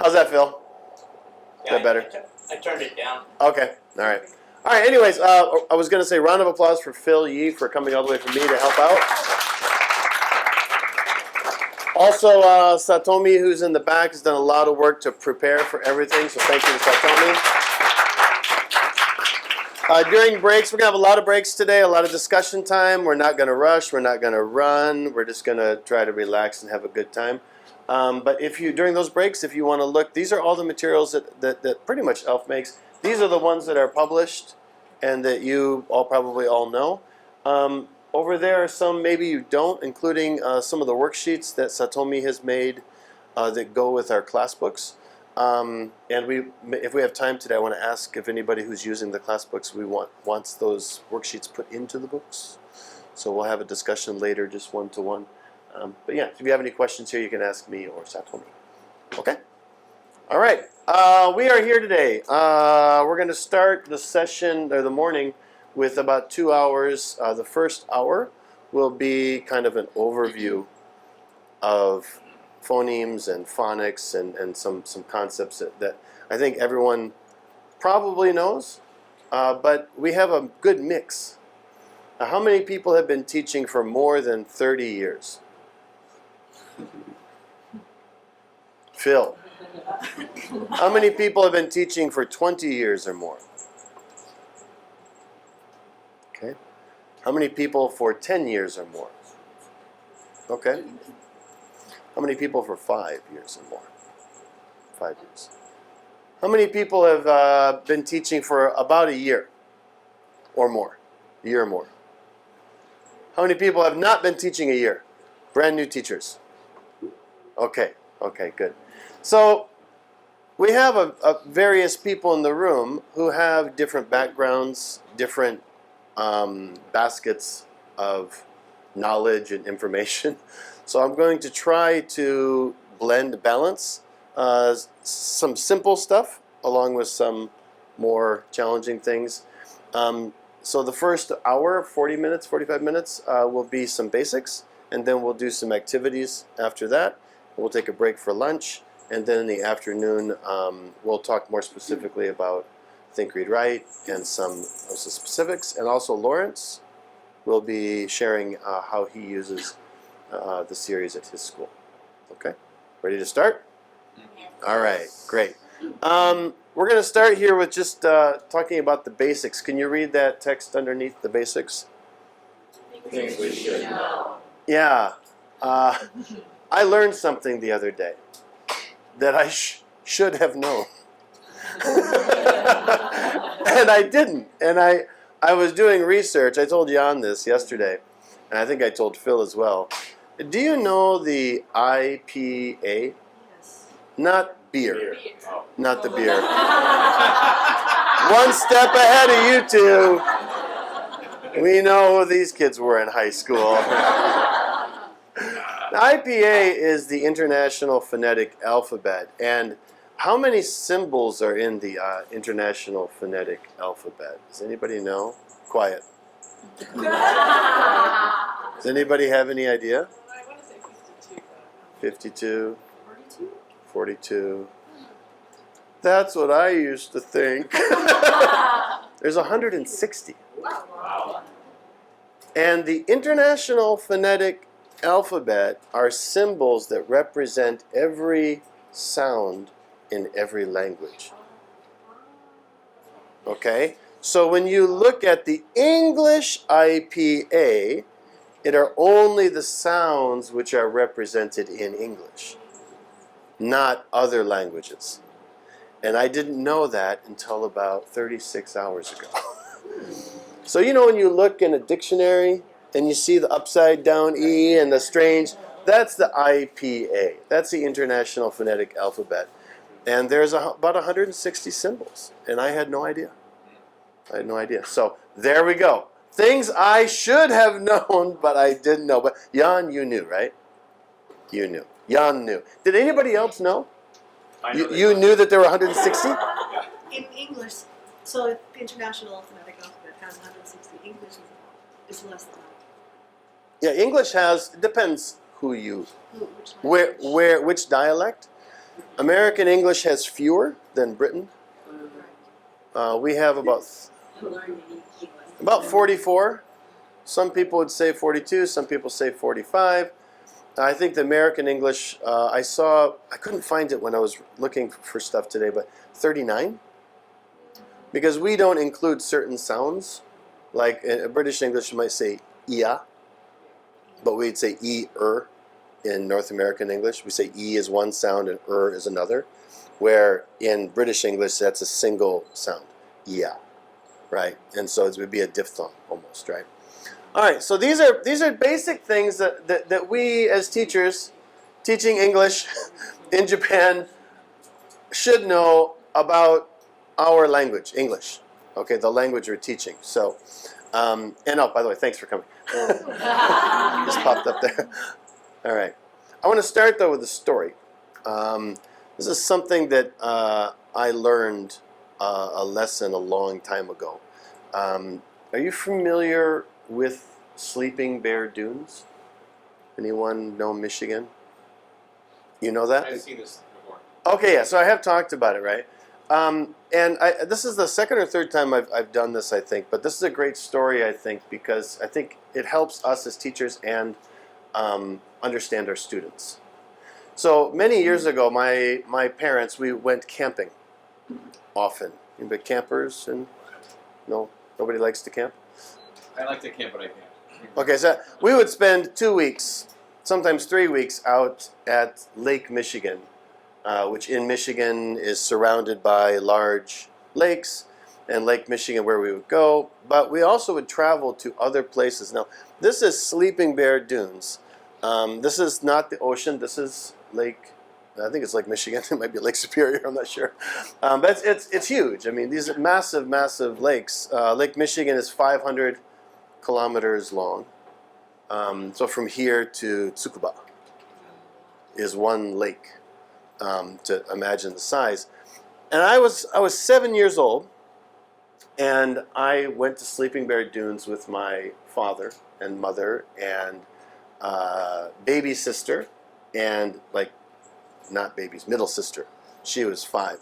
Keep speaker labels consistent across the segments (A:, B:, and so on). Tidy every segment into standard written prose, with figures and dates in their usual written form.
A: How's that feel? Is that better?
B: I turned it down.
A: Okay. All right. All right. Anyways, I was going to say round of applause for Phil Yee for coming all the way from me to help out. Also, Satomi, who's in the back, has done a lot of work to prepare for everything. So thank you to Satomi. During breaks, we're going to have a lot of breaks today, a lot of discussion time. We're not going to rush. We're not going to run. We're just going to try to relax and have a good time. But if you, during those breaks, if you want to look, these are all the materials that pretty much ELF makes. These are the ones that are published and that you probably all know. Over there are some maybe you don't, including some of the worksheets that Satomi has made that go with our class books. And if we have time today, I want to ask if anybody who's using the class books wants those worksheets put into the books. So we'll have a discussion later, just one-to-one. But yeah, if you have any questions here, you can ask me or Satomi. Okay? All right. We are here today. We're going to start the session, or the morning, with about 2 hours. The first hour will be kind of an overview of phonemes and phonics and some concepts that I think everyone probably knows. But we have a good mix. How many people have been teaching for more than 30 years? Phil. How many people have been teaching for 20 years or more? Okay. How many people for 10 years or more? Okay. How many people for 5 years or more? 5 years. How many people have been teaching for about a year or more? A year or more. How many people have not been teaching a year? Brand new teachers. Okay. Okay, good. So we have various people in the room who have different backgrounds, different baskets of knowledge and information. So I'm going to try to balance some simple stuff along with some more challenging things. So the first hour, 40 minutes, 45 minutes, will be some basics, and then we'll do some activities after that. We'll take a break for lunch, and then in the afternoon, we'll talk more specifically about Think, Read, Write, and some specifics. And also Lawrence will be sharing how he uses the series at his school. Okay, ready to start? All right, great. We're going to start here with just talking about the basics. Can you read that text underneath the basics?
B: Things we should know.
A: Yeah. I learned something the other day that I should have known. And I didn't. And I was doing research. I told Jan this yesterday, and I think I told Phil as well. Do you know the IPA? Yes. Not beer. Oh. Not the beer. One step ahead of you two. We know who these kids were in high school. The IPA is the International Phonetic Alphabet. And how many symbols are in the International Phonetic Alphabet? Does anybody know? Quiet. Does anybody have any idea?
C: I want to say 52.
A: 52.
C: 42?
A: 42. That's what I used to think. There's 160.
C: Wow.
A: And the International Phonetic Alphabet are symbols that represent every sound in every language. Okay? So when you look at the English IPA, it are only the sounds which are represented in English, not other languages. And I didn't know that until about 36 hours ago. So you know when you look in a dictionary and you see the upside down E and the strange, that's the IPA. That's the International Phonetic Alphabet. And there's about 160 symbols. And I had no idea. I had no idea. So there we go. Things I should have known, but I didn't know. But Jan, you knew, right? You knew. Jan knew. Did anybody else know? You knew that there were 160?
D: In English, so if the International Phonetic Alphabet has 160, English is less than that.
A: Yeah, English has, it depends who you,
D: Which language?
A: which dialect. American English has fewer than Britain. We have about 44. Some people would say 42. Some people say 45. I think the American English, I couldn't find it when I was looking for stuff today, but 39. Because we don't include certain sounds. Like in British English, you might say ia, but we'd say e-er in North American English. We say e is one sound and is another. Where in British English, that's a single sound, ia, right? And so it would be a diphthong almost, right? All right, so these are basic things that we as teachers teaching English in Japan should know about our language, English. Okay, the language we're teaching. So, and oh, by the way, thanks for coming. Just popped up there. All right, I want to start though with a story. This is something that I learned a lesson a long time ago. Are you familiar with Sleeping Bear Dunes? Anyone know Michigan? You know that?
E: I've seen this before.
A: Okay, yeah, so I have talked about it, right? And this is the second or third time I've done this, I think. But this is a great story, I think, because I think it helps us as teachers and understand our students. So many years ago, my parents, we went camping often. Anybody campers? And no, nobody likes to camp?
E: I like to camp, but I can't.
A: Okay, so we would spend 2 weeks, sometimes 3 weeks, out at Lake Michigan, which in Michigan is surrounded by large lakes, and Lake Michigan where we would go. But we also would travel to other places. Now, this is Sleeping Bear Dunes. This is not the ocean. This is Lake, I think it's Lake Michigan. It might be Lake Superior. I'm not sure. But it's huge. I mean, these are massive, massive lakes. Lake Michigan is 500 kilometers long. So from here to Tsukuba is one lake, to imagine the size. And I was 7 years old, and I went to Sleeping Bear Dunes with my father and mother and baby sister, and middle sister. She was 5.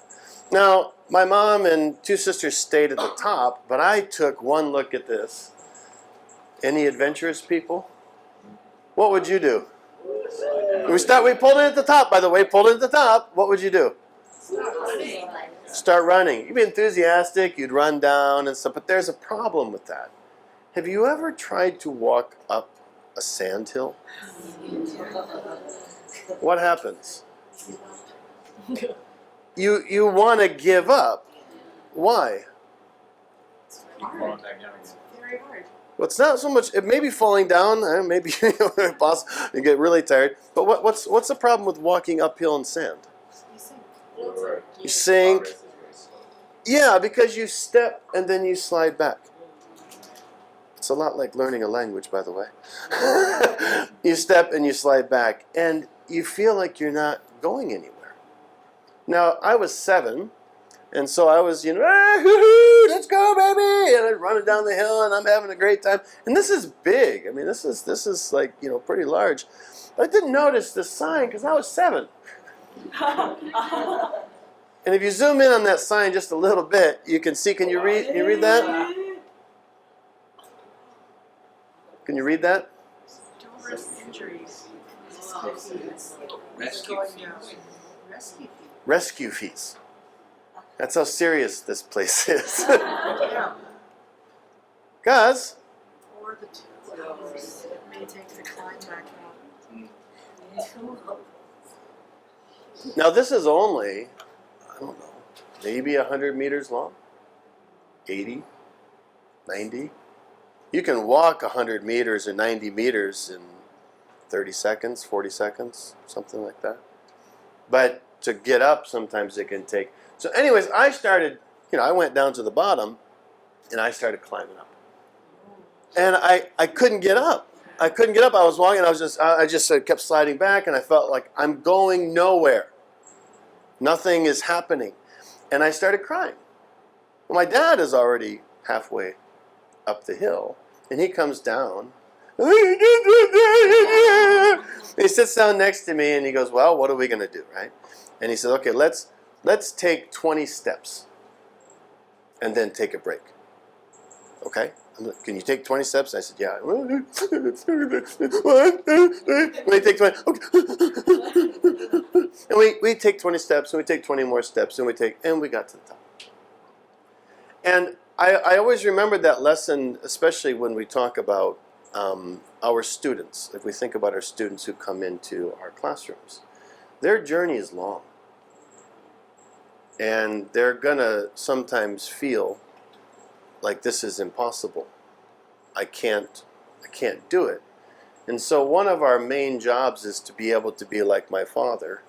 A: Now, my mom and 2 sisters stayed at the top, but I took one look at this. Any adventurous people? What would you do? We pulled it at the top, by the way, pulled it at the top. What would you do? Start running. You'd be enthusiastic, you'd run down and stuff, but there's a problem with that. Have you ever tried to walk up a sandhill? What happens? You want to give up. Why?
D: Very hard.
A: Well, it's not so much. It may be falling down. Maybe you get really tired. But what's the problem with walking uphill in sand? You sink. Yeah, because you step and then you slide back. It's a lot like learning a language, by the way. You step and you slide back, and you feel like you're not going anywhere. Now, I was 7, and so I was, let's go, baby! And I'm running down the hill, and I'm having a great time. And this is big. I mean, this is like, pretty large. But I didn't notice the sign because I was 7. And if you zoom in on that sign just a little bit, you can see. Can you read that? Can you read that?
D: Don't risk injuries.
B: Rescue fees.
D: Rescue fees.
A: Rescue fees. That's how serious this place is.
D: Yeah.
A: Guys,
D: Or the 2 hours it may take to climb back out.
A: now this is only, I don't know, maybe 100 meters long? 80? 90? You can walk 100 meters or 90 meters in 30 seconds, 40 seconds, something like that. But to get up, sometimes it can take. So anyways, I started, I went down to the bottom, and I started climbing up. And I couldn't get up. I couldn't get up. I was walking, and I just kept sliding back, and I felt like I'm going nowhere. Nothing is happening. And I started crying. Well, my dad is already halfway up the hill, and he comes down. And he sits down next to me, and he goes, well, what are we going to do, right? And he said, okay, let's take 20 steps and then take a break. Okay? Can you take 20 steps? I said, yeah. When they take 20, okay. And we take 20 steps, and we take 20 more steps, and we got to the top. And I always remember that lesson, especially when we talk about our students. If we think about our students who come into our classrooms, their journey is long. And they're gonna sometimes feel like this is impossible. I can't do it. And so one of our main jobs is to be able to be like my father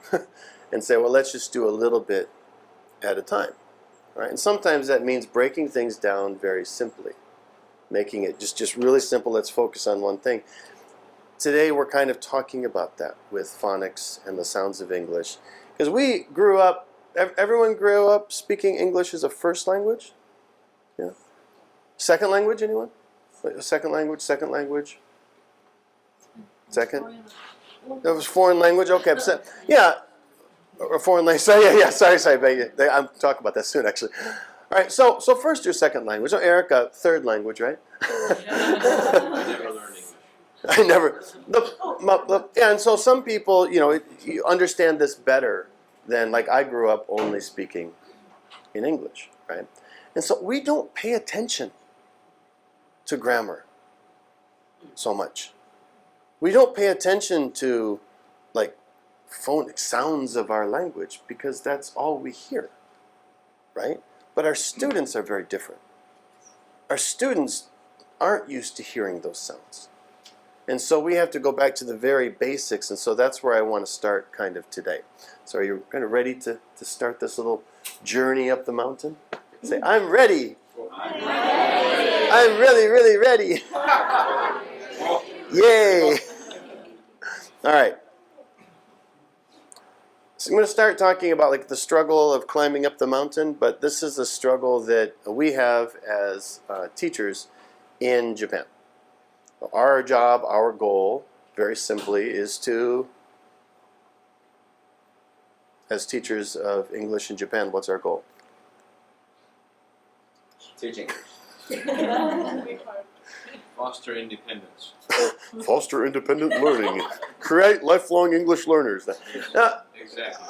A: and say, well, let's just do a little bit at a time. Right? And sometimes that means breaking things down very simply, making it just really simple. Let's focus on one thing. Today we're kind of talking about that with phonics and the sounds of English. Because we grew up, everyone grew up speaking English as a first language? Yeah. Second language, anyone? Second language? Second? That was foreign language? Okay. Yeah. Or foreign language. Sorry. I'm talking about that soon, actually. All right. So first or second language. So Erica, third language, right?
E: I never learned English.
A: I never. Yeah, and so some people, you understand this better than, like, I grew up only speaking in English, right? And so we don't pay attention to grammar so much. We don't pay attention to, like, phonic sounds of our language because that's all we hear, right? But our students are very different. Our students aren't used to hearing those sounds. And so we have to go back to the very basics, and so that's where I want to start kind of today. So are you kind of ready to start this little journey up the mountain? Say, I'm ready. I'm really, really ready. Yay. All right. So I'm going to start talking about, like, the struggle of climbing up the mountain, but this is a struggle that we have as teachers in Japan. Our job, our goal, very simply, is to, as teachers of English in Japan, what's our goal?
E: Teaching. Foster independence.
A: Foster independent learning. Create lifelong English learners. Now,
E: Exactly.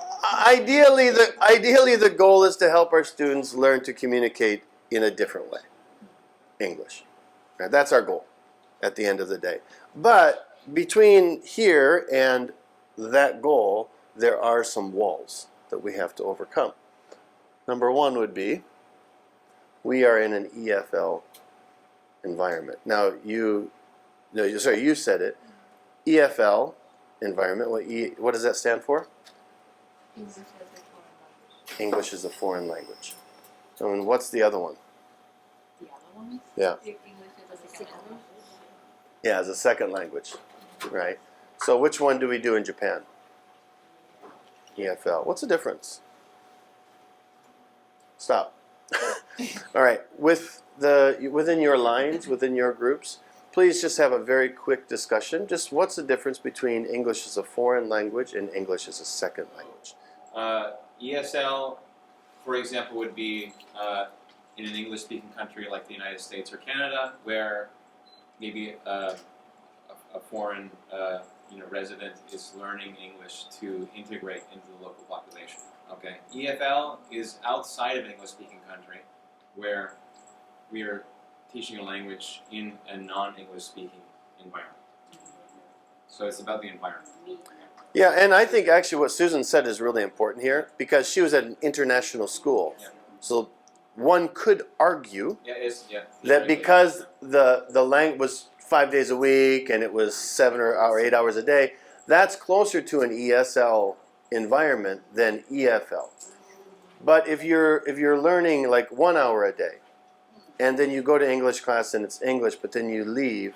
A: ideally, the goal is to help our students learn to communicate in a different way. English. Right? That's our goal at the end of the day. But between here and that goal, there are some walls that we have to overcome. Number one would be, we are in an EFL environment. Now, you said it. EFL environment. What does that stand for? English is a foreign language. And what's the other one?
C: The other ones?
A: Yeah.
C: English is a second language.
A: Yeah, as a second language, right? So which one do we do in Japan? EFL. What's the difference? Stop. All right. Within your lines, within your groups, please just have a very quick discussion. Just what's the difference between English as a foreign language and English as a second language?
E: ESL, for example, would be in an English-speaking country like the United States or Canada, where maybe a foreign resident is learning English to integrate into the local population. Okay. EFL is outside of an English-speaking country, where we are teaching a language in a non-English-speaking environment. So it's about the environment.
A: Yeah, and I think actually what Susan said is really important here because she was at an international school.
E: Yeah.
A: So one could argue that
E: Exactly.
A: because the language was 5 days a week and it was 7 or 8 hours a day, that's closer to an ESL environment than EFL. But if you're learning like 1 hour a day, and then you go to English class and it's English, but then you leave,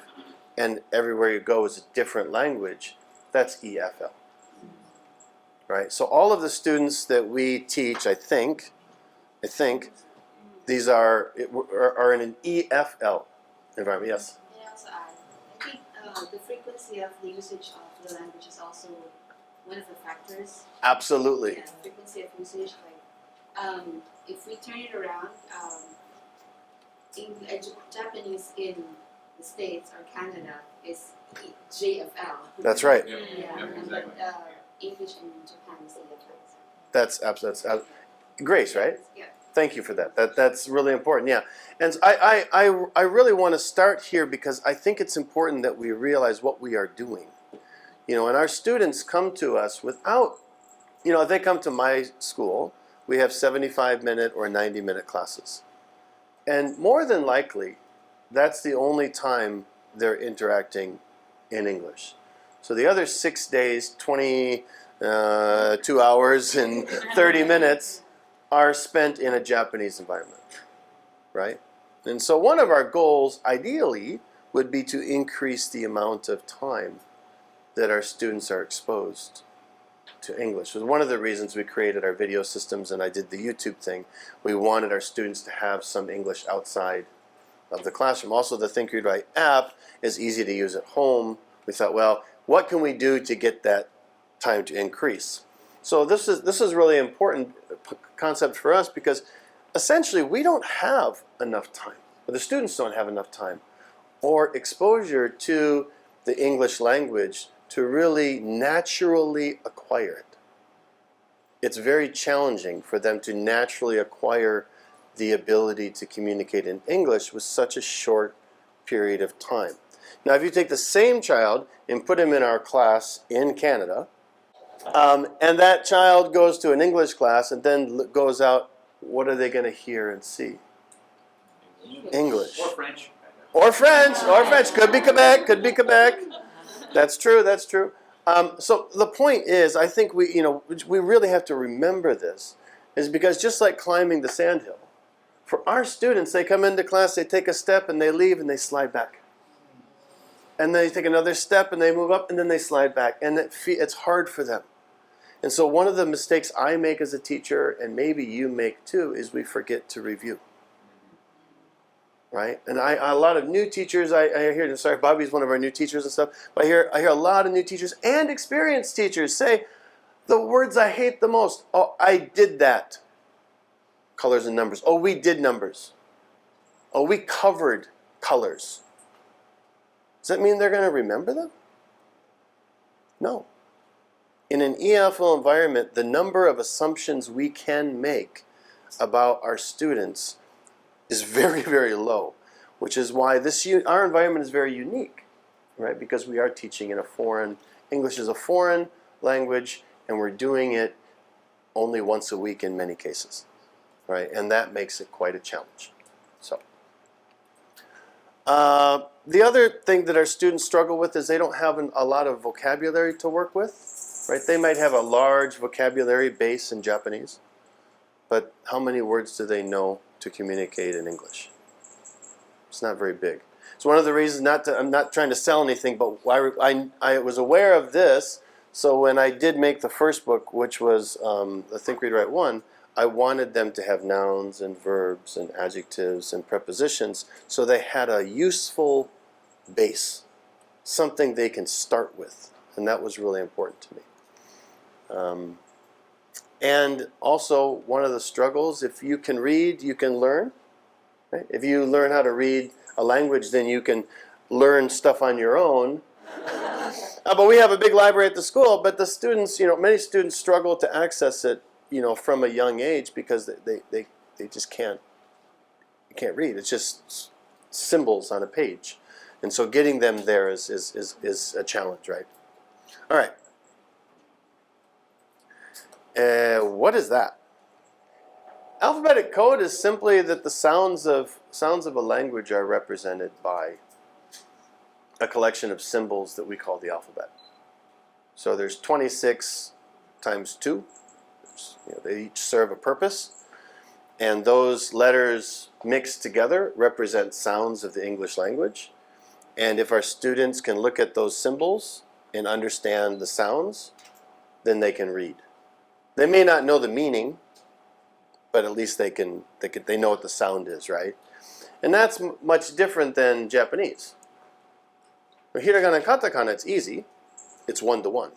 A: and everywhere you go is a different language, that's EFL. Right? So all of the students that we teach, I think, these are in an EFL environment. Yes.
D: And also I think the frequency of the usage of the language is also
C: one of the factors.
A: Absolutely.
C: Yeah, frequency of usage. Like, if we turn it around, Japanese in the States or Canada is JFL.
A: That's right.
E: Yep.
C: Yeah,
E: Yep,
C: and
E: exactly.
C: English in Japan is EFL.
A: That's absolutely Grace, right?
C: Yeah.
A: Thank you for that. That's really important. Yeah, and I really want to start here because I think it's important that we realize what we are doing. You know, and our students come to us without, you know, if they come to my school, we have 75-minute or 90-minute classes, and more than likely, that's the only time they're interacting in English. So the other 6 days, 2 hours and 30 minutes are spent in a Japanese environment, right? And so one of our goals, ideally, would be to increase the amount of time that our students are exposed to English. It was one of the reasons we created our video systems and I did the YouTube thing. We wanted our students to have some English outside of the classroom. Also, the Think, Read, Write app is easy to use at home. We thought, well, what can we do to get that time to increase? So this is really important concept for us because essentially we don't have enough time, or the students don't have enough time or exposure to the English language to really naturally acquire it. It's very challenging for them to naturally acquire the ability to communicate in English with such a short period of time. Now, if you take the same child and put him in our class in Canada, and that child goes to an English class and then goes out, what are they going to hear and see? English.
E: Or French.
A: Or French. Or French. Could be Quebec. Could be Quebec. That's true. That's true. So the point is, I think we really have to remember this, is because just like climbing the sandhill, for our students, they come into class, they take a step, and they leave, and they slide back. And then they take another step, and they move up, and then they slide back. And it's hard for them. And so one of the mistakes I make as a teacher, and maybe you make too, is we forget to review. Right? And a lot of new teachers, I hear, sorry, Bobby's one of our new teachers and stuff, but I hear a lot of new teachers and experienced teachers say, the words I hate the most, oh, I did that. Colors and numbers. Oh, we did numbers. Oh, we covered colors. Does that mean they're going to remember them? No. In an EFL environment, the number of assumptions we can make about our students is very, very low, which is why our environment is very unique, right? Because we are teaching in English is a foreign language, and we're doing it only once a week in many cases, right? And that makes it quite a challenge. So, the other thing that our students struggle with is they don't have a lot of vocabulary to work with, right? They might have a large vocabulary base in Japanese, but how many words do they know to communicate in English? It's not very big. It's one of the reasons I'm not trying to sell anything, but I was aware of this, so when I did make the first book, which was the Think, Read, Write 1, I wanted them to have nouns and verbs and adjectives and prepositions so they had a useful base, something they can start with, and that was really important to me. And also, one of the struggles, if you can read, you can learn. Right? If you learn how to read a language, then you can learn stuff on your own. But we have a big library at the school, but the students, many students struggle to access it, from a young age because they just can't read. It's just symbols on a page. And so getting them there is a challenge, right? All right. What is that? Alphabetic code is simply that the sounds of a language are represented by a collection of symbols that we call the alphabet. So there's 26 times 2. They each serve a purpose, and those letters mixed together represent sounds of the English language. And if our students can look at those symbols and understand the sounds, then they can read. They may not know the meaning, but at least they know what the sound is, right? And that's much different than Japanese. For hiragana and katakana, it's easy. It's 1-to-1.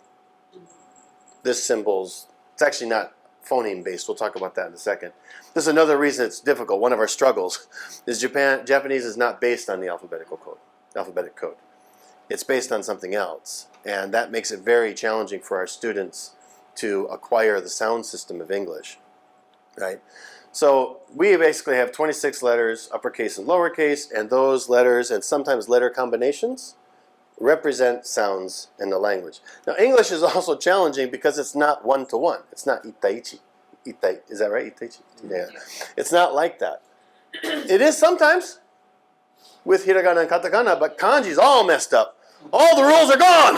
A: this symbol's, it's actually not phoneme based. We'll talk about that in a second. This is another reason it's difficult. One of our struggles is Japanese is not based on the alphabetic code. It's based on something else. And that makes it very challenging for our students to acquire the sound system of English, right? So we basically have 26 letters, uppercase and lowercase, and those letters and sometimes letter combinations represent sounds in the language. Now English is also challenging because it's not one-to-one. It's not itaichi. Is that right? Itaichi? Yeah. It's not like that. It is sometimes with hiragana and katakana, but kanji's all messed up. All the rules are gone.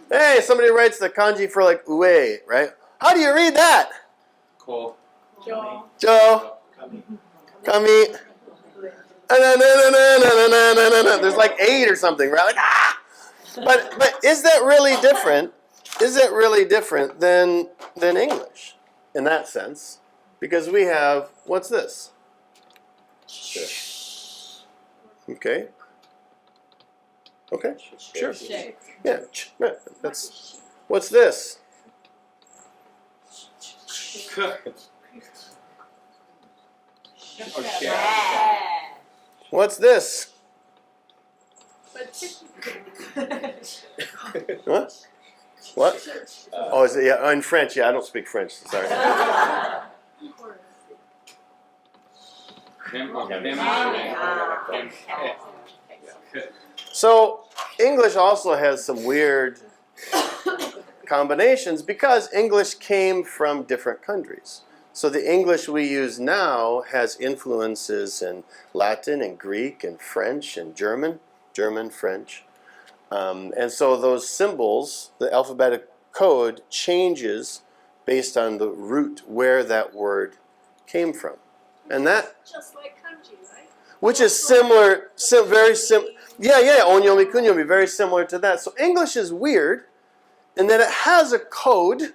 A: Hey, somebody writes the kanji for like ue, right? How do you read that?
E: Cool.
C: Jo.
A: Jo, kami. There's like 8 or something, right? Like, ah! But is that really different? Is it really different than English in that sense? Because we have, what's this? Okay. Okay, sure. Yeah, that's, what's this? What's this? What? What? Oh, is it? Yeah, in French. Yeah, I don't speak French. Sorry. So English also has some weird combinations because English came from different countries. So the English we use now has influences in Latin and Greek and French and German, French. And so those symbols, the alphabetic code changes based on the root where that word came from. And that,
D: Just like kanji, right?
A: which is similar, very similar. Yeah, onyomi, kunyomi, very similar to that. So English is weird in that it has a code,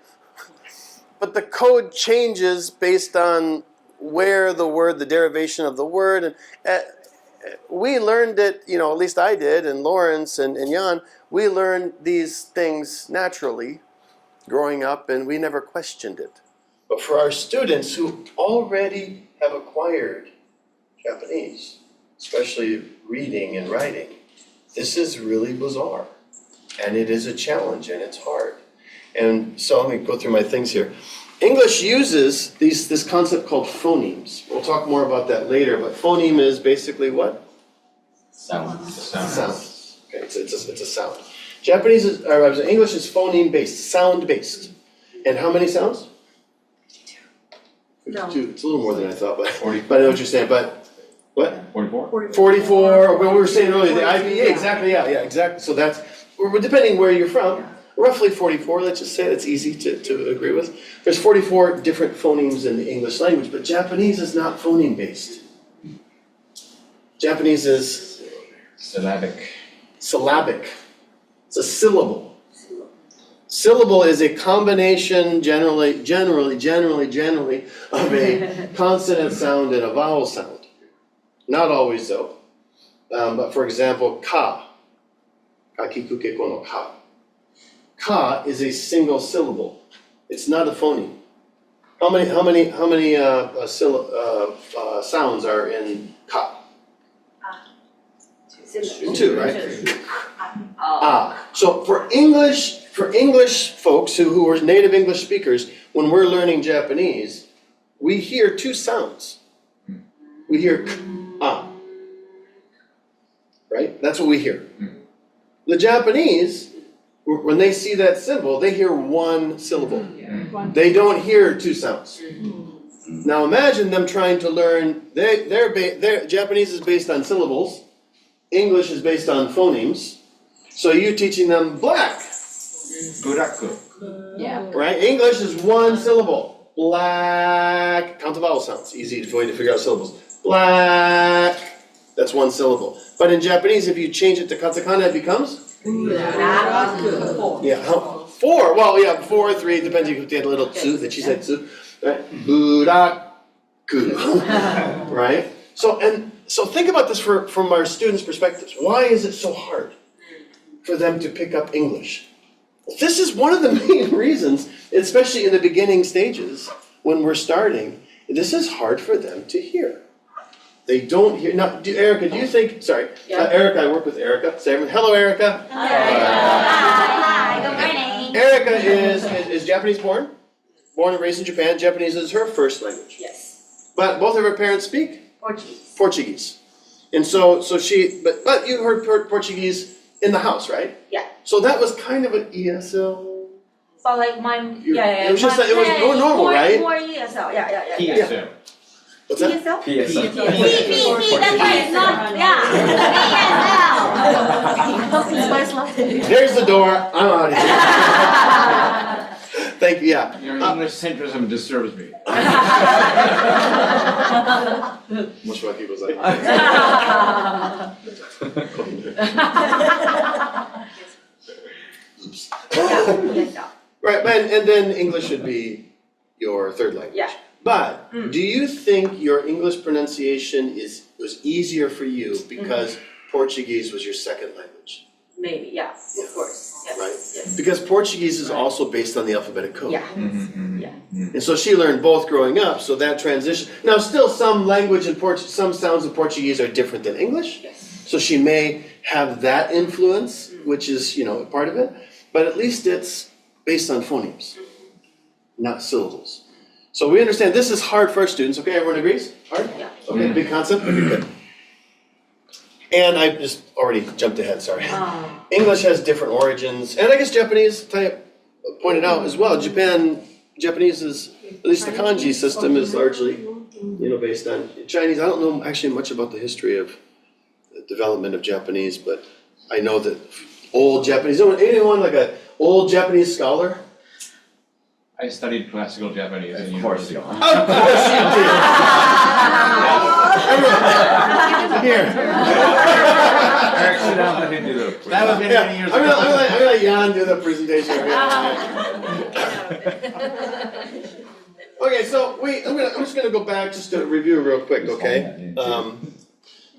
A: but the code changes based on where the word, the derivation of the word. And we learned it, at least I did, and Lawrence and Jan, we learned these things naturally growing up, and we never questioned it. But for our students who already have acquired Japanese, especially reading and writing, this is really bizarre. And it is a challenge, and it's hard. And so let me go through my things here. English uses this concept called phonemes. We'll talk more about that later, but phoneme is basically what?
B: Sound.
A: Sound. Okay, it's a sound. English is phoneme-based, sound-based. And how many sounds? 52. It's a little more than I thought, but I know what you're saying. But what?
B: 44?
A: 44. What we were saying earlier, the IBA, exactly. Yeah, exactly. So that's, depending where you're from, roughly 44. Let's just say that's easy to agree with. There's 44 different phonemes in the English language, but Japanese is not phoneme-based. Japanese is
B: Syllabic.
A: syllabic. It's a syllable. Syllable is a combination, generally, of a consonant sound and a vowel sound. Not always though. But for example, ka. Kakikuke kono ka. Ka is a single syllable. It's not a phoneme. How many sounds are in ka? 2, right? So for English folks who are native English speakers, when we're learning Japanese, we hear 2 sounds. We hear ka, right? That's what we hear. The Japanese, when they see that symbol, they hear 1 syllable. They don't hear 2 sounds. Now imagine them trying to learn, their Japanese is based on syllables, English is based on phonemes, so you're teaching them black.
B: Buraku.
C: Yeah.
A: Right? English is 1 syllable. Black. Count the vowel sounds. Easy for you to figure out syllables. Black. That's 1 syllable. But in Japanese, if you change it to katakana, it becomes? Yeah. 4. Well, yeah, 4 or 3. Depends if you get a little tsu, that she said tsu. Right? Buraku. Right? So think about this from our students' perspectives. Why is it so hard for them to pick up English? This is one of the main reasons, especially in the beginning stages, when we're starting, this is hard for them to hear. They don't hear. Now, Erica, do you think? Sorry, Erica. I work with Erica. Say, hello, Erica.
F: Hi. Good morning.
A: Erica is Japanese born and raised in Japan. Japanese is her first language.
F: Yes.
A: But both of her parents speak
F: Portuguese.
A: Portuguese, and so she. But you heard Portuguese in the house, right?
F: Yeah.
A: So that was kind of an ESL.
F: But like my
A: It was just it was more normal, right?
F: More ESL. Yeah.
E: PSM.
A: What's that?
F: ESL?
B: PSL.
F: That's why it's not. ESL.
A: There's the door. I'm out of here. Thank you. Yeah.
B: Your English centrism disturbs me.
A: Most lucky was like. Oops.
F: ESL.
A: Right, and then English should be your third language.
F: Yeah.
A: But do you think your English pronunciation was easier for you because Portuguese was your second language?
F: Maybe. Yeah. Of course. Yes.
A: Right.
F: Yes.
A: Because Portuguese is also based on the alphabetic code.
F: Yeah.
B: Mm-hmm.
A: And so she learned both growing up, so that transition. Now, still some language in some sounds of Portuguese are different than English.
F: Yes.
A: So she may have that influence, which is, part of it. But at least it's based on phonemes, not syllables. So we understand this is hard for our students. Okay, everyone agrees? Hard?
F: Yeah.
A: Okay, big concept? Okay, good. And I just already jumped ahead, sorry. English has different origins, and I guess Japanese, pointed out as well, Japanese is, at least the kanji system is largely, based on Chinese. I don't know actually much about the history of the development of Japanese, but I know that old Japanese, anyone like an old Japanese scholar?
B: I studied classical Japanese in
E: course
B: university.
E: you
A: Of course you did. Everyone, here.
B: Eric, sit down, let him do the.
E: That was many, many years
A: I'm
E: ago.
A: gonna let Jan do the presentation. Okay, so I'm just gonna go back just to review real quick, okay? So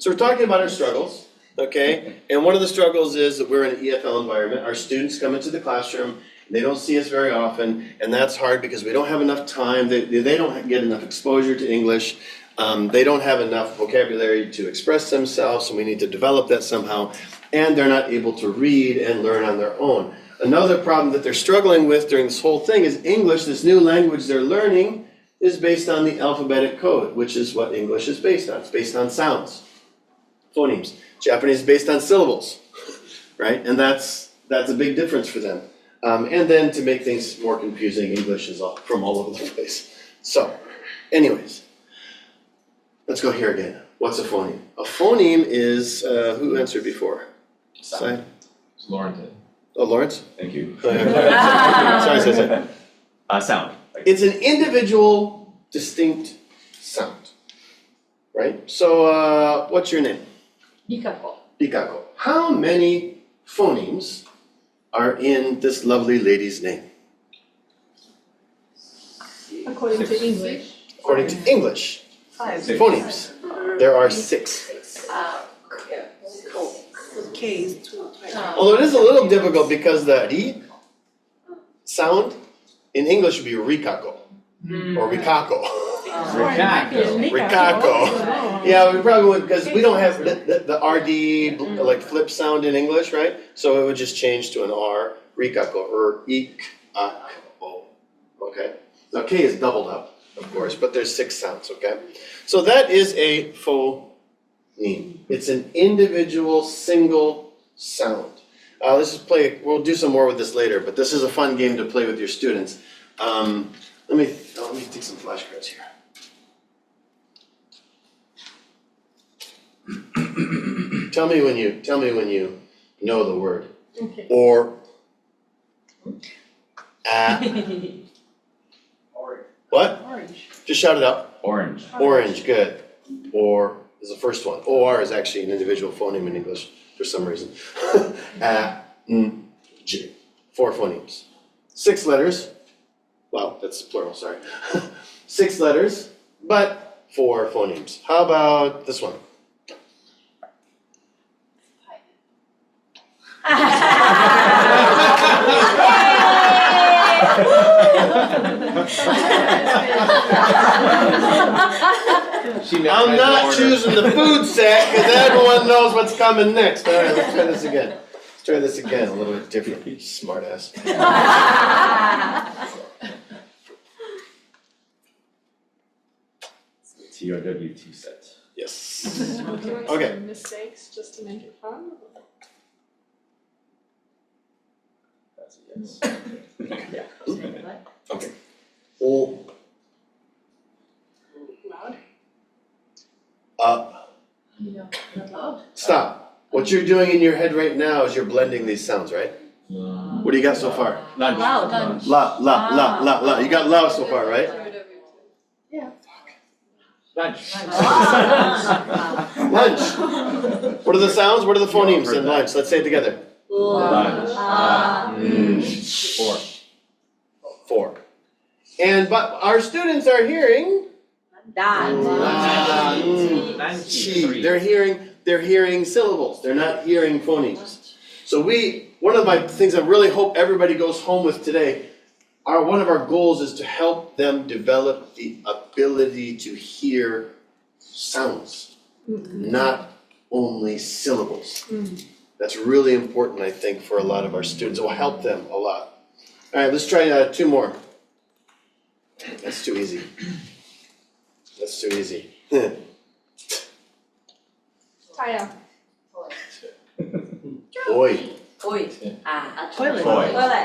A: we're talking about our struggles, okay? And one of the struggles is that we're in an EFL environment. Our students come into the classroom, they don't see us very often, and that's hard because we don't have enough time. They don't get enough exposure to English. They don't have enough vocabulary to express themselves, and we need to develop that somehow. And they're not able to read and learn on their own. Another problem that they're struggling with during this whole thing is English, this new language they're learning, is based on the alphabetic code, which is what English is based on. It's based on sounds, phonemes. Japanese is based on syllables, right? And that's a big difference for them. And then to make things more confusing, English is from all over the place. So, anyways, let's go here again. What's a phoneme? A phoneme is, who answered before?
B: Sound. It's Lauren.
A: Oh, Lawrence?
B: Thank you.
A: Sorry.
E: Sound.
A: It's an individual, distinct sound, right? So, what's your name?
F: Nikako.
A: Ikako. How many phonemes are in this lovely lady's name?
D: According to English.
A: According to English,
D: 5.
A: phonemes. There are 6.
D: K is 2.
A: Although it is a little difficult because the ri sound in English would be rikako or rikako. Rikako. Yeah, we probably would because we don't have the RD like flip sound in English, right? So it would just change to an R, rikako or ik-ak-o. Okay. Now K is doubled up, of course, but there's 6 sounds. Okay. So that is a phoneme. It's an individual single sound. We'll do some more with this later, but this is a fun game to play with your students. Let me take some flashcards here. Tell me when you know the word.
D: Okay.
A: Or what?
D: Orange.
A: Just shout it out.
B: Orange.
A: Orange, good. Or is the first one. OR is actually an individual phoneme in English for some reason. J. 4 phonemes. 6 letters. Wow, that's plural, sorry. 6 letters, but 4 phonemes. How about this one? I'm not choosing the food set because everyone knows what's coming next. All right, let's try this again. Let's try this again, a little bit different. You smart ass.
B: TRW set.
A: Yes.
G: Okay. Mistakes just to make it fun.
B: That's a yes.
A: Okay. Oh,
G: Loud.
A: up. Stop. What you're doing in your head right now is you're blending these sounds, right? What do you got so far?
B: Lunch.
F: Loud.
A: La, la, la, la, la. You got la so far, right?
B: Lunch.
A: Lunch. What are the sounds? What are the phonemes in lunch? Let's say it together.
B: Lunch. Four.
A: 4. But our students are hearing. They're hearing syllables. They're not hearing phonemes. So one of my things I really hope everybody goes home with today, one of our goals is to help them develop the ability to hear sounds, not only syllables. That's really important, I think, for a lot of our students. It will help them a lot. All right, let's try 2 more. That's too easy. That's too easy.
G: Taya.
A: Oi.
F: Toilet.
B: Toy.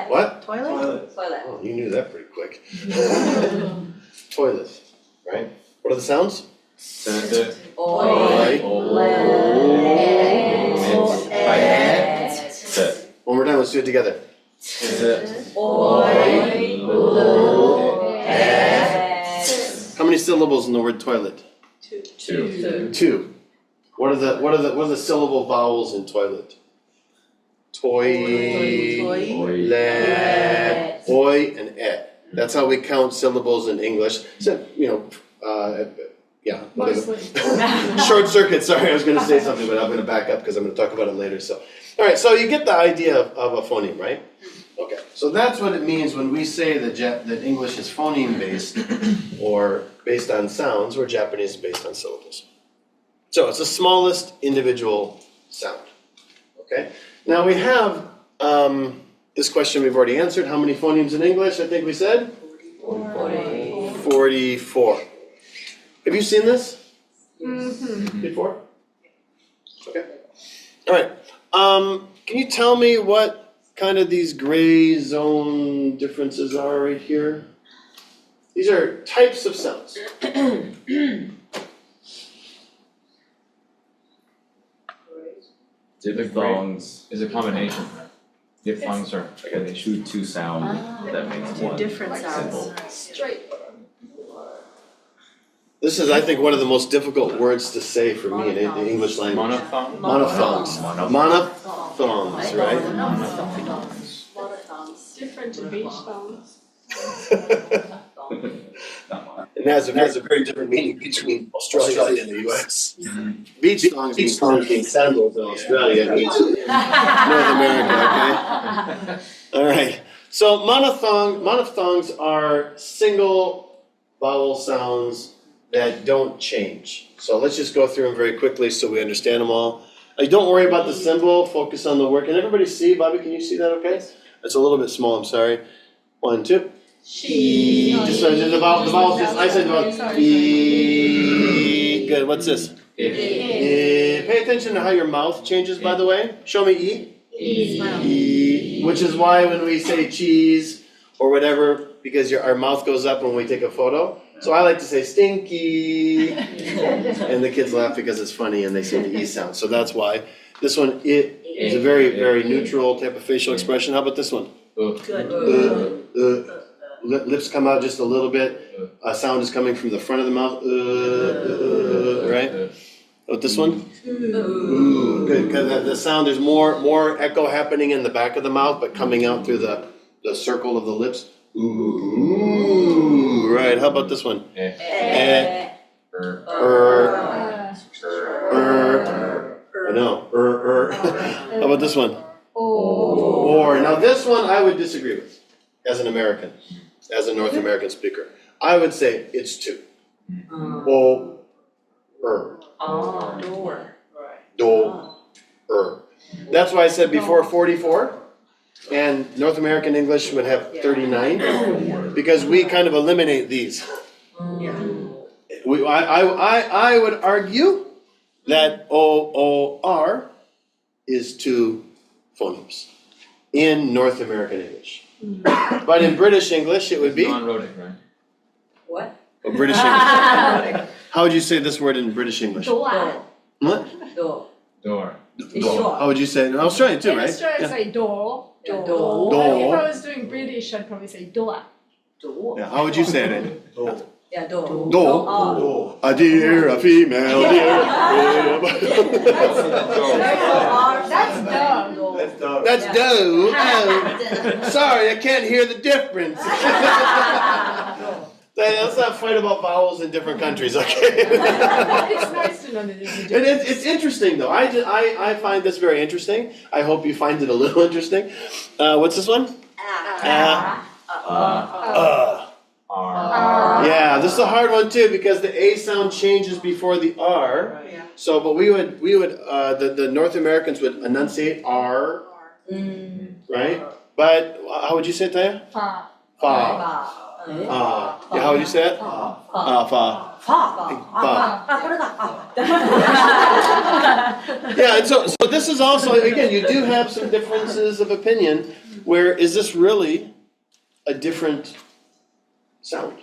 A: What?
F: Toilet.
A: Oh, you knew that pretty quick. Toilet, right? What are the sounds?
F: Oi.
A: One more time, let's do it together. How many syllables in the word toilet?
B: 2.
A: 2. What are the syllable vowels in toilet? Toilet, oi, and That's how we count syllables in English. So, yeah, whatever. Short circuit, sorry, I was gonna say something, but I'm gonna back up because I'm gonna talk about it later, so. All right, so you get the idea of a phoneme, right? Okay, so that's what it means when we say that English is phoneme-based, or based on sounds, or Japanese is based on syllables. So it's the smallest individual sound, okay? Now we have, this question we've already answered. How many phonemes in English, I think we said? 44. Have you seen this before? Okay. All right. Can you tell me what kind of these gray zone differences are right here? These are types of sounds.
B: Diphthongs.
E: Is a combination. Diphthongs are
B: Like a two sound that makes one.
F: different
B: symbol.
G: Straight.
A: This is, I think, one of the most difficult words to say for me in the English language.
E: monophthong.
A: Monophthongs. Monophthongs, right?
G: Different to beach phones.
A: It has a very different meaning between Australia and the US. Beach songs mean sandals in Australia, it means North America, okay? All right, so monophthongs are single vowel sounds that don't change. So let's just go through them very quickly so we understand them all. Don't worry about the symbol, focus on the word. Can everybody see? Bobby, can you see that okay? It's a little bit small, I'm sorry. 1, 2.
G: She.
A: Just the vowels, I said vowel. E. Good, what's this? Pay attention to how your mouth changes, by the way. Show me E. E. Which is why when we say cheese or whatever, because our mouth goes up when we take a photo. So I like to say stinky. And the kids laugh because it's funny and they say the E sound. So that's why. This one, it is a very, very neutral type of facial expression. How about this one? Lips come out just a little bit. Sound is coming from the front of the mouth. Right? What this one? Ooh. Good. Because the sound, there's more echo happening in the back of the mouth, but coming out through the circle of the lips. Ooh. Right. How about this one? I know. How about this one? Or. Now this one I would disagree with as an American. as a North American speaker? I would say it's 2. O, er, do, er. That's why I said before 44, and North American English would have 39, because we kind of eliminate these. I would argue that OOR is 2 phonemes in North American English. But in British English, it would be
B: Non-rhotic, right?
F: What?
A: British English. How would you say this word in British English?
G: Do.
A: What?
F: Do.
B: Door.
F: It's short.
A: How would you say it? In Australian too,
G: In
A: right?
G: Australia, I say do.
F: Do.
A: Do.
G: If I was doing British, I'd probably say doa.
F: Do.
A: Yeah, how would you say it, Andy?
F: Yeah, do.
A: Do.
F: Oh.
A: A deer, a female deer.
G: That's dumb.
A: That's do. Oh. Sorry, I can't hear the difference. Let's not fight about vowels in different countries, okay?
G: It's nice to know that there's a difference.
A: It's interesting though. I find this very interesting. I hope you find it a little interesting. What's this one?
B: R.
A: Yeah, this is a hard one too because the A sound changes before the R. So, but we would the North Americans would enunciate R, right? But how would you say it, Taya?
G: Fa.
A: Fa. Yeah, how would you say it? Fa. Yeah, and so this is also, again, you do have some differences of opinion where is this really a different sound?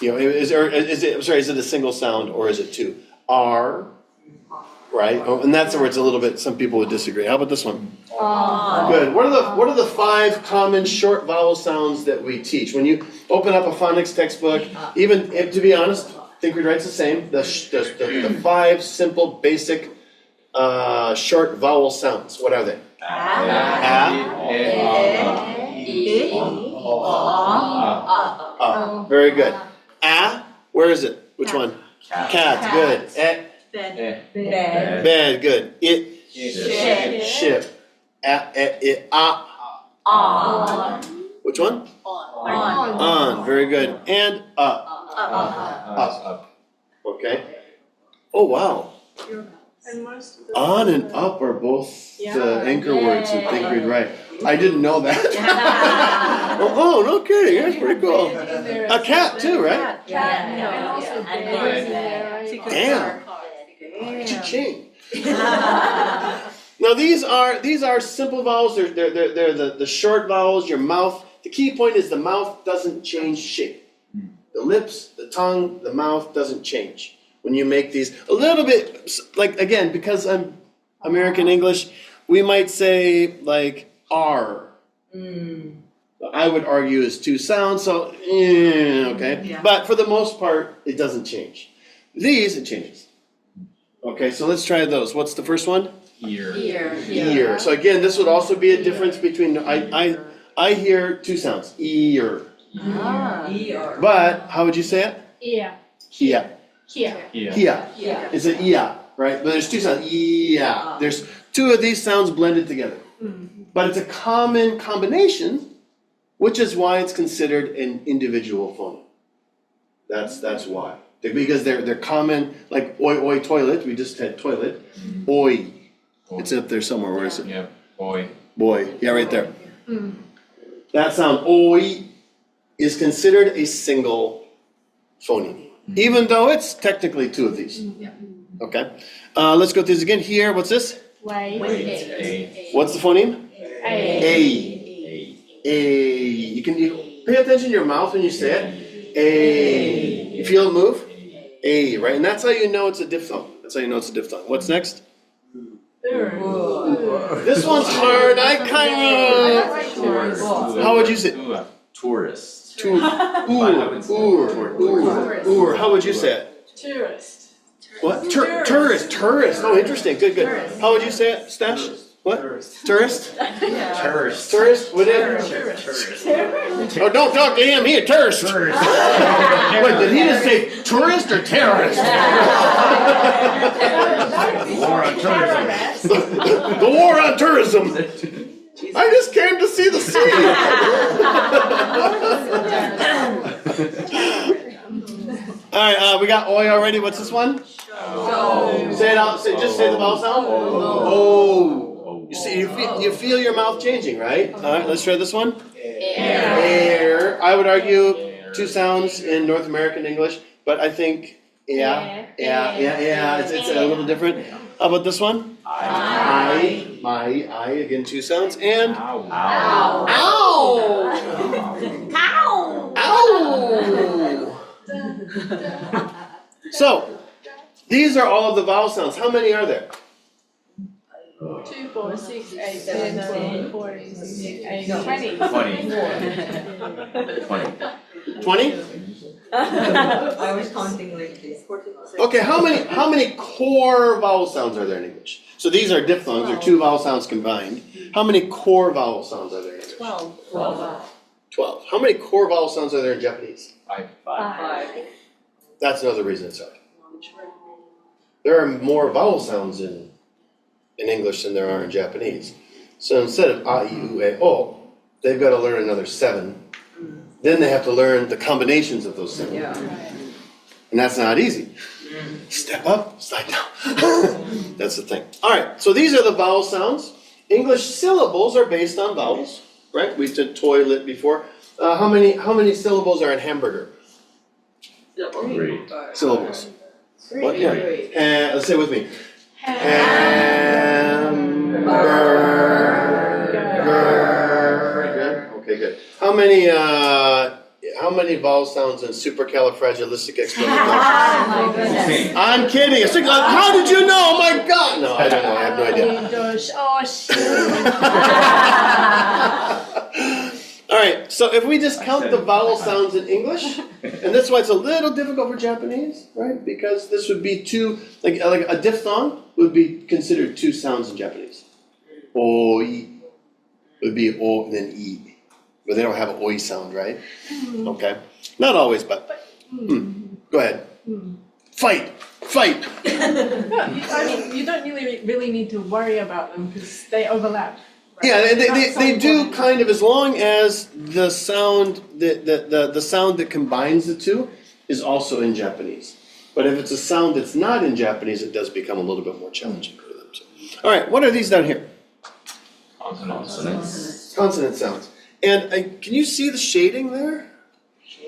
A: You know, is it a single sound or is it 2? R, right? Oh, and that's where it's a little bit, some people would disagree. How about this one? Good. What are the 5 common short vowel sounds that we teach? When you open up a phonics textbook, even if, to be honest, think we'd write the same. The 5 simple, basic, short vowel sounds. What are they? Very good. Where is it? Which one? Cat. Good. Bed. Good. It. Ship. Which one? On. Very good. And up. Up. Okay. Oh wow.
G: And most of the
A: On and up are both the anchor words in Think Read Write. I didn't know that. Oh, okay. That's pretty cool. A cat too, right?
G: and also bears in there, right?
A: Damn. Cha-ching. Now these are simple vowels. They're the short vowels. Your mouth. The key point is the mouth doesn't change shape. The lips, the tongue, the mouth doesn't change when you make these. A little bit like again because I'm American English, we might say like R. I would argue is 2 sounds. So okay,
F: Yeah.
A: but for the most part, it doesn't change. These it changes. Okay, so let's try those. What's the first one?
B: Ear.
A: Ear. So again, this would also be a difference between I hear 2 sounds. Ear. But how would you say it?
G: Ear.
A: Here.
G: Here.
A: Here. It's an ia, right? But there's 2 sounds. Ia. There's 2 of these sounds blended together. But it's a common combination, which is why it's considered an individual phoneme. That's why. Because they're common, like oi toilet, we just had toilet. Oi. It's up there somewhere, where is it?
B: Yeah, boy.
A: Boy, yeah, right there. That sound oi is considered a single phoneme, even though it's technically 2 of these. Okay, let's go through this again. Here, what's this?
G: Wait.
B: A.
A: What's the phoneme?
G: A.
A: A. You pay attention to your mouth when you say it. A. You feel it move? A, right? And that's how you know it's a diphthong. What's next? This one's hard. I kind of. How would you say?
B: Tourist.
A: How would you say it?
G: Tourist.
A: What? Tourist. Oh, interesting. Good. How would you say it, Stash? What? Tourist? Tourist? What is it? Oh, don't talk to him. He a tourist. Wait, did he just say tourist or terrorist?
B: War on tourism.
A: The war on tourism. I just came to see the sea. All right, we got oi already. What's this one? Say it out. Just say the vowel sound. Oh. You see, you feel your mouth changing, right? All right, let's try this one. Air. I would argue two sounds in North American English, but I think yeah. It's a little different. How about this one? I. Again, two sounds and
B: Ow.
A: ow. So these are all of the vowel sounds. How many are there?
G: 2, 4, 6, 8, 10, 14, 16, 18, 20.
A: 20?
F: I was counting like this.
A: Okay, how many core vowel sounds are there in English? So these are diphthongs, or two vowel sounds combined. How many core vowel sounds are there in English? 12. How many core vowel sounds are there in Japanese?
F: 5.
A: That's another reason it's hard. There are more vowel sounds in English than there are in Japanese. So instead of a, I, u, e, o, they've got to learn another 7. Then they have to learn the combinations of those 7. And that's not easy. Step up, slide down. That's the thing. All right, so these are the vowel sounds. English syllables are based on vowels, right? We did toilet before. How many syllables are in hamburger?
B: 3.
A: Syllables. What? Yeah. And let's say it with me. Hamburger. Okay, good. How many vowel sounds in supercalifragilisticexpialidocious? I'm kidding. How did you know? Oh my God! No, I don't know. I have no idea. All right. So if we just count the vowel sounds in English, and that's why it's a little difficult for Japanese, right? Because this would be two, like a diphthong would be considered two sounds in Japanese. Oi would be o and then i. But they don't have an oi sound, right? Okay. Not always, but. Go ahead. Fight!
G: You don't really need to worry about them because they overlap. Right?
A: Yeah, they do kind of, as long as the sound the sound that combines the two is also in Japanese. But if it's a sound that's not in Japanese, it does become a little bit more challenging for them. So. All right, what are these down here?
B: Consonants.
A: Consonant sounds. And can you see the shading there?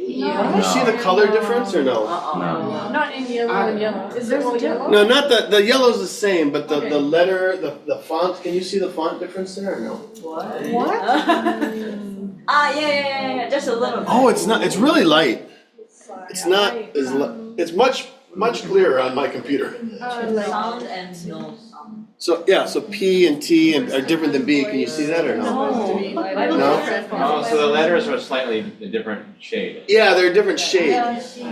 G: No.
A: Can you see the color difference or no?
B: No.
G: Not in yellow and yellow. Is there all yellow?
A: No, not the yellow's the same, but the
G: Okay.
A: letter, the font, can you see the font difference there or no?
F: What? Yeah. Just a little bit.
A: Oh, it's not, it's really light. It's not, it's much clearer on my computer.
F: Sound and no sound.
A: So, yeah, so P and T are different than B, can you see that or no? No?
E: Oh, so the letters are slightly a different shade.
A: Yeah, they're a different shade. You can see.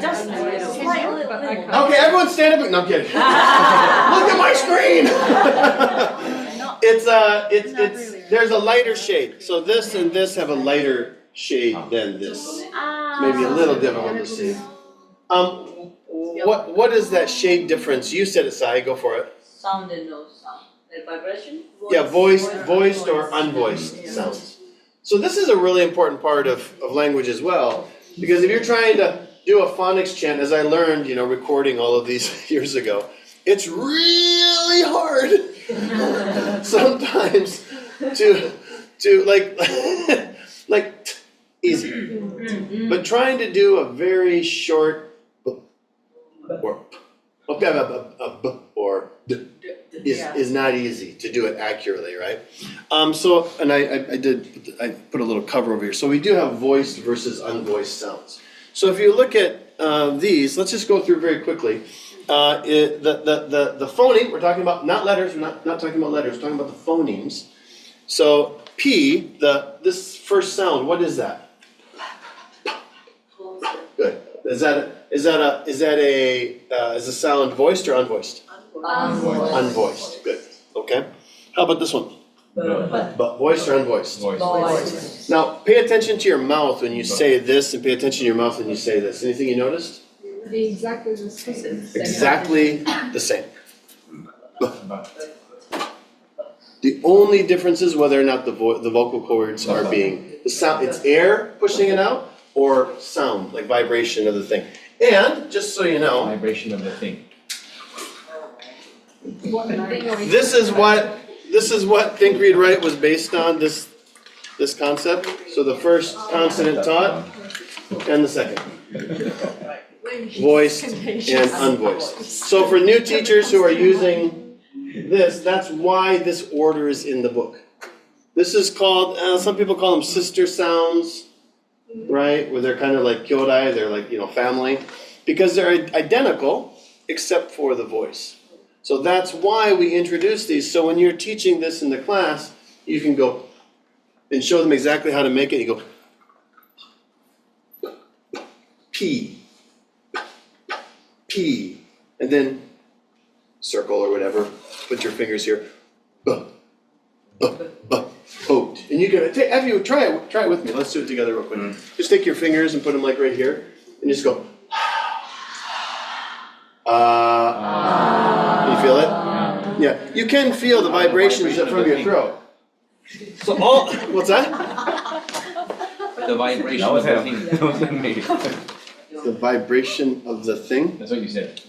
F: Just slightly.
A: Okay, everyone stand up, no, I'm kidding. Look at my screen! It's there's a lighter shade, so this and this have a lighter shade than this. Maybe a little difficult to see. What is that shade difference? You said it, Sai, go for it.
F: Sound and no sound. The vibration?
A: Yeah, voiced or unvoiced sounds. So this is a really important part of language as well, because if you're trying to do a phonics chant, as I learned, recording all of these years ago, it's really hard sometimes to like easy, but trying to do a very short or is not easy to do it accurately, right? So, and I put a little cover over here. So we do have voiced versus unvoiced sounds. So if you look at these, let's just go through very quickly. The phoneme, we're talking about not letters, we're not talking about letters, we're talking about the phonemes. So P, this first sound, what is that? Good. Is a sound voiced or unvoiced? Unvoiced. Good. Okay. How about this one? But voiced or unvoiced?
B: Voice.
A: Now, pay attention to your mouth when you say this, and pay attention to your mouth when you say this. Anything you noticed?
G: Exactly the same.
A: Exactly the same. The only difference is whether or not the vocal cords are being, the sound, it's air pushing it out, or sound, like vibration of the thing. And, just so you know,
B: Vibration of the thing.
A: this is what Think, Read, Write was based on, this concept. So the first consonant taught, and the second. Voiced and unvoiced. So for new teachers who are using this, that's why this order is in the book. This is called, some people call them sister sounds, right? Where they're kind of like kyodai, they're like, family. Because they're identical, except for the voice. So that's why we introduce these. So when you're teaching this in the class, you can go and show them exactly how to make it. You go, P, P, and then circle or whatever. Put your fingers here. Boat. And you can take, after you try it with me. Let's do it together real quick. Just take your fingers and put them like right here, and just go. Can you feel it? Yeah. You can feel the vibrations from your throat. So what's that?
B: The vibration
H: That was
B: of the
H: him.
B: thing.
H: That wasn't me.
A: The vibration of the thing.
B: That's what you said.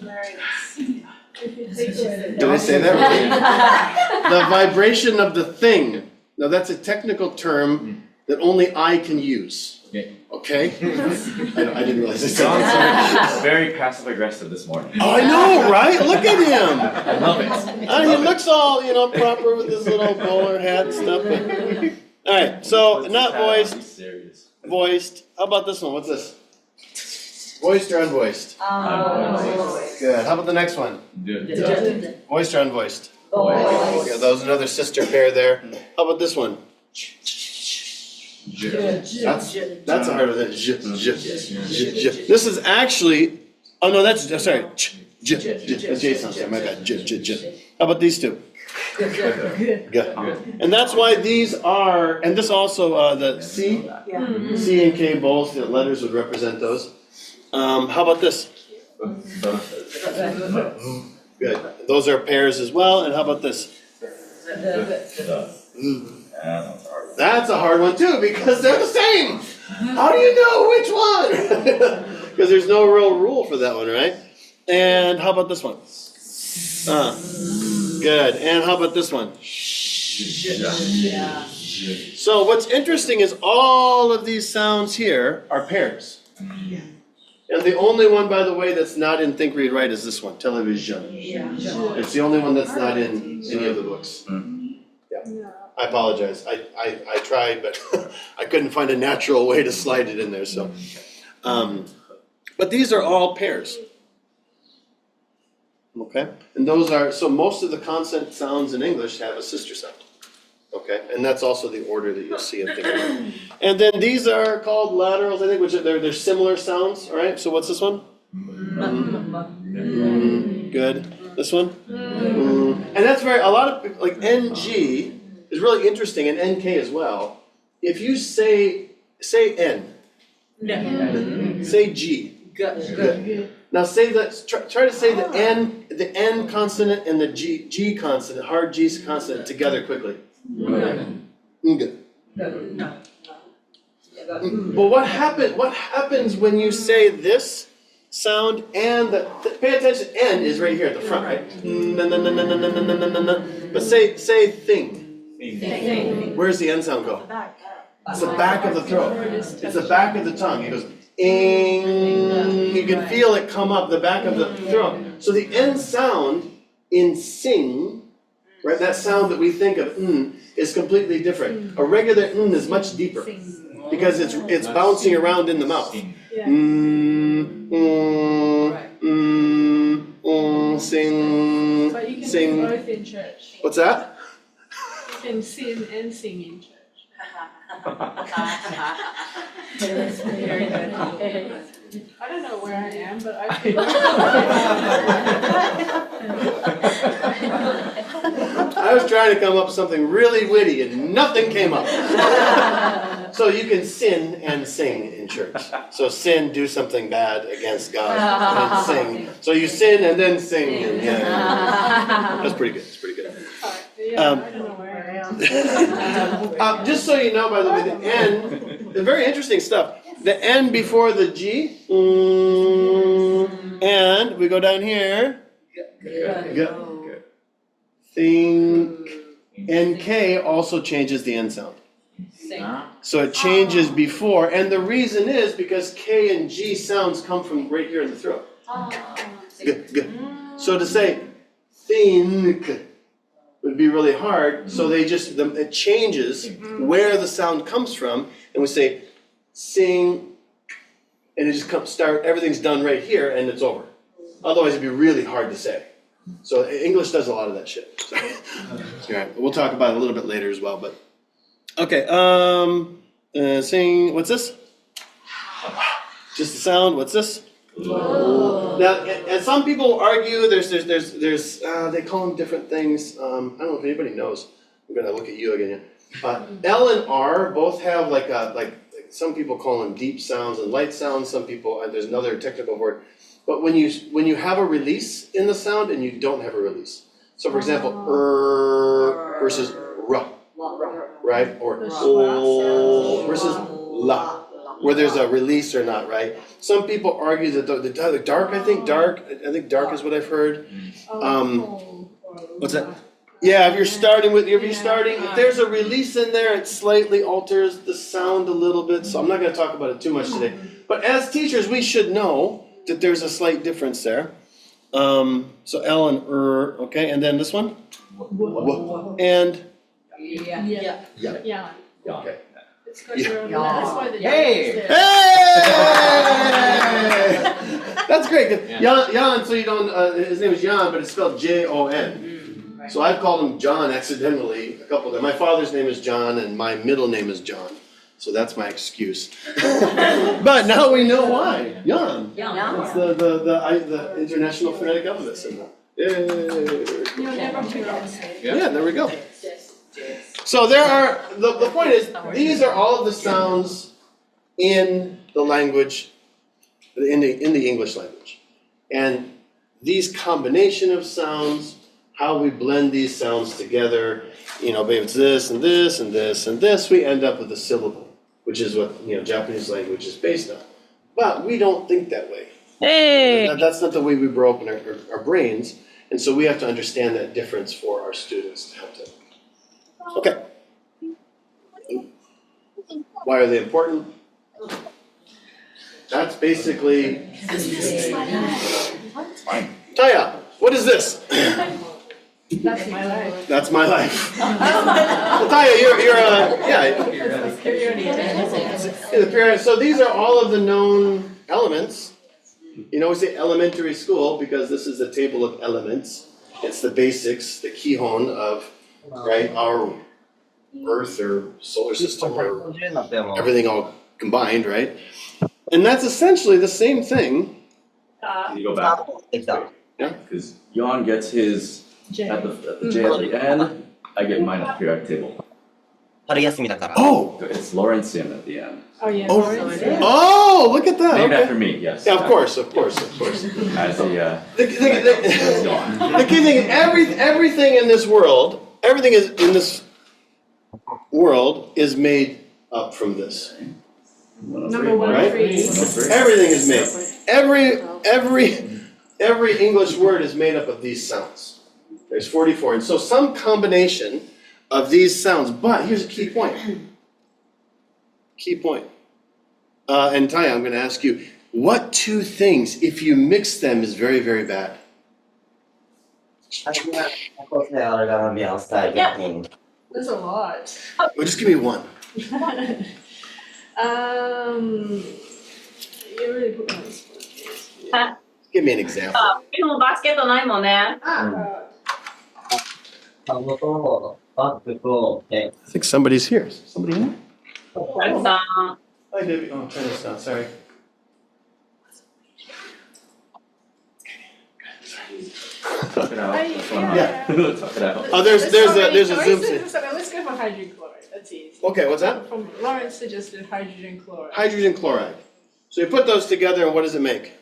A: Did I say that right? The vibration of the thing. Now that's a technical term that only I can use. Okay? I didn't realize I said that.
H: John's very passive aggressive this morning.
A: Oh, I know, right? Look at him.
H: I love it.
A: He looks all, proper with his little bowler hat and stuff. All right, so not voiced,
H: Serious.
A: voiced. How about this one? What's this? Voiced or unvoiced? Good. How about the next one? Voiced or unvoiced? Yeah, that was another sister pair there. How about this one? That's a hard one. This is actually, oh no, that's, sorry. That's Jason's there, my bad. How about these two? Good. And that's why these are, and this also, the C and K both, the letters would represent those. How about this? Good. Those are pairs as well. And how about this? That's a hard one too, because they're the same. How do you know which one? Because there's no real rule for that one, right? And how about this one? Good. And how about this one? So what's interesting is all of these sounds here are pairs. And the only one, by the way, that's not in Think, Read, Write is this one, television. It's the only one that's not in any of the books. Yeah. I apologize. I tried, but I couldn't find a natural way to slide it in there. So, but these are all pairs. Okay, and those are, so most of the consonant sounds in English have a sister sound. Okay, and that's also the order that you'll see in Think, Read, Write. And then these are called laterals, I think, which they're similar sounds. All right, so what's this one? Good. This one? And that's very, a lot of, like NG is really interesting, and NK as well. If you say N, say G. Good. Now say that. Try to say the N consonant and the G consonant, hard G consonant together quickly. Good. But what happens when you say this sound and pay attention, N is right here at the front, right? But say thing. Where's the N sound go? It's the back of the throat. It's the back of the tongue. It goes ing. You can feel it come up the back of the throat. So the N sound in sing, right? That sound that we think of is completely different. A regular is much deeper because it's bouncing around in the mouth. Sing.
G: But you can
A: sing.
G: do both in church.
A: What's that?
G: You can sing and sing in church. I don't know where I am, but I feel
A: I was trying to come up with something really witty and nothing came up. So you can sin and sing in church. So sin, do something bad against God, and sing. So you sin and then sing. And, yeah. That's pretty good. It's pretty good.
G: yeah, I don't know where
A: Just so you know, by the way, the N, the very interesting stuff. The N before the G, and we go down here. Think, and K also changes the N sound. So it changes before, and the reason is because K and G sounds come from right here in the throat. So to say think would be really hard, so it changes where the sound comes from, and we say sing, and it just everything's done right here, and it's over. Otherwise it'd be really hard to say. So English does a lot of that shit. So. All right, we'll talk about it a little bit later as well, but. Okay, sing, what's this? Just the sound, what's this? Now, and some people argue there's they call them different things. I don't know if anybody knows. I'm gonna look at you again. L and R both have like some people call them deep sounds and light sounds. Some people, there's another technical word. But when you have a release in the sound and you don't have a release. So for example, versus R, right? Or versus la, where there's a release or not, right? Some people argue that the dark, I think dark is what I've heard. What's that? Yeah, if there's a release in there, it slightly alters the sound a little bit. So I'm not going to talk about it too much today. But as teachers, we should know that there's a slight difference there. So L and okay, and then this one? And?
G: Yeah.
A: Okay.
G: It's because that's why the
B: Hey!
G: is there.
A: Hey! That's great. Jan, so you don't, his name is Jan, but it's spelled Jon. So I've called him John accidentally a couple of times. My father's name is John and my middle name is John. So that's my excuse. But now we know why. Jan. It's the International Phonetic Alphabet symbol. Yeah, there we go. So there are, the point is, these are all of the sounds in the language, in the English language. And these combination of sounds, how we blend these sounds together, maybe it's this and this and this and this, we end up with a syllable, which is what, Japanese language is based on. But we don't think that way. Hey! That's not the way we grow up in our brains, and so we have to understand that difference for our students to help them. Okay. Why are they important? That's basically. Taya, what is this?
G: That's my life.
A: That's my life. Well, Taya, you're so these are all of the known elements. We say elementary school because this is a table of elements. It's the basics, the keyhone of our Earth or solar system or everything all combined, right? And that's essentially the same thing.
H: You go back.
A: Yeah.
H: Because Jan gets his at the J at the end, I get mine at the periodic table.
A: Oh!
H: It's Lawrencian at the end.
G: Oh, yeah.
A: Oh, look at that.
H: Named
A: Okay.
H: after me, yes.
A: Yeah, of course. As
H: the
A: The key thing is everything in this world, is made up from this.
G: Number one,
A: Right?
G: three.
A: Everything is made. Every English word is made up of these sounds. There's 44, and so some combination of these sounds. But here's a key point. And Taya, I'm going to ask you, what two things, if you mix them, is very, very bad?
G: There's a lot.
A: Well, just give me one.
G: You really put me on the spot.
A: Give me an example.
F: でもバスケットないもんね。
A: I think somebody's here. Somebody here?
F: さん。
A: Hi, Debbie. Oh, turn this down. Sorry.
H: Talk it out. What's going on?
A: Yeah.
H: Talk it out.
A: Oh, there's a Zoom.
G: Let's go for hydrogen chloride. That's easy.
A: Okay, what's that?
G: From Lawrence suggested hydrogen chloride.
A: Hydrogen chloride. So you put those together, and what does it make?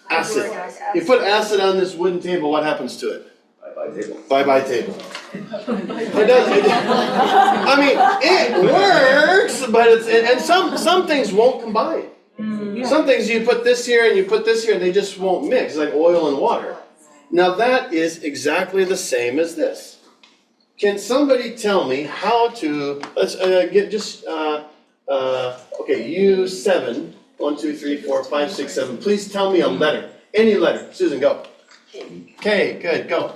A: Acid. You put acid on this wooden table. What happens to it?
H: Bye-bye table.
A: Bye-bye table. It does, I mean, it works, but and some things won't combine. Some things you put this here and you put this here and they just won't mix, like oil and water. Now that is exactly the same as this. Can somebody tell me how to, let's get just, okay, U7, 1, 2, 3, 4, 5, 6, 7. Please tell me a letter, any letter. Susan, go. K, good, go.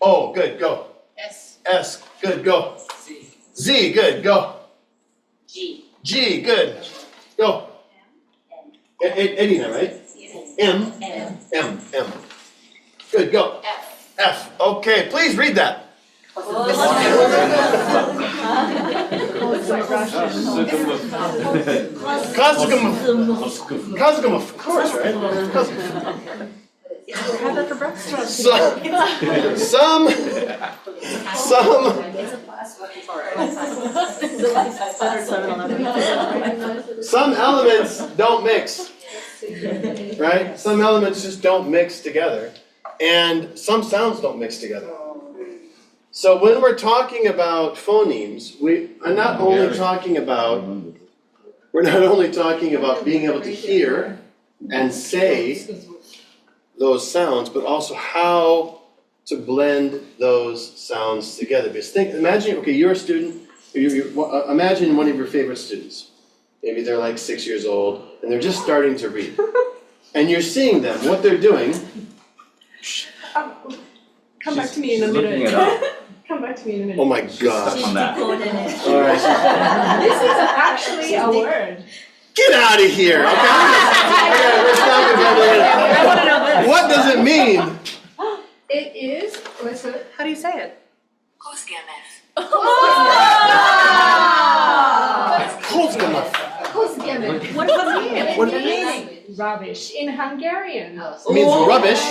A: O, good, go. S, good, go. Z, good, go. G, good, go. Edina, right? M. Good, go. F. Okay, please read that. Cosgum, of course, right?
D: Have that for breakfast.
A: Some elements don't mix, right? Some elements just don't mix together, and some sounds don't mix together. So when we're talking about phonemes, we're not only talking about being able to hear and say those sounds, but also how to blend those sounds together. Because imagine, okay, you're a student, imagine one of your favorite students. Maybe they're like 6 years old, and they're just starting to read. And you're seeing them, what they're doing.
D: Come back to me in a
H: Looking
D: minute.
H: it up.
D: Come back to me in a minute.
A: Oh my
H: Stuck
A: gosh.
H: on that.
A: All right.
G: This is actually a word.
A: Get out of here, okay? We're stopping for a minute. What does it mean?
G: It is, what's it?
D: How do you say it?
A: Kolsgamov.
G: What does it mean?
A: What-
G: It means rubbish in Hungarian.
A: It means rubbish.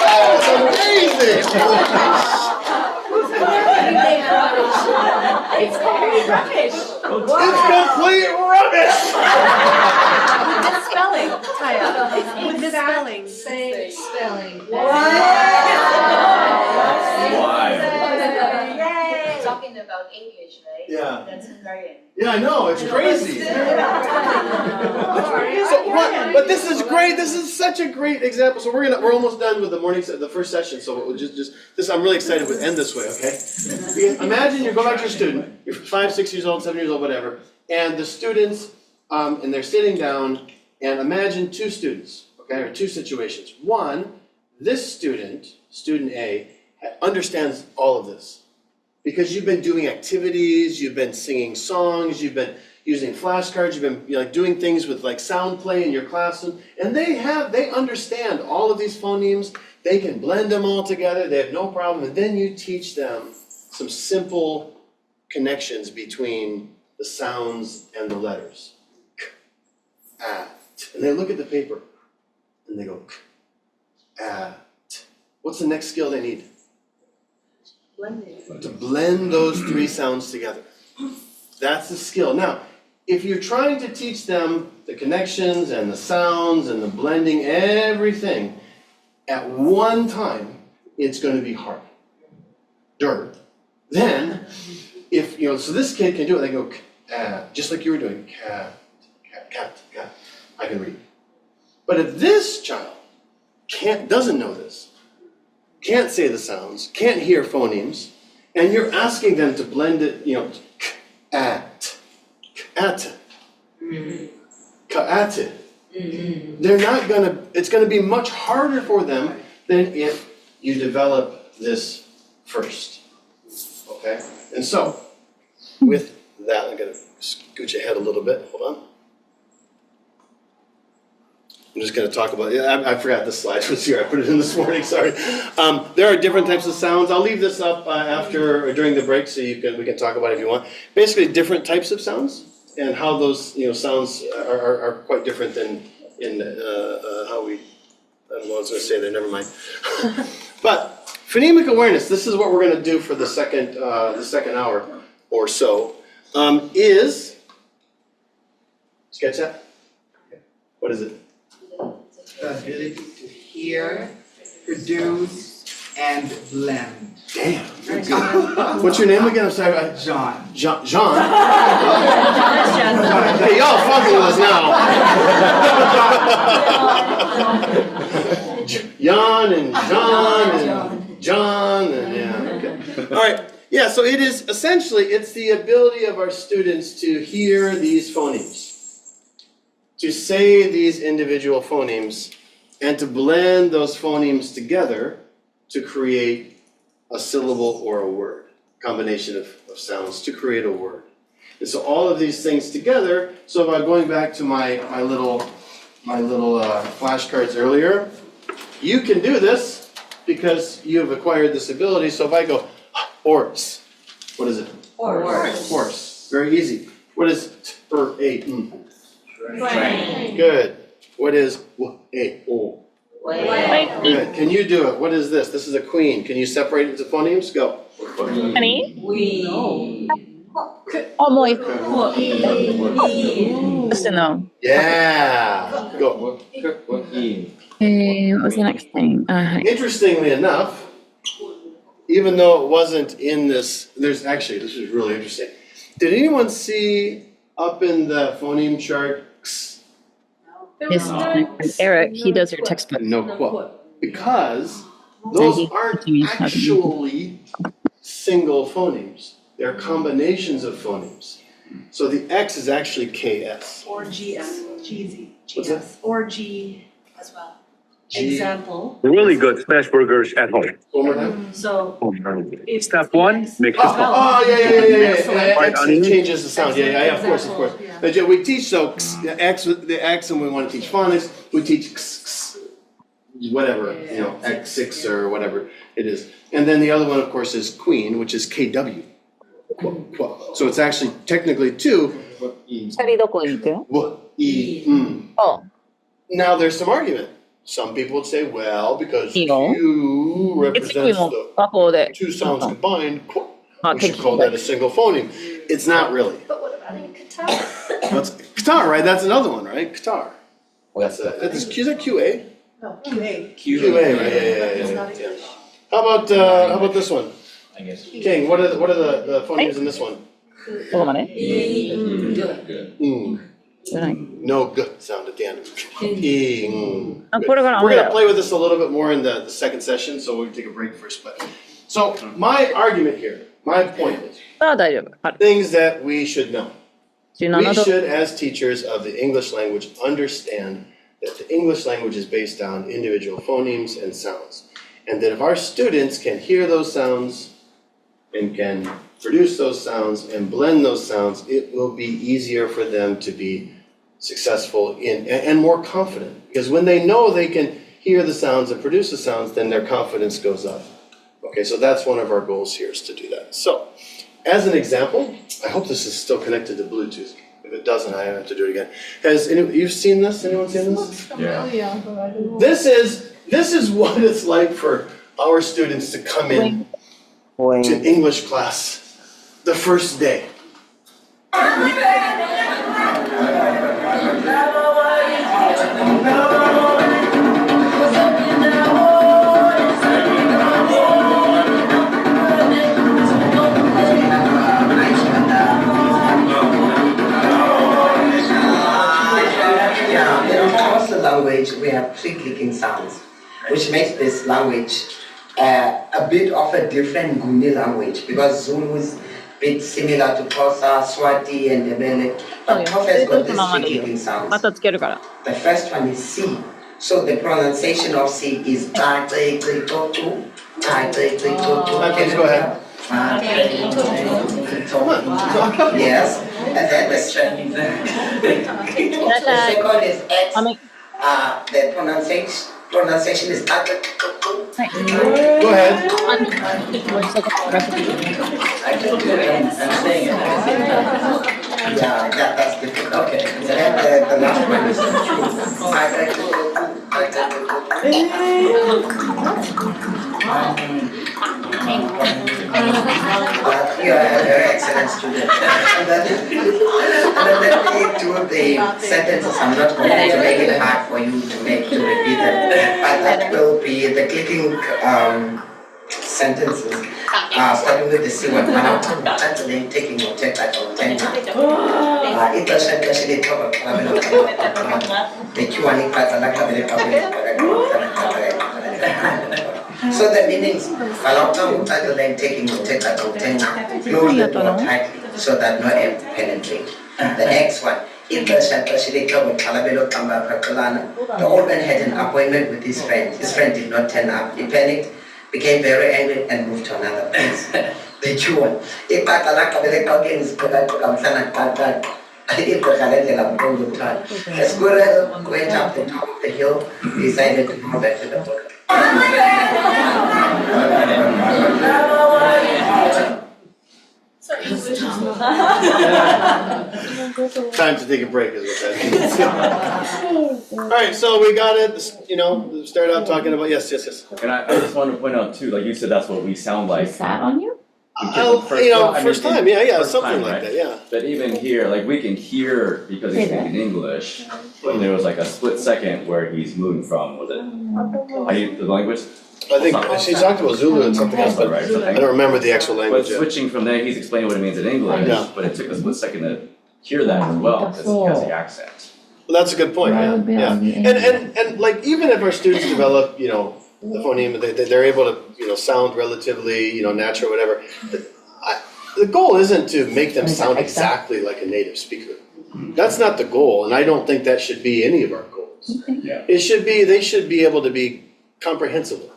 A: That's amazing.
G: It's very rubbish.
A: It's complete rubbish.
D: With spelling, Taya. With the spelling.
G: Say spelling.
I: Talking about English, right?
A: Yeah.
I: That's Hungarian.
A: Yeah, I know, it's crazy. So what, but this is great, this is such a great example. So we're almost done with the morning, the first session, so we'll just this, I'm really excited to end this way, okay? Because imagine you go back to your student, you're 5, 6 years old, 7 years old, whatever, and the students, and they're sitting down, and imagine two students, okay, or two situations. One, this student, student A, understands all of this. Because you've been doing activities, you've been singing songs, you've been using flashcards, you've been doing things with like sound play in your classroom, and they understand all of these phonemes, they can blend them all together, they have no problem, and then you teach them some simple connections between the sounds and the letters. K, a, t. And they look at the paper, and they go, k, a, t. What's the next skill they need? To blend those three sounds together. That's the skill. Now, if you're trying to teach them the connections and the sounds and the blending, everything, at one time, it's going to be hard. Then, if, so this kid can do it, they go, just like you were doing, cat, cat. I can read. But if this child doesn't know this, can't say the sounds, can't hear phonemes, and you're asking them to blend it, at, ka'at. They're not it's gonna be much harder for them than if you develop this first, okay? And so, with that, I'm gonna scooch ahead a little bit, hold on. I'm just going to talk about, I forgot this slide was here, I put it in this morning, sorry. There are different types of sounds. I'll leave this up after or during the break so we can talk about it if you want. Basically different types of sounds and how those sounds are quite different than in how we, I don't know what I was going to say there, never mind. But phonemic awareness, this is what we're going to do for the second hour or so, is, sketch that? What is it?
J: the ability to hear, produce, and blend.
A: Damn, you're good. What's your name again? I'm sorry.
J: John.
A: John. Hey, y'all fucking with us now. Jan and John and John and yeah. Okay. All right. Yeah. So it is essentially it's the ability of our students to hear these phonemes, to say these individual phonemes, and to blend those phonemes together to create a syllable or a word, combination of sounds to create a word. And so all of these things together, so if I'm going back to my little flashcards earlier, you can do this because you've acquired this ability. So if I go, horse, what is it?
G: Horse.
A: Horse, very easy. What is train? Good. What is Good. Can you do it? What is this? This is a queen. Can you separate it into phonemes? Go.
F: Honey?
I: We.
F: Almost. Just to know.
A: Yeah. Go.
H: What
F: What was the next thing?
A: Interestingly enough, even though it wasn't in this, this is really interesting. Did anyone see up in the phoneme chart?
F: Yes, Eric, he does your textbook.
A: No quote. Because those aren't actually single phonemes. They're combinations of phonemes. So the X is actually KS.
D: Or GS,
A: What's that?
D: GS, or G as well.
A: G.
D: Example,
K: Really good smash burgers at home.
A: One more time.
D: so if.
K: Step one, mix the
A: Yeah. X
K: onion.
A: changes the sound. Yeah, of course.
D: Yeah.
A: But yeah, we teach the X, and we want to teach phonics. We teach whatever, X6 or whatever it is. And then the other one, of course, is queen, which is KW. So it's actually technically two.
F: Oh.
A: Now there's some argument. Some people would say, well, because Q represents the two sounds combined, we should call that a single phoneme. It's not really.
C: But what about in Qatar?
A: That's Qatar, right? That's another one, right? Qatar. Is that QA?
D: No, QA.
A: QA, right? Yeah. How about this one?
B: I guess.
A: King, what are the phonemes in this one? No g sound at the end. Good. We're gonna play with this a little bit more in the second session, so we'll take a break first. So my argument here, my point is, things that we should know. We should, as teachers of the English language, understand that the English language is based on individual phonemes and sounds. And that if our students can hear those sounds and can produce those sounds and blend those sounds, it will be easier for them to be successful and more confident. Because when they know they can hear the sounds and produce the sounds, then their confidence goes up. Okay, so that's one of our goals here is to do that. So, as an example, I hope this is still connected to Bluetooth. If it doesn't, I have to do it again. You've seen this? Anyone seen this?
G: Familiar, but I don't know.
A: This is what it's like for our students to come in to English class the first day.
L: Language, we have three clicking sounds, which makes this language a bit of a different Guni language because Zulu is a bit similar to Xhosa, Swati, and Ndebele. But Xhosa has got these three clicking sounds. The first one is C. So the pronunciation of C is ta, te, te, to, tu, ta, te, te, to, tu.
A: Okay, go ahead.
L: Yes, and then the second is X. The pronunciation is ta, te, to, tu.
A: Go ahead.
L: Yeah, that's different. Okay. And then the last one is you are an excellent student. And then let me do a of the sentences, I'm not going to make it hard for you to repeat them, but that will be the clicking sentences, starting with the C one. Then taking or take that or ten. It does actually cover the Q one. So the meanings, then taking or take that or ten. Close the door tightly so that no air penetrate. The next one. The old man had an appointment with his friend. His friend did not turn up. He panicked, became very angry, and moved to another place. The Q one. The squirrel went up the top of the hill, decided to go back to the book.
A: Time to take a break is what that means. Alright, so we got it, we started out talking about, yes.
H: And I just wanted to point out too, like you said, that's what we sound like.
F: Sat on you?
A: First time, something like that, yeah.
H: But even here, like we can hear because he's speaking English, but there was like a split second where he's moving from, was it? The language?
A: I think she talked about Zulu and something else, but I don't remember the actual language.
H: But switching from there, he's explaining what it means in English, but it took a split second to hear that as well, because he has the accent.
A: Well, that's a good point, yeah. And like even if our students develop, the phoneme, they're able to, sound relatively, natural, whatever. The goal isn't to make them sound exactly like a native speaker. That's not the goal, and I don't think that should be any of our goals. They should be able to be comprehensible.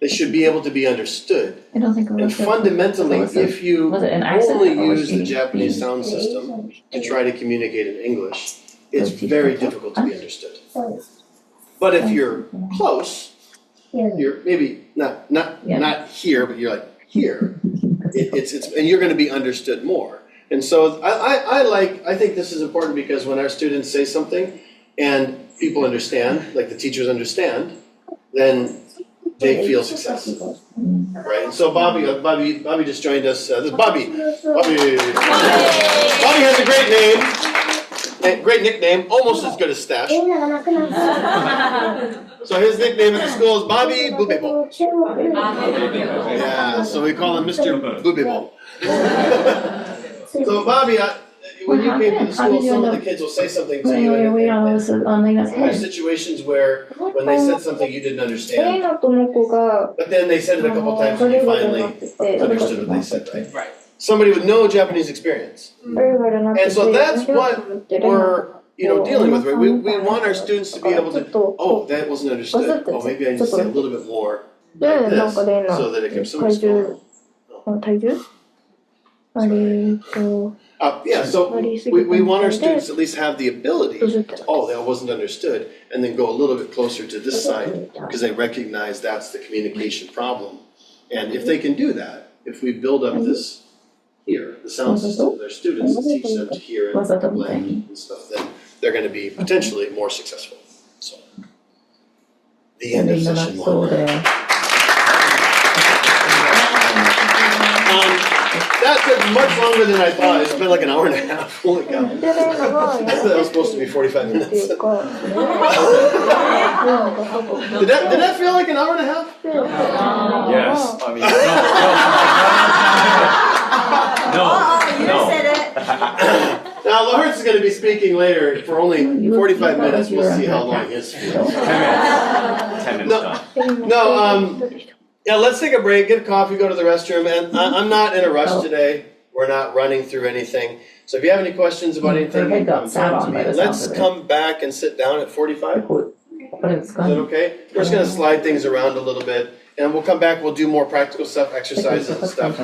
A: They should be able to be understood. And fundamentally, if you only use the Japanese sound system to try to communicate in English, it's very difficult to be understood. But if you're close, you're maybe not here, but you're like here. It's and you're going to be understood more. And so I think this is important because when our students say something and people understand, like the teachers understand, then they feel successful, right? And so Bobby just joined us. This is Bobby. Bobby has a great name, great nickname, almost as good as Stash. So his nickname at the school is Bobby Boobebo. Yeah, so we call him Mr. Boobebo. So Bobby, when you came to the school, some of the kids will say something to you, and there are situations where when they said something you didn't understand, but then they said it a couple times and you finally understood what they said, right? Somebody with no Japanese experience. And so that's what we're dealing with, right? We want our students to be able to, oh, that wasn't understood. Oh, maybe I need to say a little bit more like this so that it can somebody score. So we want our students to at least have the ability to, oh, that wasn't understood, and then go a little bit closer to this side because they recognize that's the communication problem. And if they can do that, if we build up this here, the sound system of their students and teach them to hear and blend and stuff, then they're going to be potentially more successful. So, the end of session 1. That took much longer than I thought. It's been like an hour and a half. Holy cow. That was supposed to be 45 minutes. Did that feel like an hour and a half?
H: Yes, I mean, no.
A: Now, Lawrence is going to be speaking later for only 45 minutes. We'll see how long his feels.
H: 10 minutes done.
A: Yeah, let's take a break, get a coffee, go to the restroom. And I'm not in a rush today. We're not running through anything. So if you have any questions about anything, talk to me. Let's come back and sit down at 45. Is that okay? We're just going to slide things around a little bit. And we'll come back, we'll do more practical stuff, exercises and stuff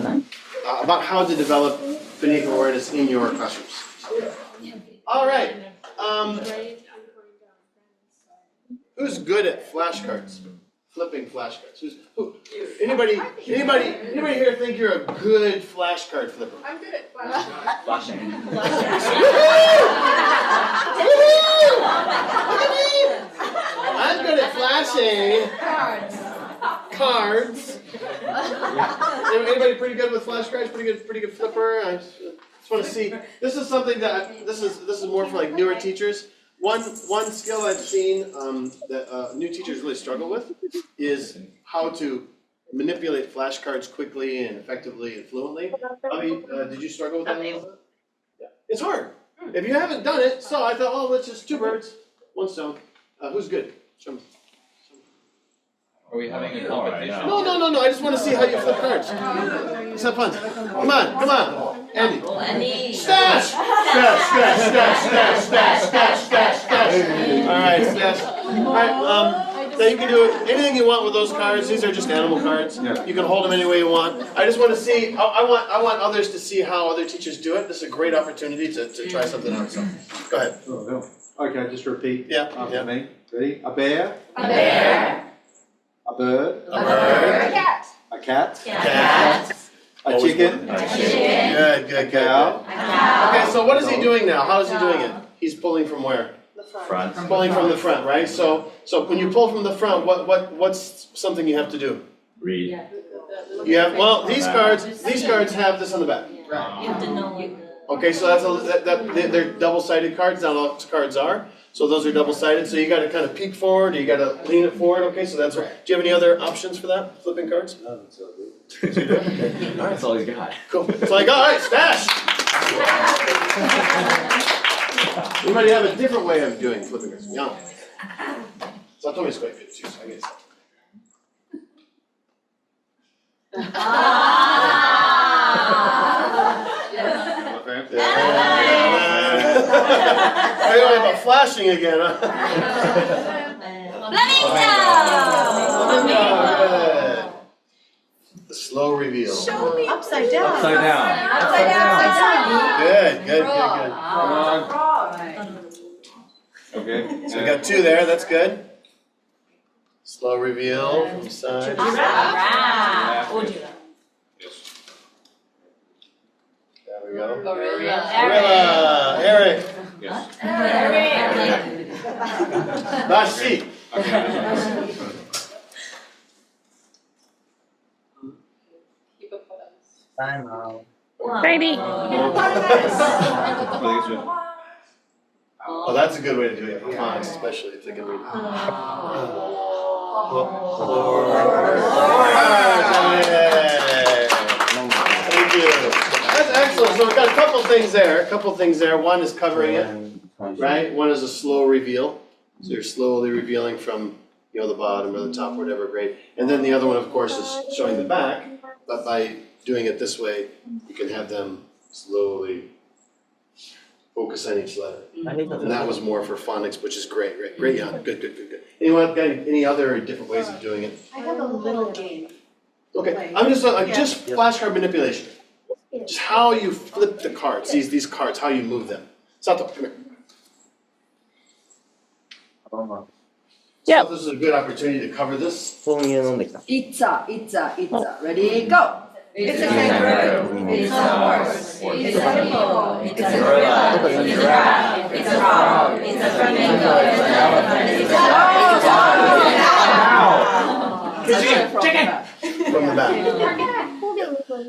A: about how to develop phonemic awareness in your classrooms. All right. Who's good at flashcards? Flipping flashcards. Anybody here think you're a good flashcard flipper?
G: I'm good at
H: Flashing.
A: I'm good at flashing. Cards. Anybody pretty good with flashcards? Pretty good flipper? Just want to see. This is something that this is more for like newer teachers. One skill I've seen that new teachers really struggle with is how to manipulate flashcards quickly and effectively and fluently. Abby, did you struggle with that a little bit? Yeah. It's hard. If you haven't done it, so I thought, oh, let's just 2 birds, 1 stone. Who's good? Show me.
B: Are we having a competition?
A: No. I just want to see how you flip cards. Let's have fun. Come on. Andy. Stash! All right, stash. All right, now you can do anything you want with those cards. These are just animal cards.
E: Yeah.
A: You can hold them any way you want. I just want to see, I want others to see how other teachers do it. This is a great opportunity to try something out. So, go ahead.
M: Okay, just repeat after
A: Yeah.
M: me. Ready? A bear.
I: A bear.
M: A bird.
I: A bird. A cat.
M: A cat.
A: Cat.
M: A chicken.
A: Good.
M: A cow.
I: A cow.
A: Okay, so what is he doing now? How is he doing it? He's pulling from where?
H: Front.
A: Pulling from the front, right? So when you pull from the front, what's something you have to do?
H: Read.
A: You have, well, these cards have this on the back.
I: You have to know.
A: Okay, so they're double-sided cards. Not all cards are. So those are double-sided. So you got to kind of peek forward. Or you got to lean it forward. Okay, so that's what. Do you have any other options for that? Flipping cards?
M: No, that's all good.
H: That's all he's got.
A: Cool. It's like, all right, stash. We might have a different way of doing flipping cards. Yeah. So Tommy's quite good too. So I guess. Are you worried about flashing again, huh? Good. The slow reveal.
D: Show me upside down.
H: Upside down.
I: Upside down.
A: Good.
E: Okay.
A: So we got 2 there, that's good. Slow reveal from the side. There we go. Gorilla. Eric.
E: Yes.
A: Bashi.
E: Okay.
L: Time out.
F: Baby.
A: Oh, that's a good way to do it for fonts, especially if they can read. Thank you. That's excellent. So we've got a couple things there. One is covering it, right? One is a slow reveal. So you're slowly revealing from the bottom or the top, whatever, great. And then the other one, of course, is showing the back. But by doing it this way, you can have them slowly focus on each letter. And that was more for phonics, which is great, yeah, good. Anyone got any other different ways of doing it?
D: I have a little game.
A: Okay, I'm just flashcard manipulation. Just how you flip the cards, these cards, how you move them. Sato, come here.
F: Yep.
A: So this is a good opportunity to cover this.
I: It's a. Ready, go. It's a kangaroo. It's a horse. It's a hippo. It's a gorilla. It's a giraffe. It's a frog. It's a flamingo. It's an elephant. It's a
A: Chicken. From the back.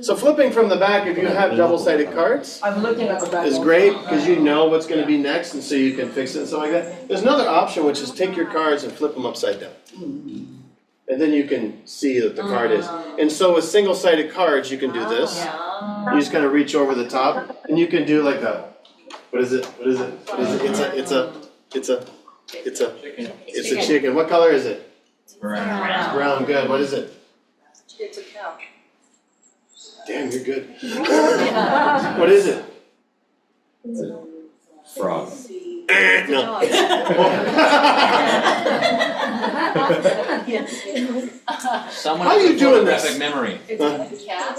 A: So flipping from the back, if you have double-sided cards,
I: I'm looking at the back.
A: is great because you know what's going to be next, and so you can fix it and stuff like that. There's another option, which is take your cards and flip them upside down. And then you can see that the card is. And so with single-sided cards, you can do this. You just kind of reach over the top, and you can do like a, what is it? It's a chicken. What color is it?
B: Brown.
A: Brown, good. What is it?
I: It's a cow.
A: Damn, you're good. What is it?
H: Frog.
A: No.
B: Someone
A: How are you
B: with
A: doing
B: photographic
A: this?
B: memory.
D: It's a cat.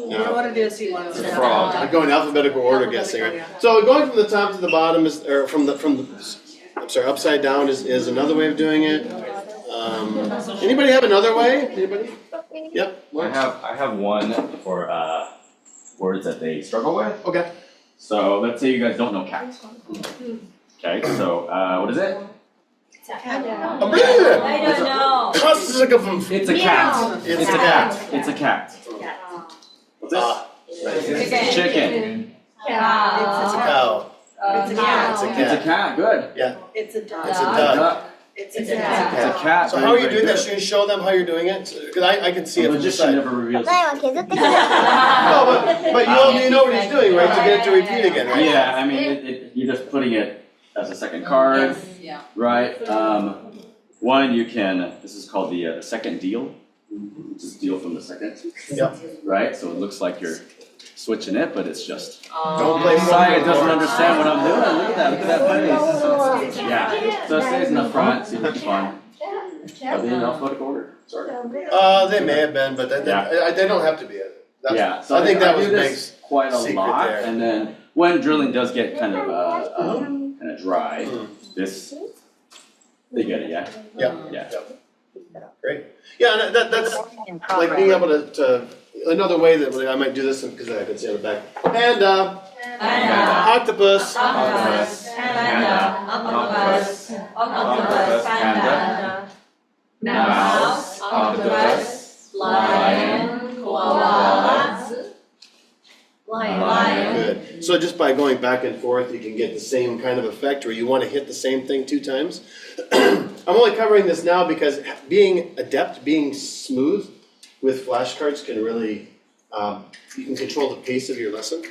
A: No.
D: What it is, you want
B: It's
D: to
B: a frog.
A: I'm going alphabetical order guessing, right? So going from the top to the bottom is, or from the upside down is another way of doing it. Anybody have another way? Anybody? Yep.
H: I have one for words that they struggle with.
A: Okay.
H: So let's say you guys don't know cat. Okay, so what is it?
A: I
I: don't know.
H: It's a cat. It's a cat. It's a cat.
A: What's this?
H: Chicken.
A: It's a cow.
D: It's a cat.
A: It's a
H: It's a
A: cat.
H: cat, good.
D: It's a dog.
A: It's a
H: A
A: duck.
H: duck.
D: It's a
H: It's a
D: cat.
H: cat.
A: So how are you doing that? Should you show them how you're doing it? Because I can see it
H: The
A: from the
H: magician
A: side.
H: never reveals.
A: No, but you know what he's doing, right? To get it to repeat again, right?
H: Yeah, I mean, you're just putting it as a second card,
I: Yeah.
H: right? One, you can, this is called the second deal, which is deal from the second.
A: Yep.
H: Right, so it looks like you're switching it, but it's just.
A: Don't play
H: Science doesn't understand what I'm doing, look at that face. Yeah, so it stays in the front, so you keep on. Are they in alphabetical order? Sorry.
A: They may have been, but they don't have to be.
H: Yeah, so
A: I think that was
H: do
A: Meg's
H: this quite a
A: secret
H: lot,
A: there.
H: and then when drilling does get kind of dry, this, they get it, yeah?
A: Yep.
H: Yeah.
A: Great. Yeah, and that's like being able to another way that I might do this because I can see on the back. Panda, octopus,
H: Octopus, panda, octopus, octopus, panda, mouse, octopus, lion, koala, lion.
A: Good. So just by going back and forth, you can get the same kind of effect, or you want to hit the same thing 2 times. I'm only covering this now because being adept, being smooth with flashcards can really, you can control the pace of your lesson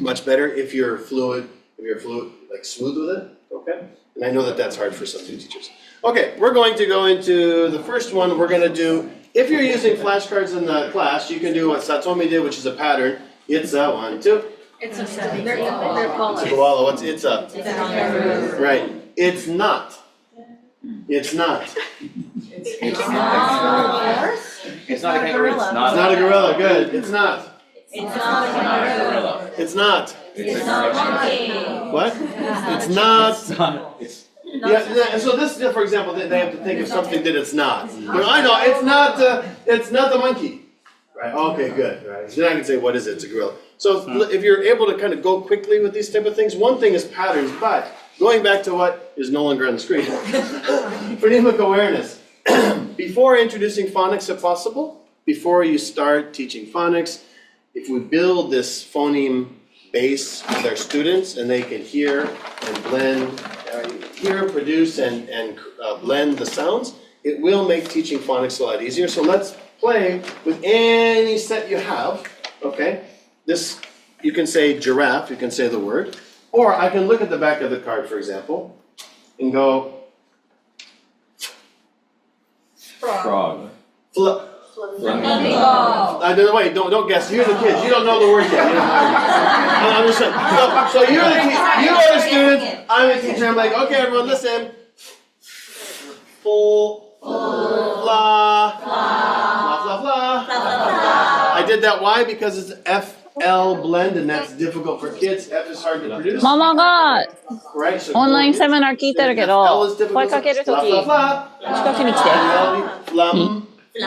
A: much better if you're fluid, like smooth with it, okay? And I know that that's hard for some new teachers. Okay, we're going to go into the first one. We're going to do, if you're using flashcards in the class, you can do what Satomi did, which is a pattern. It's a 1, 2.
D: It's a seven. They're
A: It's a koala. What's it's a?
D: It's a kangaroo.
A: Right. It's not. It's not.
H: It's not a kangaroo.
A: It's not a gorilla. Good. It's not.
I: It's not a gorilla.
A: It's not.
I: It's not a monkey.
A: What? It's not. Yeah. So this, for example, they have to think of something that it's not. But I know it's not. It's not the monkey. Right. Okay. Good. Right. Then I can say, what is it? It's a gorilla. So if you're able to kind of go quickly with these type of things, one thing is patterns, but going back to what is no longer on the screen, phonemic awareness. Before introducing phonics, if possible, before you start teaching phonics, if we build this phoneme base with our students and they can hear and blend, produce and blend the sounds, it will make teaching phonics a lot easier. So let's play with any set you have, okay? This, you can say giraffe, you can say the word, or I can look at the back of the card, for example, and go,
H: Frog.
I: Flamingo.
A: Wait, don't guess. You're the kids. You don't know the word yet. I'm just saying. So you're the teacher. You are the student. I'm the teacher. I'm like, okay, everyone, listen. Fla. I did that. Why? Because it's FL blend, and that's difficult for kids. F is hard to produce.
F: ママが
A: Right? So
F: オンラインセミナー聞いてるけど、
A: L is difficult.
F: 声かけるとき、近くに来て。I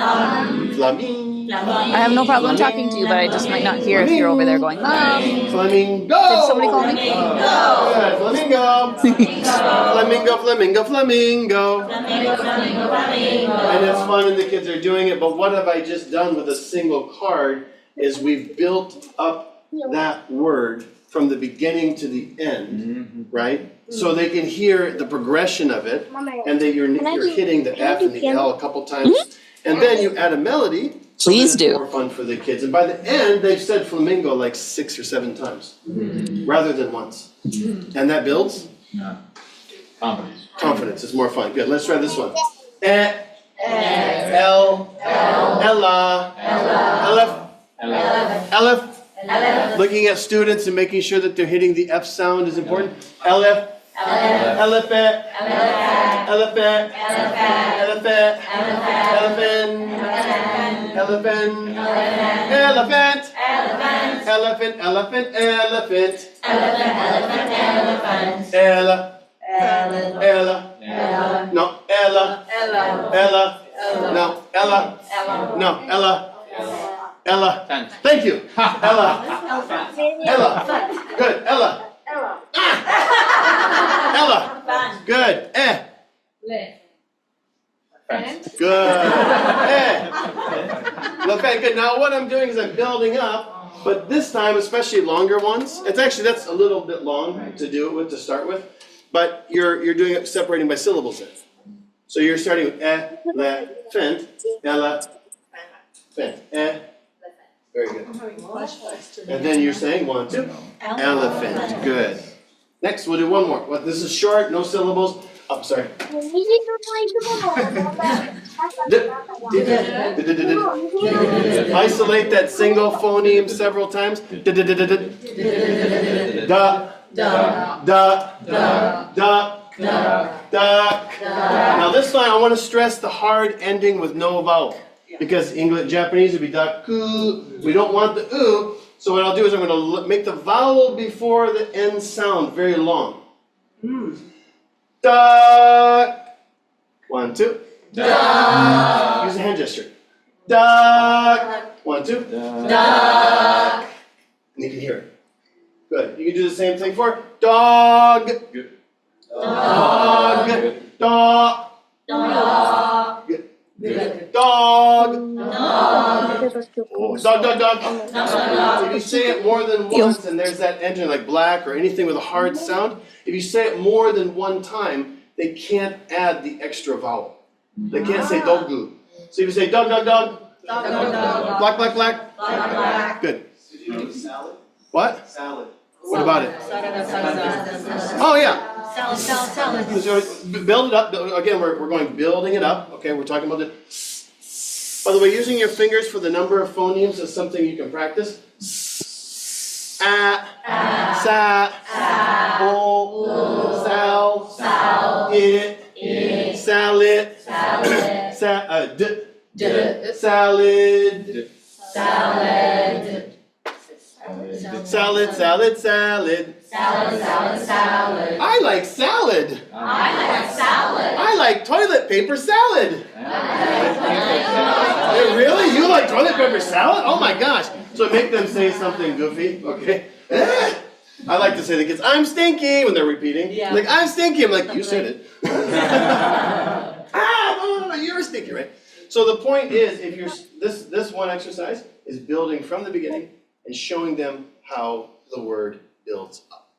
F: have no problem talking to you, but I just might not hear if you're over there going,
A: Flamingo!
F: Did somebody call me?
A: Good, flamingo! Flamingo, flamingo, flamingo! And it's fun and the kids are doing it, but what have I just done with a single card is we've built up that word from the beginning to the end, right? So they can hear the progression of it, and that you're hitting the F and the L a couple times. And then you add a melody.
F: Please
A: so
F: do.
A: It's more fun for the kids. And by the end, they've said flamingo like 6 or 7 times, rather than once. And that builds?
B: Confidence.
A: Confidence. It's more fun. Good. Let's try this one. L, Ella, Aleph. Looking at students and making sure that they're hitting the F sound is important. Aleph. Elephant. Elephant. Elephant. Elephant. Elephant. Elephant. Elephant. Elephant. Elephant. Ella. Ella. No. Ella. Ella. No. Ella. No. Ella. Ella. Thank you. Ella. Ella. Good. Ella. Ella. Good. Good. Good. Now what I'm doing is I'm building up But this time, especially longer ones, that's a little bit long to do it with, to start with, but you're doing it separating by syllables then. So you're starting with elephant, elephant, very good. And then you're saying 1, 2, elephant, good. Next, we'll do one more. Well, this is short, no syllables. Oh, sorry. Isolate that single phoneme several times. Da. Now this line, I want to stress the hard ending with no vowel. Because English, Japanese would be daku. We don't want the u. So what I'll do is I'm going to make the vowel before the end sound very long. Da. 1, 2. Da. Use a hand gesture. Da. 1, 2. Da. And you can hear it. Good. You can do the same thing for dog. Good. Dog. Dog. Dog. Good. Dog. Oh, dog. If you say it more than once, and there's that engine like black or anything with a hard sound, if you say it more than one time, they can't add the extra vowel. They can't say dogu. So if you say dog. Black. Good.
E: Did you know salad?
A: What?
E: Salad.
A: What about it? Oh yeah.
D: Salad.
A: So build it up. Again, we're going building it up. Okay, we're talking about the. By the way, using your fingers for the number of phonemes is something you can practice. Sa, o, sal, it, salad, salad, salad. I like salad. I like toilet paper salad. Really? You like toilet paper salad? Oh my gosh. So make them say something goofy, okay? I like to say to the kids, I'm stinky, when they're repeating.
D: Yeah.
A: Like, I'm stinky. I'm like, you said it. No, you're stinky, right? So the point is, if you're, this one exercise is building from the beginning and showing them how the word builds up.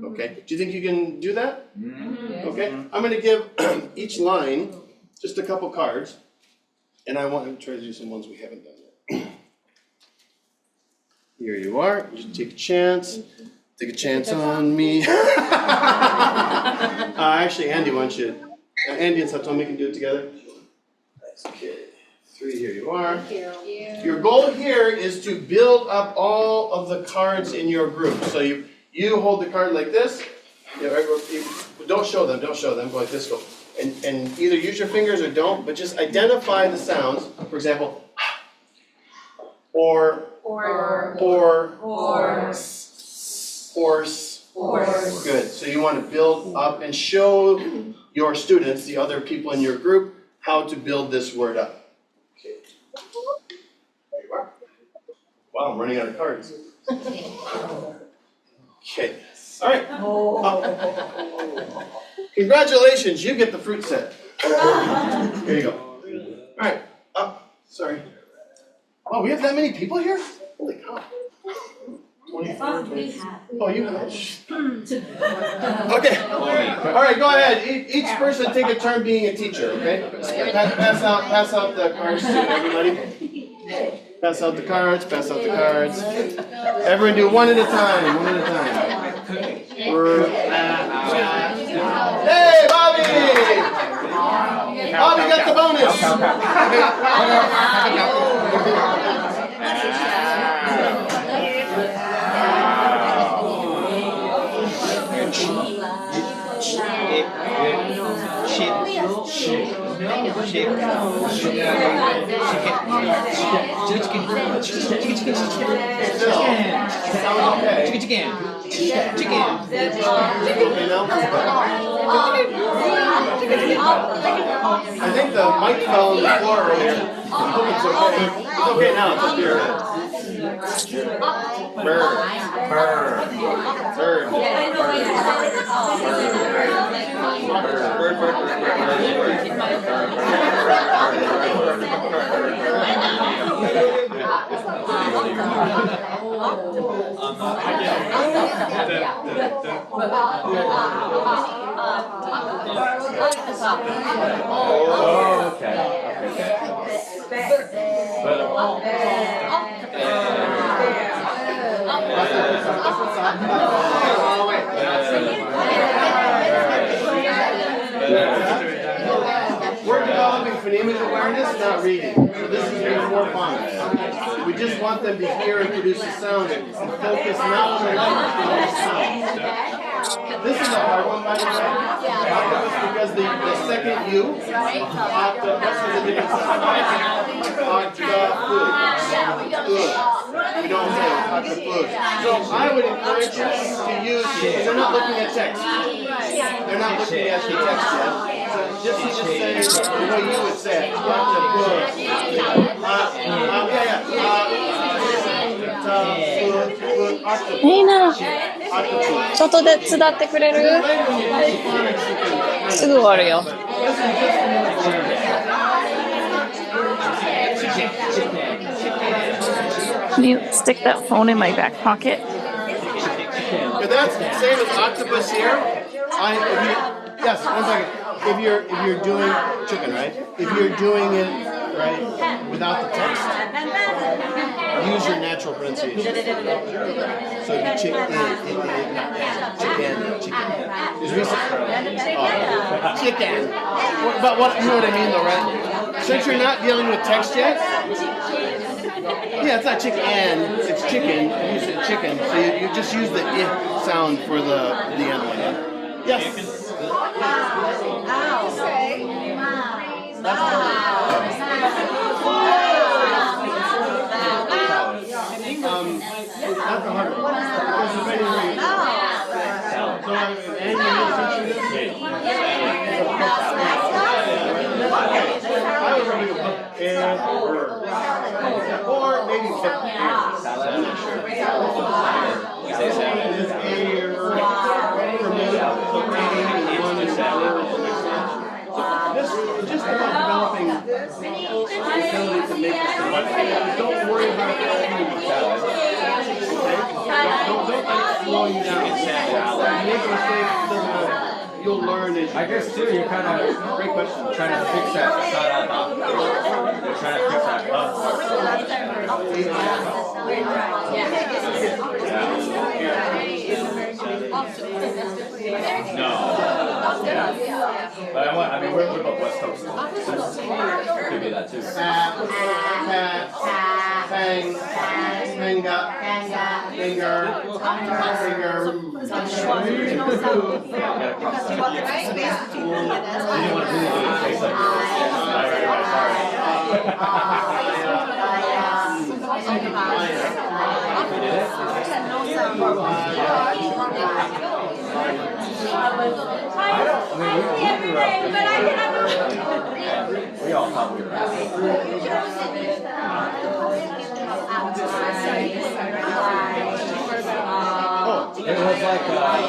A: Okay? Do you think you can do that? Okay? I'm going to give each line just a couple cards, and I want to try to do some ones we haven't done yet. Here you are. You take a chance. Take a chance on me. Actually, Andy wants you. Andy and Satomi can do it together. Okay. 3, here you are. Your goal here is to build up all of the cards in your group. So you hold the card like this. Don't show them. Go like this. Go. And either use your fingers or don't, but just identify the sounds. For example, or, horse. Good. So you want to build up and show your students, the other people in your group, how to build this word up. Okay. There you are. Wow, I'm running out of cards. Okay. All right. Congratulations, you get the fruit set. Here you go. All right. Oh, sorry. Oh, we have that many people here? Holy cow. 24, 20. Oh, you have. Okay. All right, go ahead. Each person take a turn being a teacher, okay? Pass out the cards to everybody. Pass out the cards. Everyone do one at a time. Hey, Bobby! Bobby got the bonus! I think the mic fell on the floor earlier. I hope it's okay. It's okay now, it's just your head. Bird.
H: Oh, okay.
A: We're developing phonemic awareness, not reading. So this is before phonics. We just want them to hear and produce a sound and focus not on the language, but on the sound. This is a hard one, by the way. Octopus, because the second U, octopus is a different sound. We don't say octopus. So I would encourage you to use, because they're not looking at text. They're not looking at the text yet. So just say the way you would say it. Octopus.
F: みんな外で手伝ってくれる？すぐ終わるよ。Can you stick that phone in my back pocket?
A: But that's the same as octopus here. Yes, 1 second. If you're doing chicken, right? If you're doing it right without the text, use your natural pronunciation. So if you chicken. Chicken. But what you know what I mean though, right? Since you're not dealing with text yet. Yeah, it's not chicken, it's chicken. You said chicken, so you just use the I sound for the end one. Yes. Not the hard one. Because of any so Andy, I would remember the book or maybe I'm not sure. Just about developing the ability to make this. Don't worry about it. Don't let it slow you down. Make a mistake, you'll learn it.
H: I guess too, you're kind of, great question, trying to fix that. You're trying to fix that. No. But we're about West Coast. Could be that too.
A: Hang, hanga, finger,
H: We all thought we were it was like hip-hop.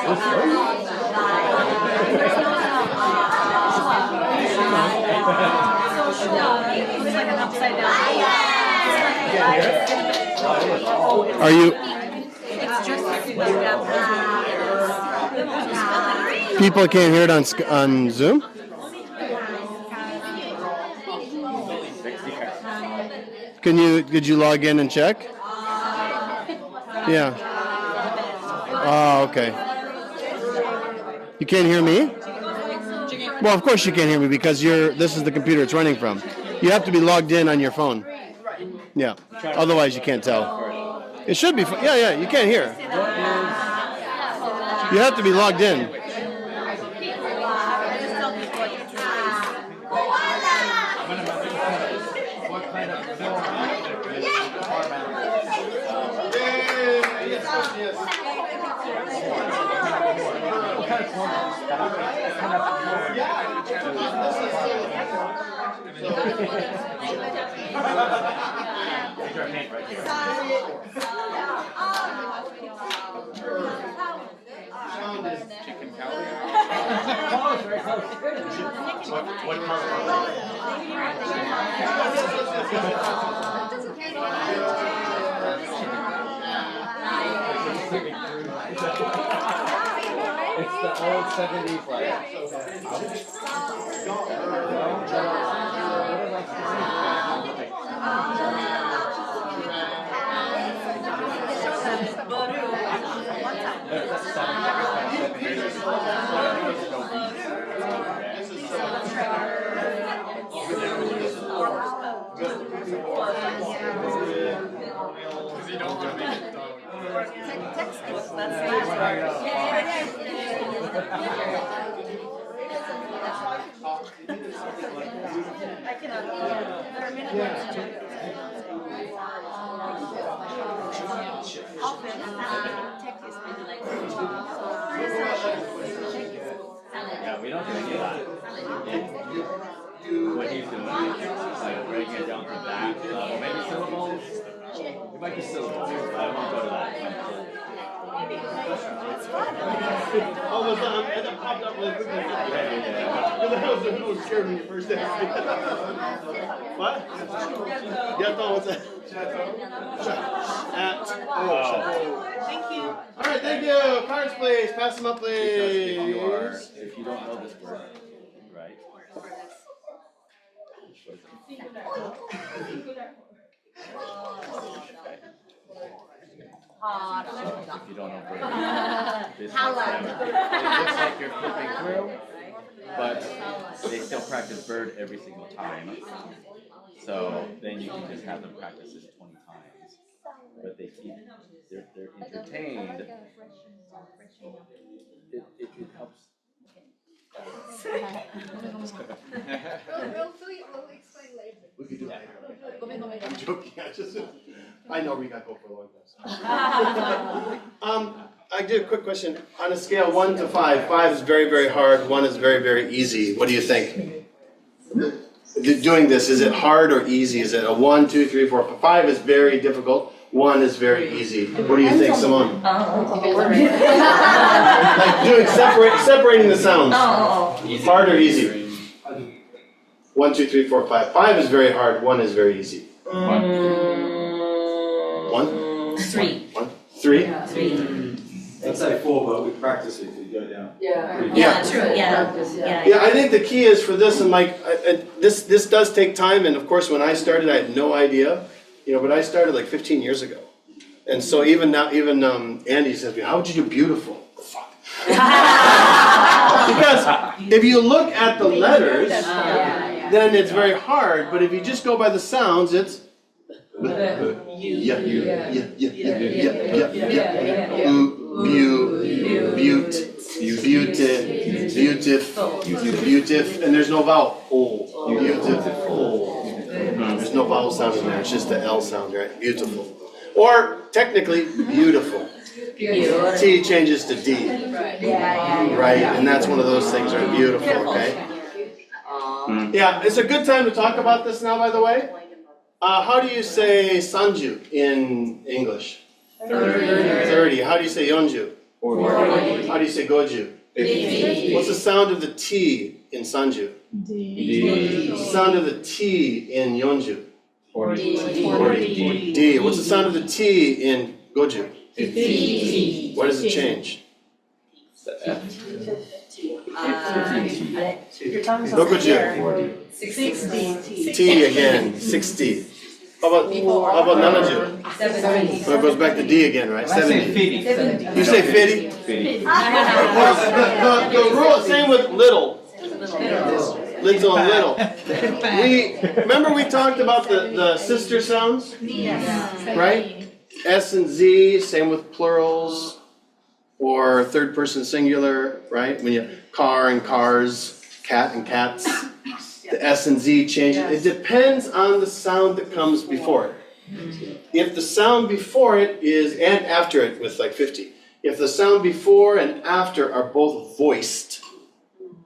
H: That's right.
A: Are you? People can't hear it on Zoom? Could you log in and check? Yeah. Oh, okay. You can't hear me? Well, of course you can't hear me because this is the computer it's running from. You have to be logged in on your phone. Yeah. Otherwise you can't tell. It should be. Yeah, you can't hear. You have to be logged in. Sound is
B: What
H: It's the old 70s like. Yeah, we don't do any of that. What he's doing is like breaking it down to that level. Maybe syllables. It might be syllables, but I won't go to that.
A: Oh, was that? And that popped up really quickly. Because that was scared me at first. What? Gâteau, what's that?
D: Thank you.
A: All right, thank you. Cards, please. Pass them up, please.
H: If you don't know this word, right? So if you don't know word, this it looks like you're flipping through, but they still practice bird every single time. So then you can just have them practice this 20 times. But they keep, they're entertained. It helps.
C: We'll explain later.
A: We could do that later. I'm joking. I know we got to go for a long time. I did a quick question. On a scale 1 to 5, 5 is very, very hard. 1 is very, very easy. What do you think? Doing this, is it hard or easy? Is it a 1, 2, 3, 4? 5 is very difficult. 1 is very easy. What do you think, Simone? Like doing separating the sounds. Hard or easy? 1, 2, 3, 4, 5. 5 is very hard. 1 is very easy. 1?
I: 3.
A: 1? 3?
M: I'd say 4, but we practice it if you go down.
I: Yeah, true, yeah.
A: Yeah, I think the key is for this, and like, this does take time, and of course, when I started, I had no idea, but I started like 15 years ago. And so even now, Andy says to me, how would you do beautiful? Fuck. Because if you look at the letters, then it's very hard, but if you just go by the sounds, it's beautif, and there's no vowel. Beautiful. There's no vowel sound in there, it's just the L sound, right? Beautiful. Or technically, beautiful. T changes to D. Right? And that's one of those things, right? Beautiful, okay? Yeah, it's a good time to talk about this now, by the way. How do you say Sanju in English? 30. How do you say Yeonju? 40. How do you say Goju? 50. What's the sound of the T in Sanju? D. What's the sound of the T in Yeonju? 40. D. What's the sound of the T in Goju? 50. Why does it change?
H: The F.
A: No Goju.
I: 60.
A: T again. 60. How about Nanaju? 70. Well, it goes back to D again, right? 70. You say 50?
H: 50.
A: The rule, same with little. Little and little. Remember we talked about the sister sounds? Right? S and Z, same with plurals, or third person singular, right? When you car and cars, cat and cats. The S and Z changes. It depends on the sound that comes before it. If the sound before it is, and after it with like 50, if the sound before and after are both voiced,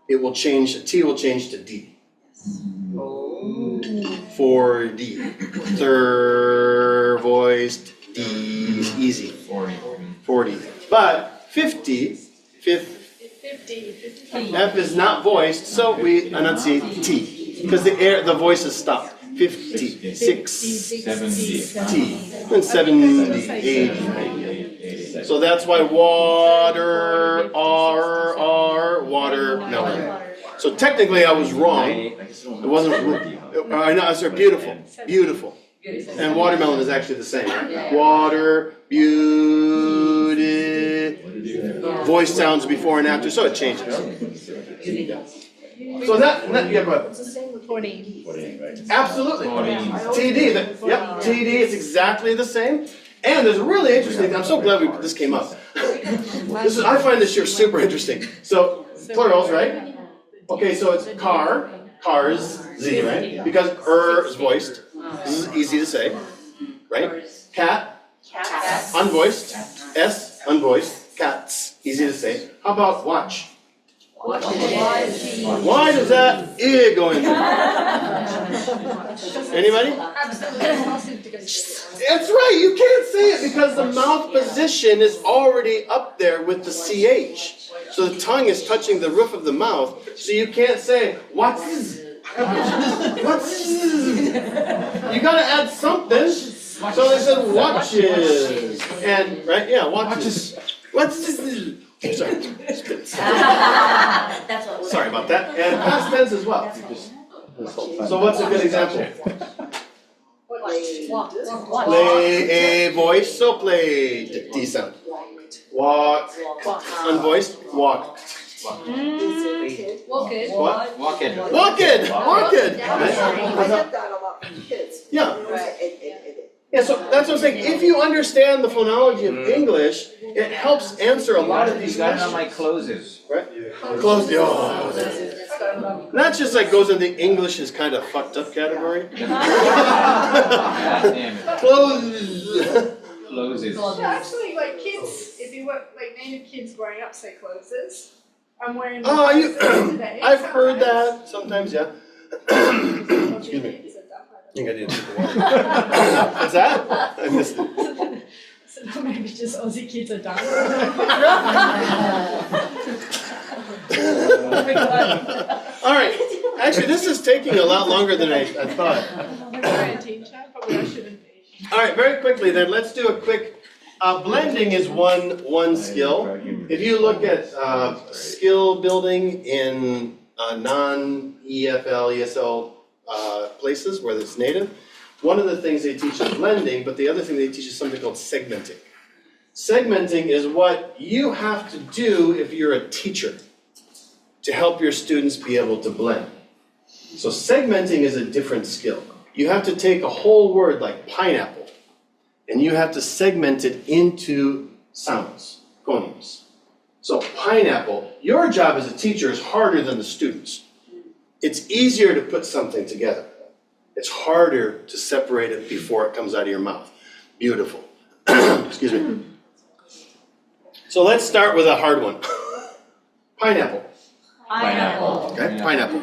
A: it will change, the T will change to D. 4D. Third voiced D, easy. 40. But 50, F is not voiced, so we enunciate T, because the voice is stopped. 50, 60,
B: 70.
A: and 70, 80. So that's why water, watermelon. So technically I was wrong. It wasn't, I know, it's beautiful, beautiful. And watermelon is actually the same, right? Water, beauty, voice sounds before and after, so it changes. So that yeah, go ahead.
G: It's the same with phoneme.
A: Absolutely. TD, yep, TD is exactly the same. And there's a really interesting, I'm so glad this came up. I find this year super interesting. So, plurals, right? Okay, so it's car, cars, Z, right? Because is voiced. This is easy to say, right? Cat, unvoiced. S, unvoiced. Cats, easy to say. How about watch? Why does that I go in there? Anybody? That's right, you can't say it because the mouth position is already up there with the CH. So the tongue is touching the roof of the mouth, so you can't say, what's you gotta add something. So they said watches. And, right, yeah, watches. What's this? Sorry. Sorry about that. And past tense as well. So what's a good example? Play a voice, so played. D sound. Walk. Unvoiced. Walk.
G: Walk it.
A: What?
E: Walk it.
A: Walk it. Walk it.
I: I get that a lot from kids.
A: Yeah.
I: Right.
A: Yeah, so that's what I'm saying. If you understand the phonology of English, it helps answer a lot of these
E: You got it on
A: questions.
E: my closes.
A: Right? Close. Oh. That's just like goes in the English is kind of fucked up category.
E: God damn it.
A: Close.
E: Closes.
G: Actually, like kids, if you were like native kids growing up say closes. I'm wearing
A: Oh,
G: closes today.
A: I've heard that sometimes, yeah. Excuse me. I think I need to take the water. What's that? I missed it.
G: So maybe just Aussie kids are done.
A: All right. Actually, this is taking a lot longer than I thought.
G: I'm a teacher, but I shouldn't be.
A: All right, very quickly then, let's do a quick. Blending is one skill. If you look at skill building in non-EFL, ESL places where it's native, one of the things they teach is blending, but the other thing they teach is something called segmenting. Segmenting is what you have to do if you're a teacher to help your students be able to blend. So segmenting is a different skill. You have to take a whole word like pineapple, and you have to segment it into sounds, phonemes. So pineapple, your job as a teacher is harder than the students. It's easier to put something together. It's harder to separate it before it comes out of your mouth. Beautiful. Excuse me. So let's start with a hard one. Pineapple.
G: Pineapple.
A: Okay, pineapple.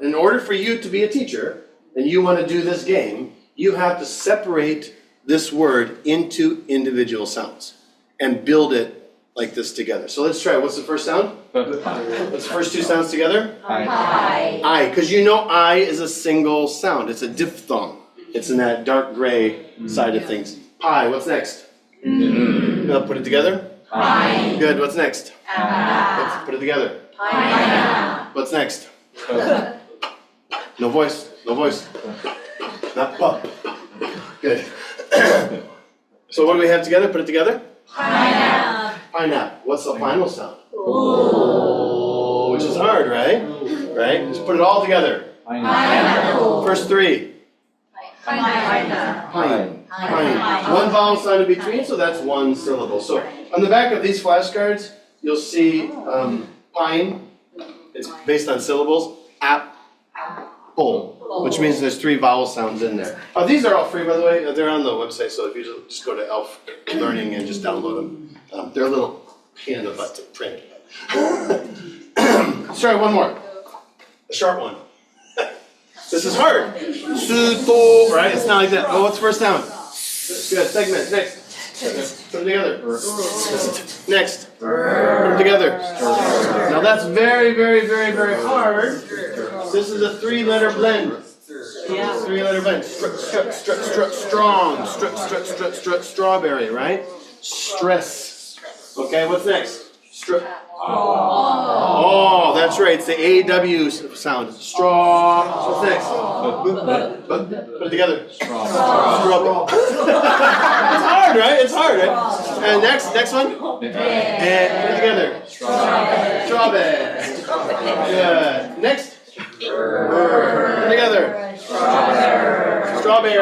A: In order for you to be a teacher, and you want to do this game, you have to separate this word into individual sounds and build it like this together. So let's try. What's the first sound? What's the first two sounds together? I. Because you know I is a single sound. It's a diphthong. It's in that dark gray side of things. Pie. What's next? Now put it together. Pie. Good. What's next? Let's put it together. Pie. What's next? No voice. No voice. Not pup. Good. So what do we have together? Put it together. Pineapple. What's the final sound? Which is hard, right? Right? Just put it all together. Pineapple. First three. Pine. One vowel sound in between, so that's one syllable. So on the back of these flashcards, you'll see pine. It's based on syllables. Apple, which means there's three vowel sounds in there. These are all free, by the way. They're on the website, so if you just go to Elf Learning and just download them. They're a little pain in the butt to print. Let's try one more. A sharp one. This is hard. Suto, right? It's not like that. Oh, what's the first sound? Good. Segment. Next. Put them together. Next. Put them together. Now that's very, very, very, very hard. This is a 3-letter blend.
G: Yeah.
A: 3-letter blend. Strong. Strawberry, right? Stress. Okay, what's next? Oh, that's right. It's the AW sound. Straw. What's next? Put it together. Straw. It's hard, right? It's hard, right? And next one. And put it together. Strawberry. Good. Next. Put it together. Strawberry.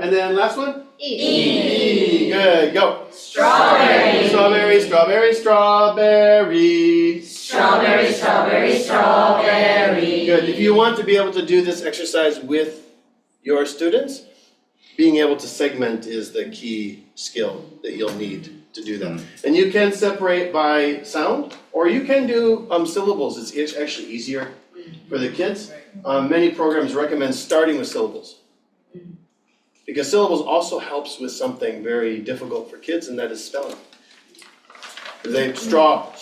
A: And then last one. E. Good. Go. Strawberry. Strawberry. Strawberry. Strawberry.
G: Strawberry, strawberry, strawberry.
A: Good. If you want to be able to do this exercise with your students, being able to segment is the key skill that you'll need to do that. And you can separate by sound, or you can do syllables. It's actually easier for the kids. Many programs recommend starting with syllables, because syllables also helps with something very difficult for kids, and that is spelling. They straw,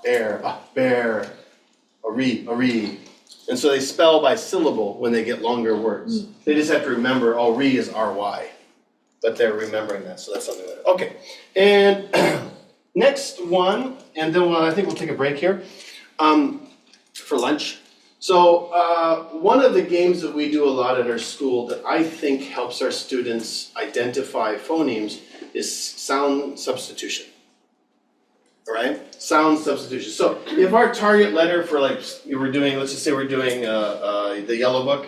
A: bear, a re. And so they spell by syllable when they get longer words. They just have to remember, oh, re is ry. But they're remembering that, so that's something like that. Okay, and next one, and then I think we'll take a break here for lunch. So one of the games that we do a lot at our school that I think helps our students identify phonemes is sound substitution. All right, sound substitution. So if our target letter for let's just say we're doing the yellow book,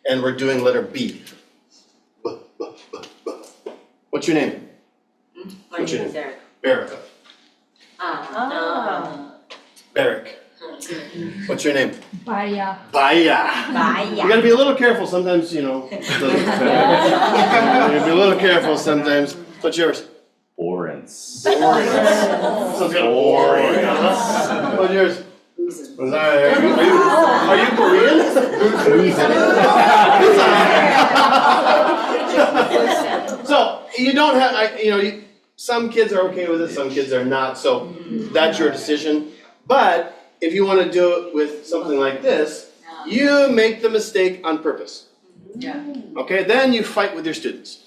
A: and we're doing letter B. What's your name? What's your name? Barrica. Barrick. What's your name?
G: Baya.
A: You gotta be a little careful sometimes, you gotta be a little careful sometimes. What's yours?
H: Orens.
A: Sounds kind of boring. What's yours? Are you Korean? So you don't have, some kids are okay with it, some kids are not. So that's your decision. But if you want to do it with something like this, you make the mistake on purpose.
G: Yeah.
A: Okay, then you fight with your students.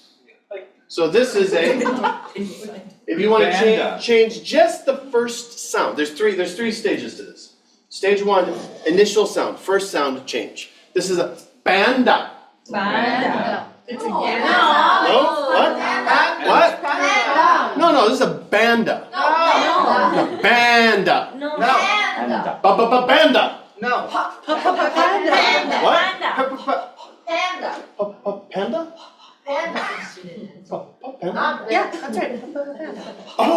A: So this is if you want to change just the first sound, there's three stages to this. Stage 1, initial sound, first sound change. This is a banda.
G: Banda. It's a
A: No? What? What? No, this is a banda.
G: No.
A: Banda.
G: No.
A: Banda.
J: No.
A: What?
C: Panda.
A: Panda? Panda?
D: Yeah, that's right.
A: Oh,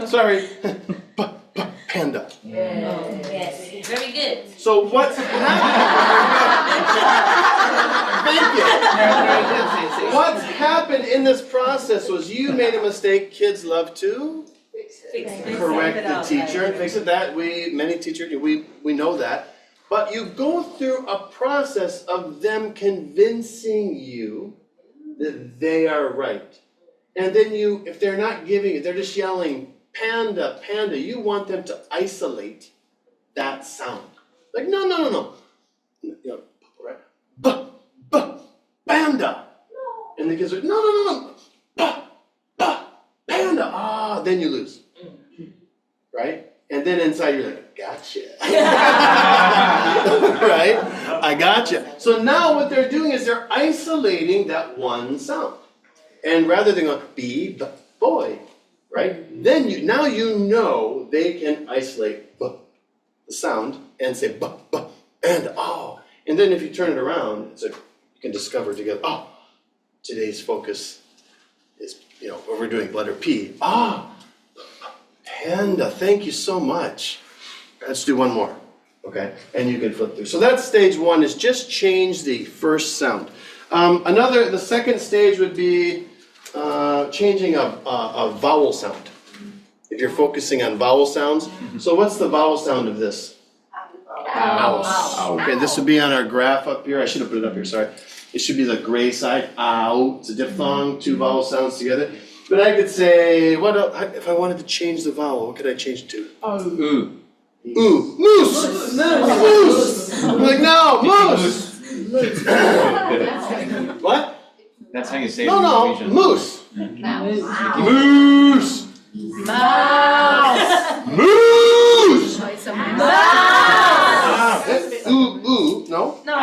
A: sorry. Panda.
G: Yes. Very good.
A: So what's happened? Thank you. What's happened in this process was you made a mistake. Kids love to correct the teacher and fix it. Many teachers, we know that. But you go through a process of them convincing you that they are right. And then if they're not giving it, they're just yelling, panda, panda, you want them to isolate that sound. Like, no. Right? Panda. And the kids are, no. Panda. Then you lose. Right? And then inside you're like, gotcha. Right? I gotcha. So now what they're doing is they're isolating that one sound. And rather than going, be, boy, right? Then now you know they can isolate the sound and say, and And then if you turn it around, you can discover together, today's focus is, what we're doing, letter P. Panda, thank you so much. Let's do one more, okay? And you can flip through. So that's stage 1, is just change the first sound. The second stage would be changing a vowel sound. If you're focusing on vowel sounds. So what's the vowel sound of this? Mouse. Okay, this would be on our graph up here. I should have put it up here, sorry. It should be the gray side. Ow. It's a diphthong, two vowel sounds together. But I could say, what else? If I wanted to change the vowel, what could I change it to?
B: Ooh.
A: Ooh. Moose. Moose. I'm like, no, moose. What?
B: That's how you say it
A: No,
B: in
A: no,
B: Norwegian.
A: moose.
G: Mouse.
A: Moose.
G: Mouse.
A: Moose.
G: Mouse.
A: Ooh, no?
G: No.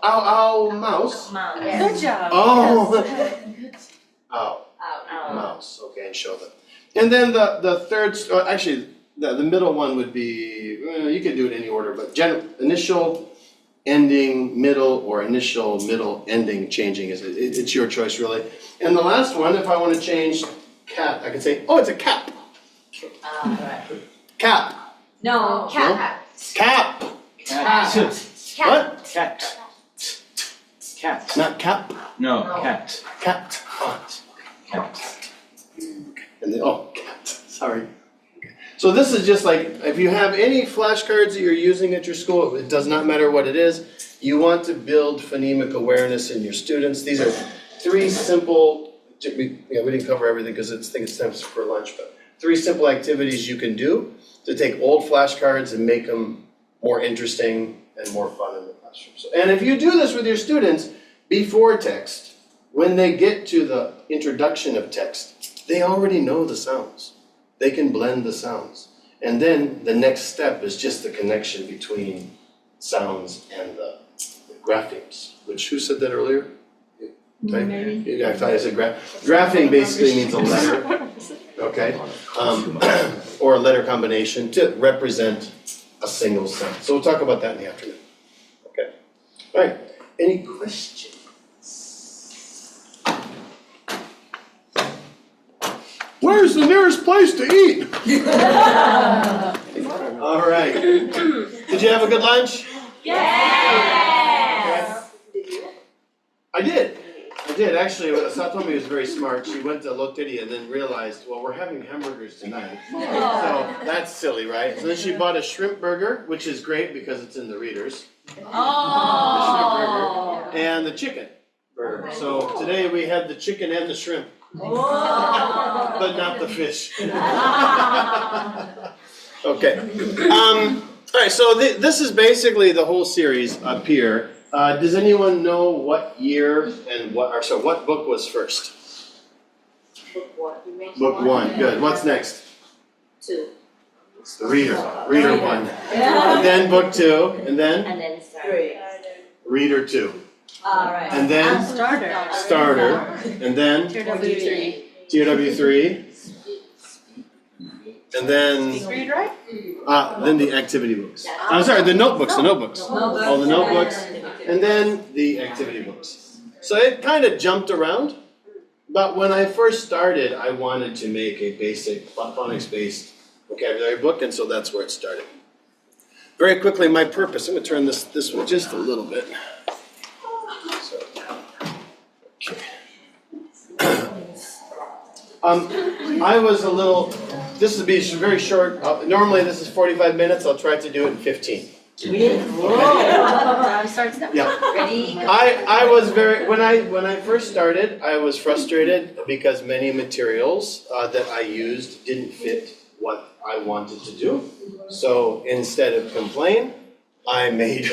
A: Ow, mouse.
G: Good job.
A: Oh. Ow, mouse, okay, and show them. And then the third, actually, the middle one would be, you could do it in any order, but initial, ending, middle, or initial, middle, ending, changing, it's your choice really. And the last one, if I want to change cat, I can say, oh, it's a cap. Cap.
I: No, cat.
A: Cap.
B: Cat.
A: What?
B: Cat. Cat.
A: Not cap?
B: No, cat.
A: Cat.
B: Cat.
A: And then, cat, sorry. So this is just like, if you have any flashcards that you're using at your school, it does not matter what it is, you want to build phonemic awareness in your students. These are three simple, we didn't cover everything because I think it's time for lunch, but three simple activities you can do to take old flashcards and make them more interesting and more fun in the classroom. And if you do this with your students before text, when they get to the introduction of text, they already know the sounds. They can blend the sounds. And then the next step is just the connection between sounds and the graphemes, which, who said that earlier?
G: Maybe.
A: I thought I said graphing basically means a letter, okay? Or a letter combination to represent a single sound. So we'll talk about that in the afternoon, okay? All right, any questions? Where's the nearest place to eat? All right. Did you have a good lunch?
G: Yes.
A: I did. Actually, Satomi was very smart. She went to Lotteria and then realized, well, we're having hamburgers tonight. So that's silly, right? So then she bought a shrimp burger, which is great because it's in the readers. The shrimp burger and the chicken burger. So today we had the chicken and the shrimp. But not the fish. Okay. All right, so this is basically the whole series up here. Does anyone know what year and what book was first? Book one, good. What's next?
I: 2.
A: It's the reader one. And then book 2, and then?
I: And then 3.
A: Reader 2.
I: Alright.
A: And then? Starter. And then?
G: TRW3.
A: TRW3. And then?
G: Read right?
A: Then the activity books. I'm sorry, the notebooks. All the notebooks. And then the activity books. So it kind of jumped around. But when I first started, I wanted to make a basic phonics-based vocabulary book, and so that's where it started. Very quickly, my purpose. I'm going to turn this one just a little bit. I was a little, this will be very short, normally this is 45 minutes, I'll try to do it in 15.
I: Time starts now.
A: Yeah.
I: Ready?
A: I was when I first started, I was frustrated because many materials that I used didn't fit what I wanted to do. So instead of complain, I made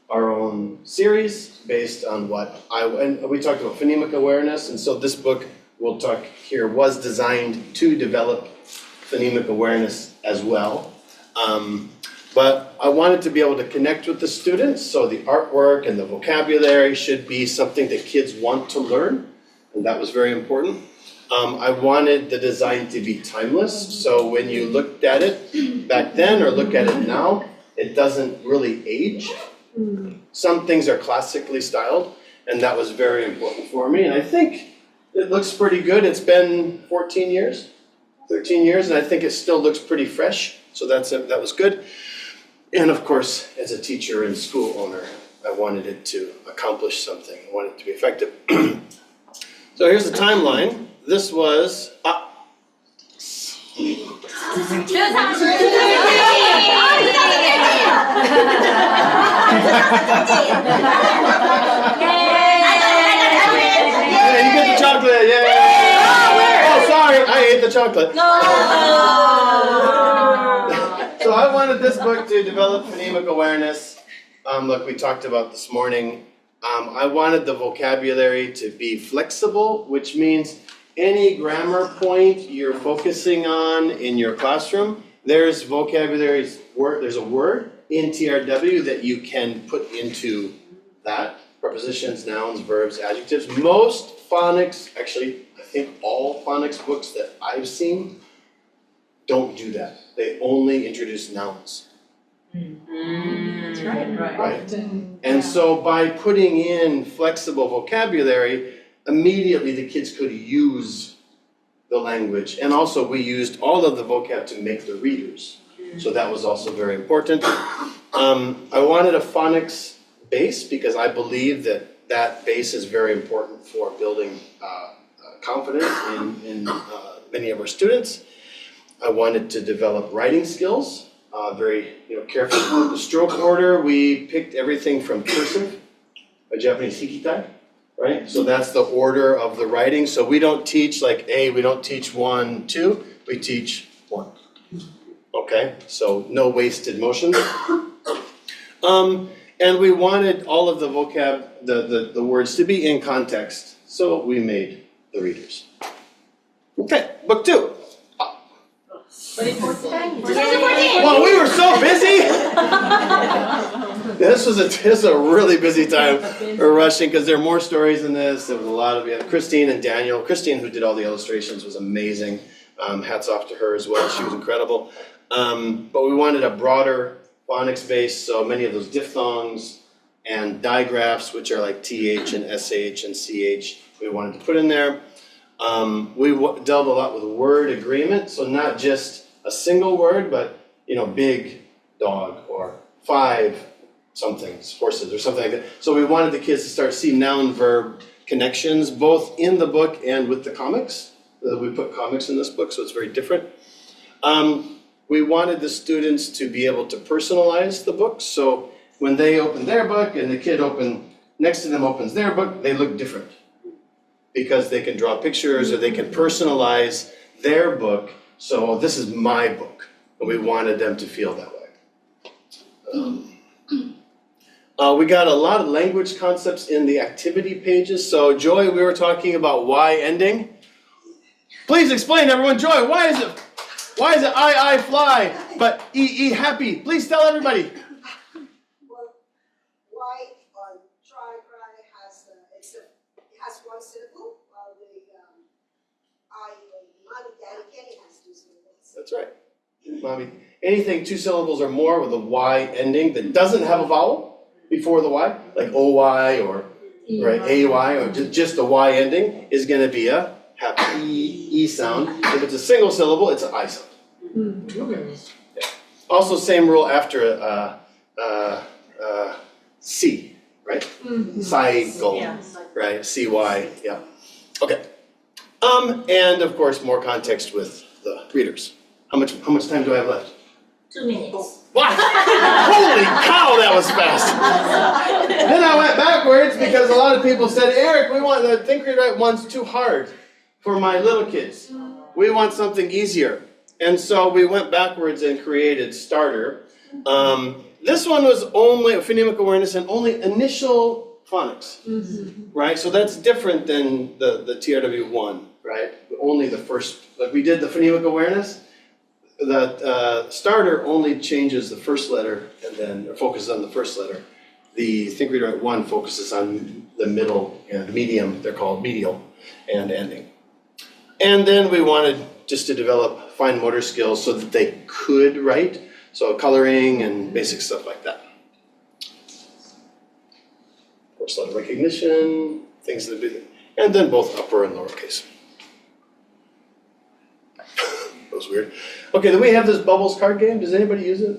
A: our own series based on what and we talked about phonemic awareness, and so this book we'll talk here was designed to develop phonemic awareness as well. But I wanted to be able to connect with the students, so the artwork and the vocabulary should be something that kids want to learn, and that was very important. I wanted the design to be timeless, so when you looked at it back then or look at it now, it doesn't really age. Some things are classically styled, and that was very important for me, and I think it looks pretty good. It's been 13 years, and I think it still looks pretty fresh, so that was good. And of course, as a teacher and school owner, I wanted it to accomplish something. I wanted it to be effective. So here's the timeline. This was
I: 2013.
A: Yeah, you get the chocolate. Yay! Oh, sorry, I ate the chocolate. So I wanted this book to develop phonemic awareness. Like we talked about this morning. I wanted the vocabulary to be flexible, which means any grammar point you're focusing on in your classroom, there's vocabulary, there's a word in TRW that you can put into that. Prepositions, nouns, verbs, adjectives. Most phonics, actually, I think all phonics books that I've seen don't do that. They only introduce nouns.
G: That's right.
A: Right. And so by putting in flexible vocabulary, immediately the kids could use the language. And also we used all of the vocab to make the readers. So that was also very important. I wanted a phonics base because I believe that that base is very important for building confidence in many of our students. I wanted to develop writing skills. Very careful. The stroke order, we picked everything from cursive, a Japanese hikitai, right? So that's the order of the writing. So we don't teach like we don't teach 1, 2, we teach 1. Okay, so no wasted motions. And we wanted all of the vocab, the words to be in context. So we made the readers. Okay, book 2. Well, we were so busy. This was a really busy time. We're rushing because there are more stories in this. There was a lot of Christine and Daniel. Christine, who did all the illustrations, was amazing. Hats off to her as well. She was incredible. But we wanted a broader phonics base, so many of those diphthongs and digraphs, which are like TH and SH and CH, we wanted to put in there. We dealt a lot with word agreement, so not just a single word, but big dog or 5 somethings, horses or something like that. So we wanted the kids to start seeing noun-verb connections, both in the book and with the comics. We put comics in this book, so it's very different. We wanted the students to be able to personalize the book, so when they open their book and the kid next to them opens their book, they look different. Because they can draw pictures or they can personalize their book. So this is my book, and we wanted them to feel that way. We got a lot of language concepts in the activity pages. So Joy, we were talking about Y ending. Please explain, everyone. Joy, why is it I fly, but E happy? Please tell everybody.
N: Well, Y on try has one syllable, while the mommy, daddy, Kenny has 2 syllables.
A: That's right. Mommy. Anything 2 syllables or more with a Y ending that doesn't have a vowel before the Y, like OY or right, AY or just a Y ending, is going to be a happy E sound. If it's a single syllable, it's an I sound. Okay. Yeah. Also, same rule after C, right? Cycle, right? CY, yeah. Okay. And of course, more context with the readers. How much time do I have left?
O: 2 minutes.
A: What? Holy cow, that was fast. Then I went backwards because a lot of people said, Eric, we want the Think Read Write one's too hard for my little kids. We want something easier. And so we went backwards and created Starter. This one was only phonemic awareness and only initial phonics, right? So that's different than the TRW one, right? Only the first, like we did the phonemic awareness. The Starter only changes the first letter and then focuses on the first letter. The Think Read Write 1 focuses on the middle and medium, they're called medial, and ending. And then we wanted just to develop fine motor skills so that they could write, so coloring and basic stuff like that. Of course, letter recognition, things that do, and then both upper and lowercase. That was weird. Okay, then we have this bubbles card game. Does anybody use it?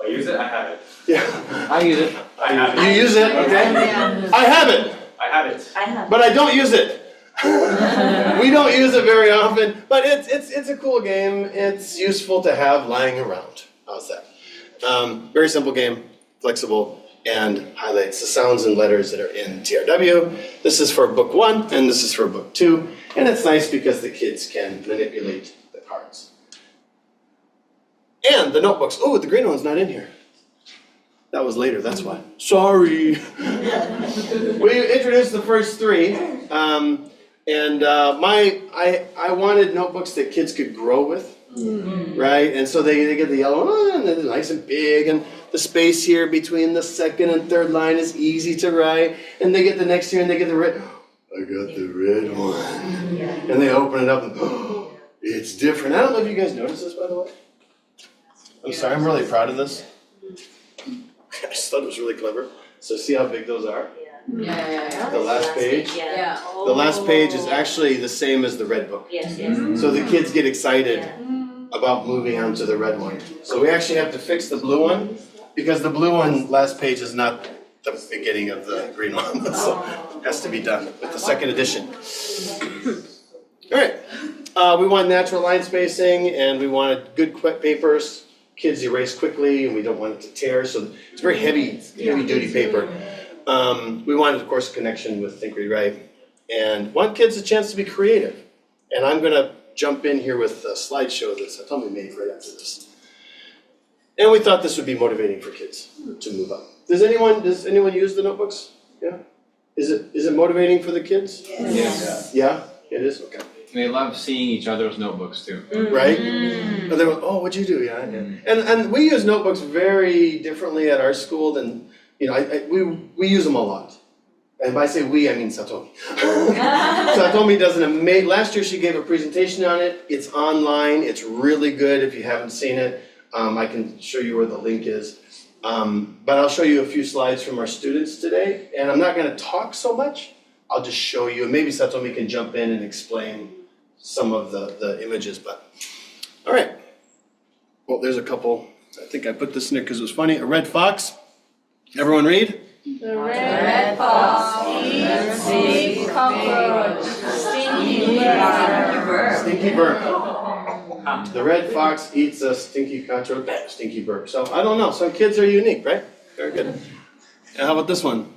M: I use it, I have it.
A: Yeah.
H: I use it.
M: I have it.
A: You use it, okay? I have it.
M: I have it.
O: I have.
A: But I don't use it. We don't use it very often, but it's a cool game. It's useful to have lying around. How's that? Very simple game, flexible, and highlights the sounds and letters that are in TRW. This is for book 1 and this is for book 2. And it's nice because the kids can manipulate the cards. And the notebooks. Oh, the green one's not in here. That was later, that's why. Sorry. We introduced the first 3. I wanted notebooks that kids could grow with. Right? And so they get the yellow one, and they're nice and big, and the space here between the second and third line is easy to write. And they get the next here and they get the red. I got the red one. And they open it up and it's different. I don't know if you guys noticed this, by the way. I'm sorry, I'm really proud of this. I just thought it was really clever. So see how big those are?
I: Yeah.
A: The last page.
I: Yeah.
A: The last page is actually the same as the red book.
I: Yes.
A: So the kids get excited about moving on to the red one. So we actually have to fix the blue one because the blue one last page is not the beginning of the green one. So it has to be done with the second edition. All right. We want natural line spacing and we wanted good papers. Kids erase quickly and we don't want it to tear. So it's very heavy duty paper. We wanted, of course, a connection with Think Read Write and want kids a chance to be creative. And I'm going to jump in here with a slideshow that Satomi made right after this. And we thought this would be motivating for kids to move up. Does anyone use the notebooks? Yeah? Is it motivating for the kids?
E: Yes.
A: Yeah? It is? Okay.
E: They love seeing each other's notebooks too.
A: Right? And they were, what'd you do? Yeah. And we use notebooks very differently at our school than, we use them a lot. And by say we, I mean Satomi. Satomi does an amazing, last year she gave a presentation on it. It's online, it's really good if you haven't seen it. I can show you where the link is. But I'll show you a few slides from our students today. And I'm not gonna talk so much. I'll just show you, and maybe Satomi can jump in and explain some of the images, but. All right. Well, there's a couple. I think I put this in there because it was funny. A red fox. Everyone read?
G: The red fox eats big cockroach. Stinky burp.
A: Stinky burp. The red fox eats a stinky cockroach. Stinky burp. So I don't know. Some kids are unique, right? Very good. And how about this one?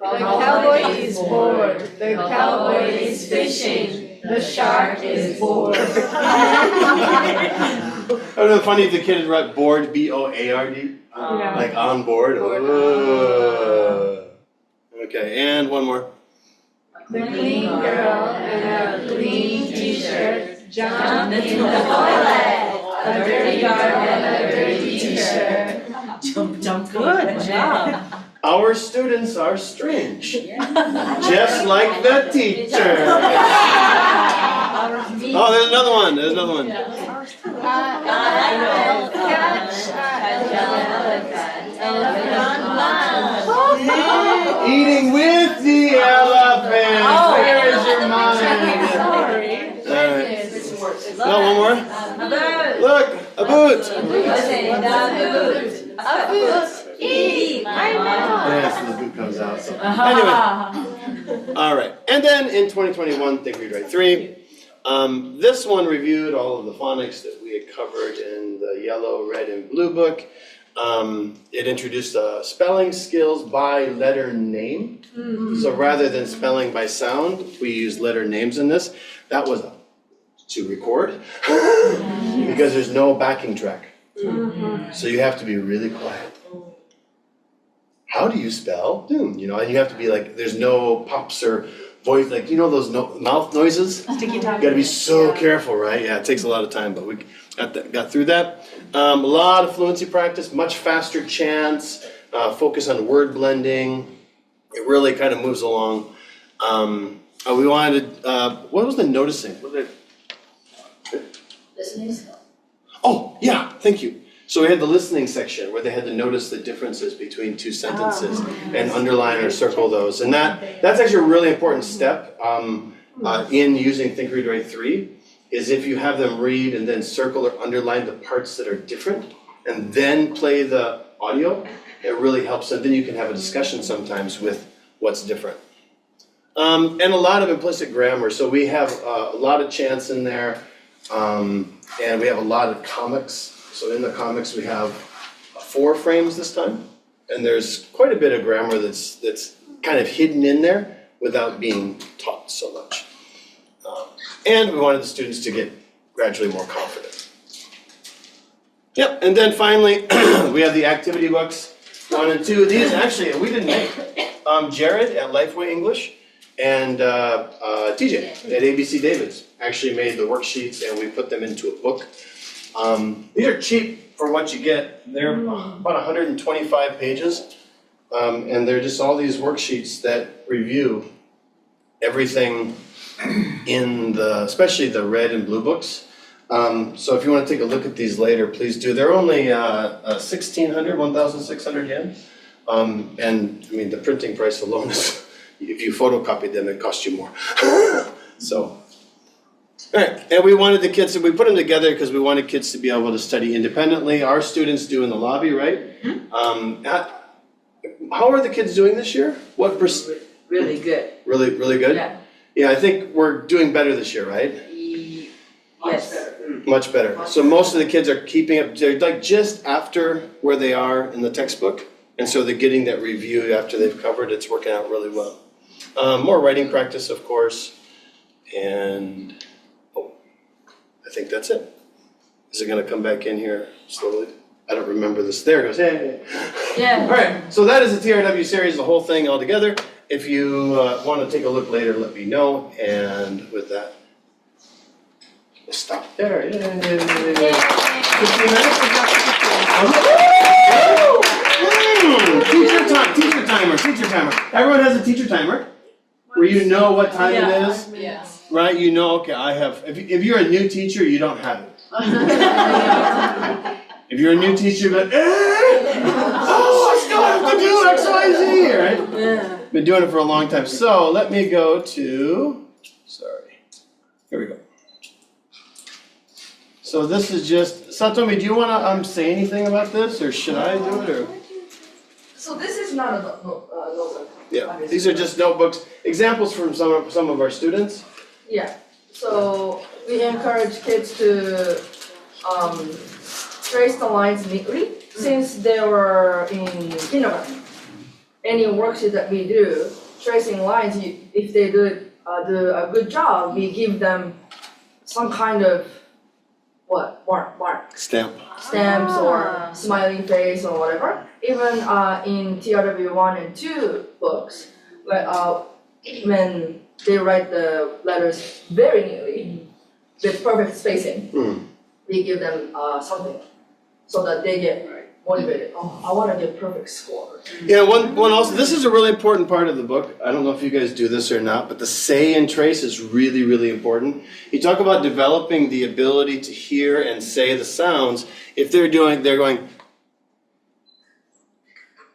G: The cowboy is bored. The cowboy is fishing. The shark is bored.
A: I don't know, funny if the kid had wrote board, B-O-A-R-D. Like on board. Okay, and one more.
G: The clean girl in a clean t-shirt jumped in the toilet. A dirty girl in a dirty t-shirt.
I: Jump. Good job.
A: Our students are strange. Just like the teacher. Oh, there's another one. Eating with the elephant. Where is your mind? Alright. No, one more. Look, a boot.
G: A boot. Eat. I know.
A: Yeah, so the boot comes out. So. Anyway. Alright. And then in 2021, Think Read Write 3. This one reviewed all of the phonics that we had covered in the yellow, red, and blue book. It introduced spelling skills by letter name. So rather than spelling by sound, we used letter names in this. That was to record because there's no backing track. So you have to be really quiet. How do you spell doom? And you have to be like, there's no pops or voice, like, those mouth noises? You gotta be so careful, right? Yeah, it takes a lot of time, but we got through that. A lot of fluency practice, much faster chants, focus on word blending. It really kind of moves along. We wanted, what was the noticing?
C: Listening.
A: Oh, yeah, thank you. So we had the listening section where they had to notice the differences between two sentences and underline or circle those. And that's actually a really important step in using Think Read Write 3, is if you have them read and then circle or underline the parts that are different and then play the audio, it really helps. And then you can have a discussion sometimes with what's different. And a lot of implicit grammar. So we have a lot of chants in there, and we have a lot of comics. So in the comics we have 4 frames this time, And there's quite a bit of grammar that's kind of hidden in there without being taught so much. And we wanted the students to get gradually more confident. Yep, and then finally, we have the activity books, 1 and 2. These actually, we didn't make. Jared at Lifeway English and TJ at ABC Davids actually made the worksheets and we put them into a book. These are cheap for what you get. They're about 125 pages. And they're just all these worksheets that review everything in especially the red and blue books. So if you want to take a look at these later, please do. They're only 1,600 yen. And I mean, the printing price alone is, if you photocopied them, it costs you more. So, all right, and we wanted the kids, we put them together because we wanted kids to be able to study independently. Our students do in the lobby, right? How are the kids doing this year? What percent?
I: Really good.
A: Really good?
I: Yeah.
A: Yeah, I think we're doing better this year, right?
I: Yes.
A: Much better. So most of the kids are keeping up, they're like just after where they are in the textbook. And so they're getting that review after they've covered, it's working out really well. More writing practice, of course. And, I think that's it. Is it gonna come back in here slowly? I don't remember this. There it goes. Hey.
I: Yeah.
A: All right, so that is the TRW series, the whole thing all together. If you want to take a look later, let me know. And with that, we'll stop there. Yay. 15 minutes? Teacher timer. Everyone has a teacher timer where you know what time it is.
I: Yes.
A: Right? You know, okay, I have, if you're a new teacher, you don't have it. If you're a new teacher, but I still have to do X, Y, Z, right?
I: Yeah.
A: Been doing it for a long time. So let me go to, here we go. So this is just, Satomi, do you want to say anything about this, or should I do it, or?
I: So this is not a notebook.
A: Yeah, these are just notebooks, examples from some of our students.
I: Yeah, so we encourage kids to trace the lines neatly since they were in kindergarten. Any worksheet that we do, tracing lines, if they do a good job, we give them some kind of mark? Stamps or smiling face or whatever. Even in TRW 1 and 2 books, when they write the letters very neatly with perfect spacing, we give them something so that they get motivated. Oh, I want to get perfect score.
A: Yeah, one also, this is a really important part of the book. I don't know if you guys do this or not, but the say and trace is really, really important. You talk about developing the ability to hear and say the sounds. If they're going,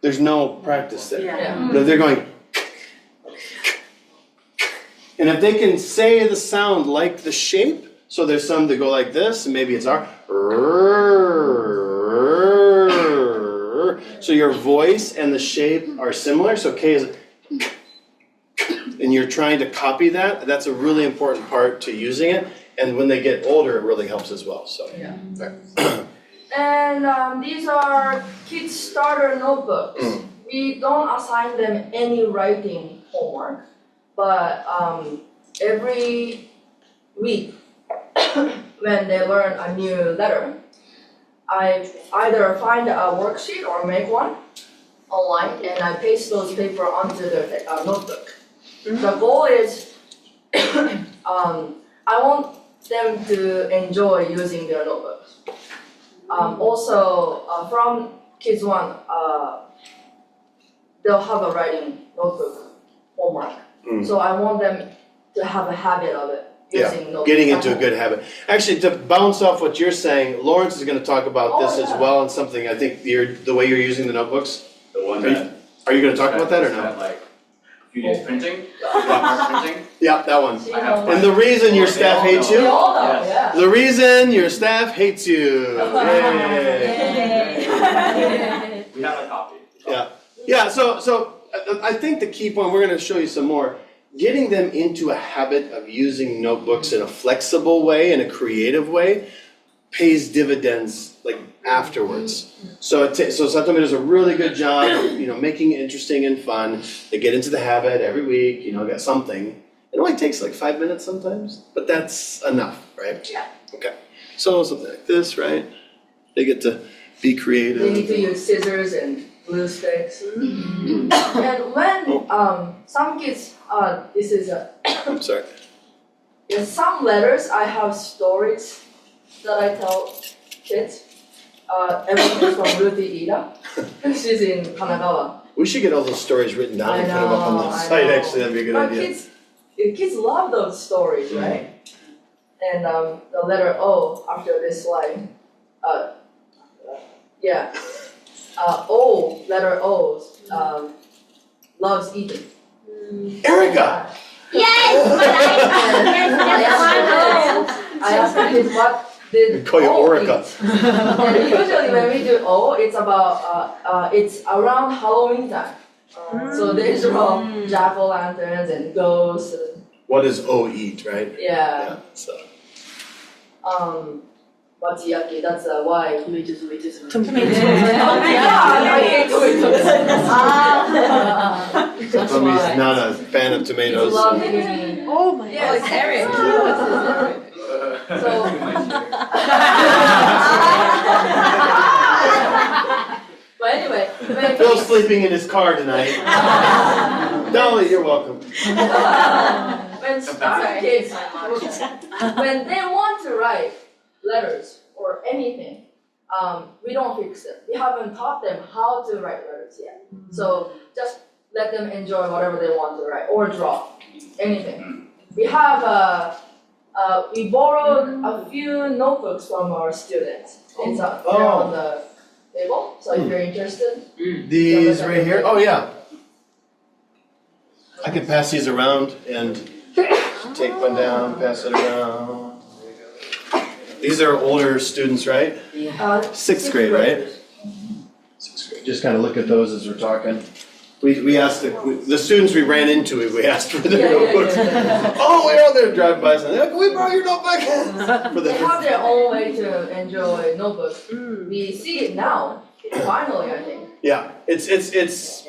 A: there's no practice there.
I: Yeah.
A: No, they're going, and if they can say the sound like the shape, so there's some that go like this, and maybe it's our, so your voice and the shape are similar, so K is, and you're trying to copy that, that's a really important part to using it, and when they get older, it really helps as well, so.
I: Yeah. And these are kids starter notebooks. We don't assign them any writing homework, but every week when they learn a new letter, I either find a worksheet or make one online and I paste those paper onto their notebook. The goal is I want them to enjoy using their notebooks. Also, from Kids 1, they'll have a writing notebook homework. So I want them to have a habit of it.
A: Getting into a good habit. Actually, to bounce off what you're saying, Lawrence is going to talk about this as well, and something I think the way you're using the notebooks.
H: The one
A: are you going to talk about that or not?
H: Like a few days printing, printing.
A: Yeah, that one. And the reason your staff hates you. The reason your staff hates you. Yay.
H: We have a copy.
A: Yeah. So I think the key point, we're going to show you some more. Getting them into a habit of using notebooks in a flexible way, in a creative way, pays dividends like afterwards. So so Satomi does a really good job of, making it interesting and fun. They get into the habit every week, get something. It only takes like 5 minutes sometimes, but that's enough, right?
I: Yeah.
A: Okay. So something like this, right? They get to be creative.
I: They need to use scissors and glue sticks. And when some kids, this is a.
A: I'm sorry.
I: In some letters, I have stories that I tell kids. Everything is from Ruthie Ida. She's in Kanagawa.
A: We should get all those stories written down and put them up on the site. Actually, that'd be a good idea.
I: Kids love those stories, right? And the letter O after this line, O, letter O, loves eating.
A: Erica!
G: Yes!
I: I asked the kids what did
A: Call you
I: O
A: Orica.
I: eat? And usually when we do O, it's about, it's around Halloween time. So there's jack-o'-lanterns and ghosts.
A: What does O eat, right?
I: Yeah.
A: So.
I: Matsuyaki, that's why. Tomatoes.
A: Tommy's not a fan of tomatoes. So.
D: Oh my
I: God.
D: It's Eric.
I: But anyway,
A: Phil's sleeping in his car tonight. Dolly, you're welcome.
I: When starter kids, when they want to write letters or anything, we don't fix them. We haven't taught them how to write letters yet. So just let them enjoy whatever they want to write or draw, anything. We have we borrowed a few notebooks from our students. It's up there on the table. So if you're interested,
A: These right here? Oh yeah. I could pass these around and take one down, pass it around. These are older students, right? Sixth grade, right? Sixth grade. Just kind of look at those as we're talking. We asked the students we ran into, we asked for their notebooks. Oh, we're out there driving by, and they're like, can we borrow your notebook?
I: They have their own way to enjoy notebooks. We see it now, finally, I think.
A: Yeah, it's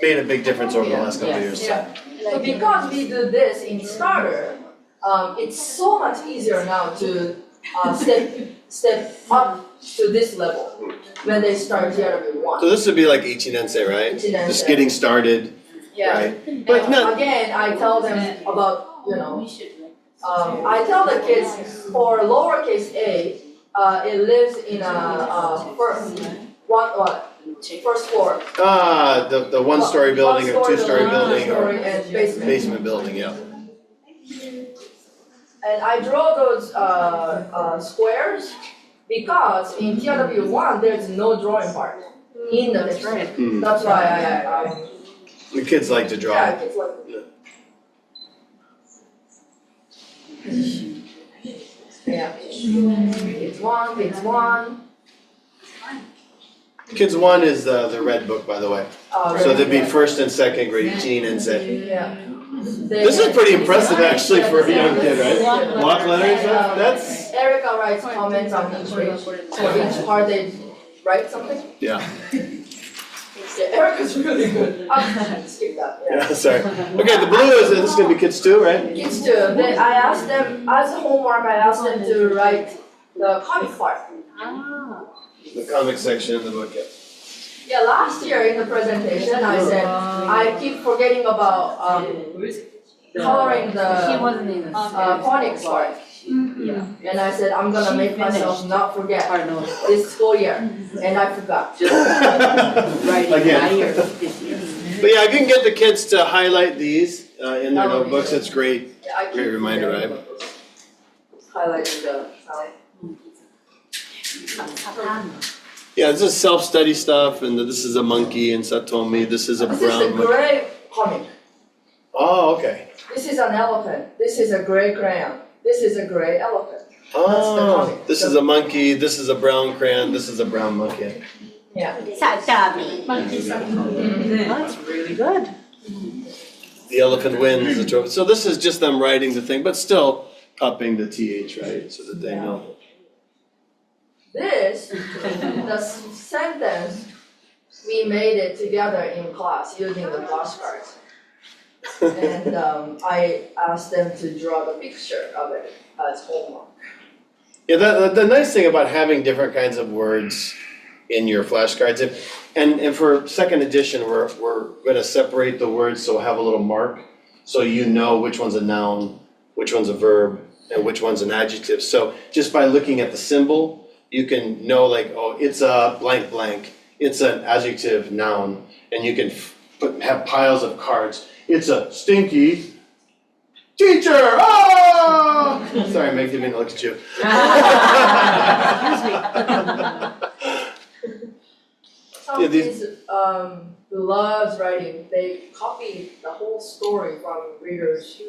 A: made a big difference over the last couple of years.
I: Yeah. So because we do this in starter, it's so much easier now to step up to this level when they start TRW 1.
A: So this would be like Ichinensei, right?
I: Ichinensei.
A: Just getting started, right? But
I: again, I tell them about, I tell the kids for lowercase a, it lives in a first floor.
A: The one-story building or two-story building or
I: and basement
A: building, yeah.
I: And I draw those squares because in TRW 1 there's no drawing part in the text. That's why I
A: the kids like to draw.
I: Yeah, kids like to Yeah. Kids one.
A: Kids 1 is the red book, by the way. So there'd be first and second grade, Ichinensei.
I: Yeah.
A: This is pretty impressive actually for a young kid, right? Block letters, that's...
I: Erica writes comments on each page. For each part they write something.
A: Yeah.
I: Yeah, Erica's really good. Skip that.
A: Yeah, sorry. Okay, the blue is, this is going to be kids 2, right?
I: Kids 2. I asked them, as homework, I asked them to write the comic part.
A: The comic section in the book, yeah.
I: Yeah, last year in the presentation, I said, I keep forgetting about coloring the phonics part. And I said, I'm gonna make myself not forget this school year. And I forgot.
A: Again. But yeah, if you can get the kids to highlight these in their notebooks, that's great. Great reminder, right?
I: Highlighting the
A: Yeah, this is self-study stuff, and this is a monkey and Satomi. This is a brown monkey.
I: This is a gray comic.
A: Oh, okay.
I: This is an elephant. This is a gray crayon. This is a gray elephant.
A: Oh, this is a monkey. This is a brown crayon. This is a brown monkey.
I: Yeah.
G: Satomi.
D: That's really good.
A: The elephant wins the trophy. So this is just them writing the thing, but still copying the TH, right? So that they know.
I: This, the sentence, we made it together in class using the flashcards. And I asked them to draw the picture of it as homework.
A: Yeah, the nice thing about having different kinds of words in your flashcards, and for second edition, we're gonna separate the words so we'll have a little mark, so you know which one's a noun, which one's a verb, and which one's an adjective. So just by looking at the symbol, you can know like, oh, it's a blank blank, it's an adjective noun, and you can have piles of cards. It's a stinky teacher. Oh! Sorry, Meg, didn't mean to look at you.
I: Some kids who loves writing, they copy the whole story from readers.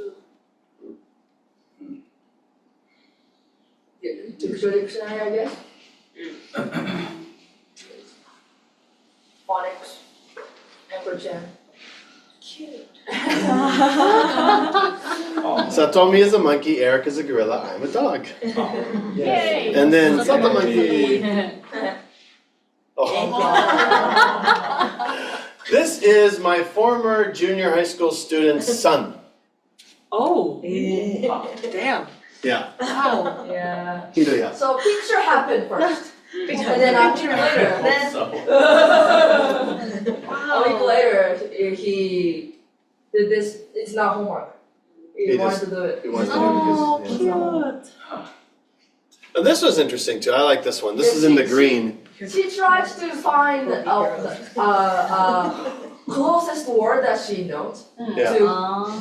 I: Dictionary, I guess. Phonics, ampersand. Cute.
A: Satomi is a monkey, Eric is a gorilla, I'm a dog.
G: Yay.
A: And then Sato monkey. This is my former junior high school student's son.
D: Oh, damn.
A: Yeah.
D: Wow.
I: Yeah.
A: Hiroya.
I: So picture happened first. And then a week later, he did this, it's not homework. He wanted to do it.
A: He wanted to do it because,
D: Cute.
A: And this was interesting too, I like this one, this is in the green.
I: She tries to find closest word that she knows
A: Yeah.
I: to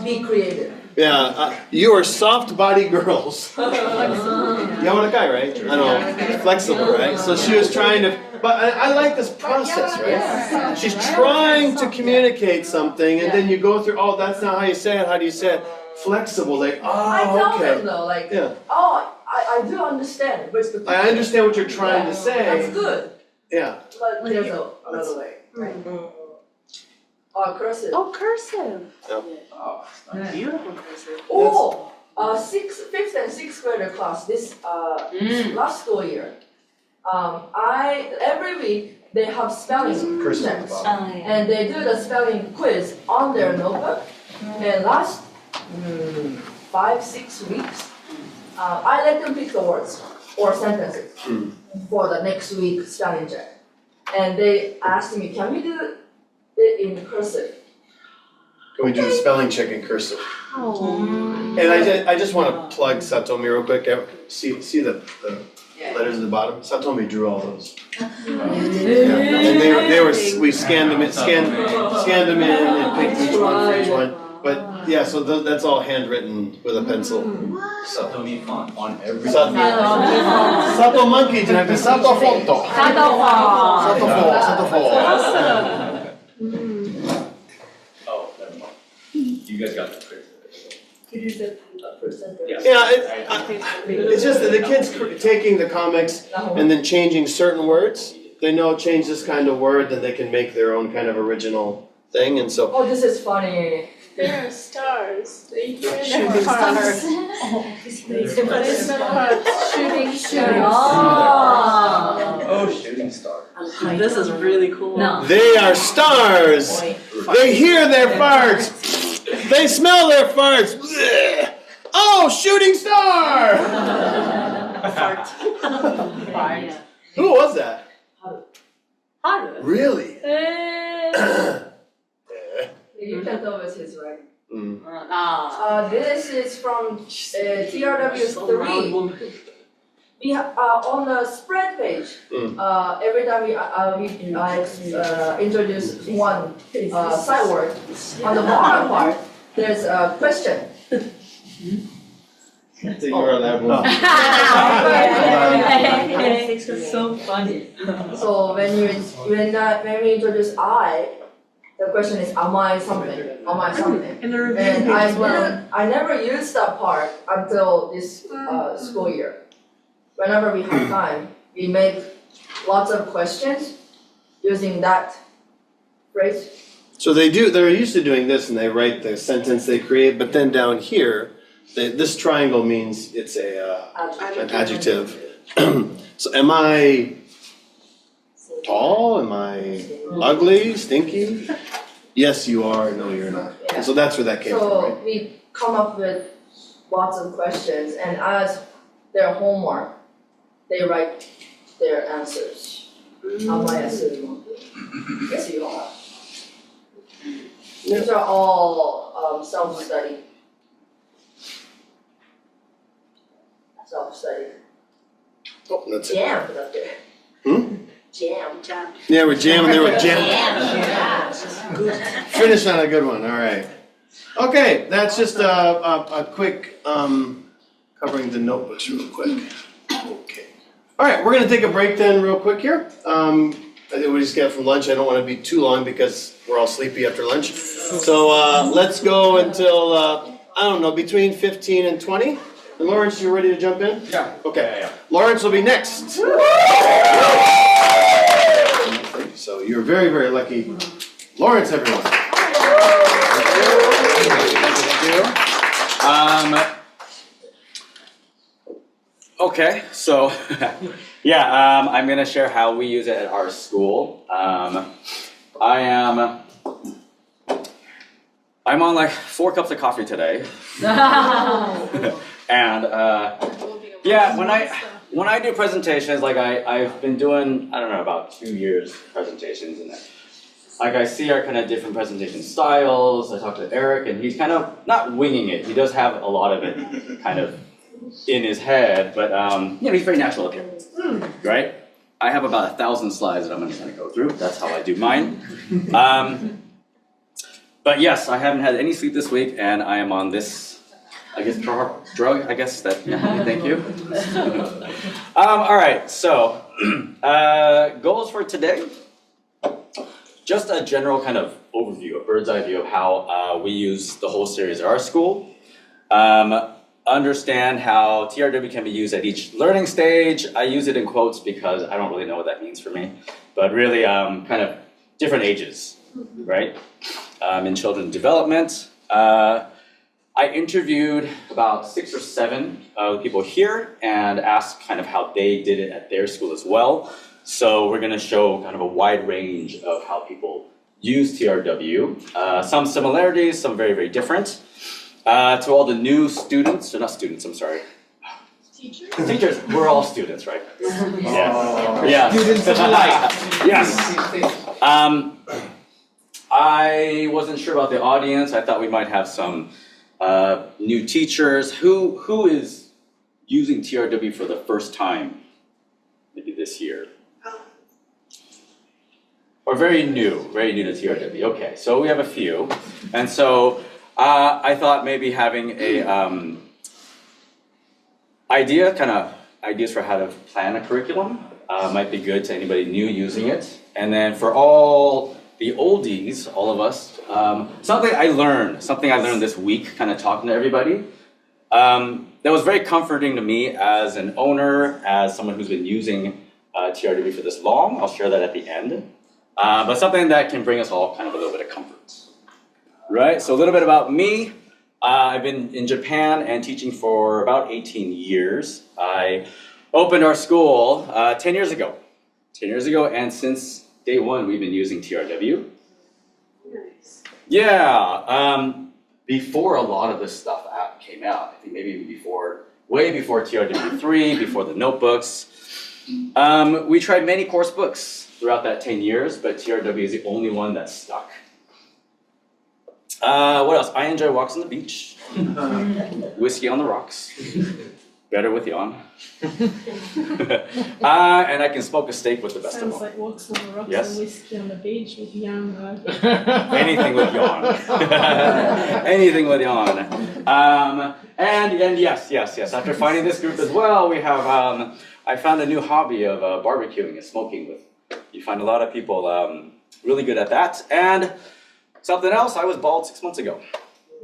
I: be creative.
A: Yeah, you are soft body girls. Yamanakai, right? I know, flexible, right? So she was trying to, but I like this process, right? She's trying to communicate something and then you go through, oh, that's not how you say it, how do you say it? Flexible, like,
I: I
A: oh,
I: tell
A: okay.
I: them though, like,
A: Yeah.
I: oh, I do understand, but the
A: I understand what you're trying to say.
I: That's good,
A: Yeah.
I: but there's another way, right? Cursive.
D: Oh, cursive.
H: Oh, nice.
D: Beautiful cursive.
I: Oh, fifth and sixth grader class this last school year. Every week they have spelling
A: Cursive at the
I: checks,
A: bottom.
I: and they do the spelling quiz on their notebook. And last 5-6 weeks, I let them pick the words or sentences for the next week spelling check. And they asked me, can we do it in cursive?
A: Can we do the spelling check in cursive?
D: Oh.
A: And I just want to plug Satomi real quick. See the letters at the bottom? Satomi drew all those. Yeah. And they were we scanned them in and picked each one for each one. But yeah, so that's all handwritten with a pencil. So
H: Don't need font on every.
A: Sato monkey じゃなくて Sato フォント。Sato フォン。
H: Oh, never mind. You guys got that crazy.
I: Could you say percent?
A: Yeah, it's just that the kids taking the comics and then changing certain words. They know change this kind of word, then they can make their own kind of original thing, and so.
I: Oh, this is funny.
G: There are stars. They hear
D: Shooting
G: their
D: stars.
G: Shooting stars.
H: Oh, shooting star.
D: This is really cool.
F: No.
A: They are stars. They hear their farts. They smell their farts. Blech. Oh, shooting star!
D: Fart.
A: Who was that?
D: Haru.
A: Really?
I: You can tell it's his writing.
A: Mm.
I: This is from TRW 3. We on the spread page. Every time I introduce one sight word, on the bottom part there's a question.
A: You are elaborate.
F: It's so funny.
I: So when we introduce I, the question is, am I something? Am I something? And I never used that part until this school year. Whenever we have time, we make lots of questions using that phrase.
A: So they're used to doing this and they write the sentence they create, but then down here, this triangle means it's an adjective. So am I tall? Am I ugly? Stinky? Yes, you are. No, you're not. And so that's where that came from, right?
I: So we come up with lots of questions, and as their homework, they write their answers. How am I assuming? Yes, you are. These are all self-study. Self-study.
A: Oh, that's it.
I: Jam up there. Jam.
A: Yeah, we're jamming there with jam.
I: Jam.
A: Finish on a good one, all right. Okay, that's just a quick covering the notebooks real quick. Okay. All right, we're gonna take a break then real quick here. I think we just got from lunch. I don't wanna be too long because we're all sleepy after lunch. So let's go until, I don't know, between 15 and 20. And Lawrence, you ready to jump in?
H: Yeah.
A: Okay. Yeah. Lawrence will be next. So you're very, very lucky. Lawrence, everyone.
O: Okay, so yeah, I'm gonna share how we use it at our school. I'm on like 4 cups of coffee today. And yeah, when I do presentations, like I've been doing, I don't know, about 2 years presentations, and like I see our kind of different presentation styles. I talk to Eric, and he's kind of not winging it. He does have a lot of it kind of in his head, but you know, he's very natural looking, right? I have about 1,000 slides that I'm just gonna go through. That's how I do mine. But yes, I haven't had any sleep this week, and I am on this, I guess, drug, I guess, that, yeah, thank you. All right, so goals for today. Just a general kind of overview, a bird's eye view of how we use the whole series at our school. Understand how TRW can be used at each learning stage. I use it in quotes because I don't really know what that means for me, but really kind of different ages, right? In children's development. I interviewed about 6 or 7 people here and asked kind of how they did it at their school as well. So we're gonna show kind of a wide range of how people use TRW. Some similarities, some very, very different. To all the new students, or not students, I'm sorry.
G: Teachers?
O: Teachers, we're all students, right?
J: Oh.
O: Yeah.
J: Students of life.
O: Yes. I wasn't sure about the audience. I thought we might have some new teachers. Who is using TRW for the first time, maybe this year? Or very new to TRW. Okay, so we have a few. And so I thought maybe having a ideas for how to plan a curriculum might be good to anybody new using it. And then for all the oldies, all of us, something I learned this week, kind of talking to everybody, that was very comforting to me as an owner, as someone who's been using TRW for this long. I'll share that at the end. But something that can bring us all kind of a little bit of comfort. Right, so a little bit about me. I've been in Japan and teaching for about 18 years. I opened our school 10 years ago. 10 years ago, and since day one, we've been using TRW.
D: Nice.
O: Yeah, before a lot of this stuff came out, I think maybe even way before TRW3, before the notebooks. We tried many course books throughout that 10 years, but TRW is the only one that stuck. What else? I enjoy walks on the beach. Whiskey on the rocks. Better with Jan. And I can smoke a steak with the best of them.
G: Sounds like walks on the rocks
O: Yes.
G: and whiskey on the beach with young.
O: Anything with Jan. Anything with Jan. And yes. After finding this group as well, we have, I found a new hobby of barbecuing and smoking with. You find a lot of people really good at that. And something else, I was bald 6 months ago.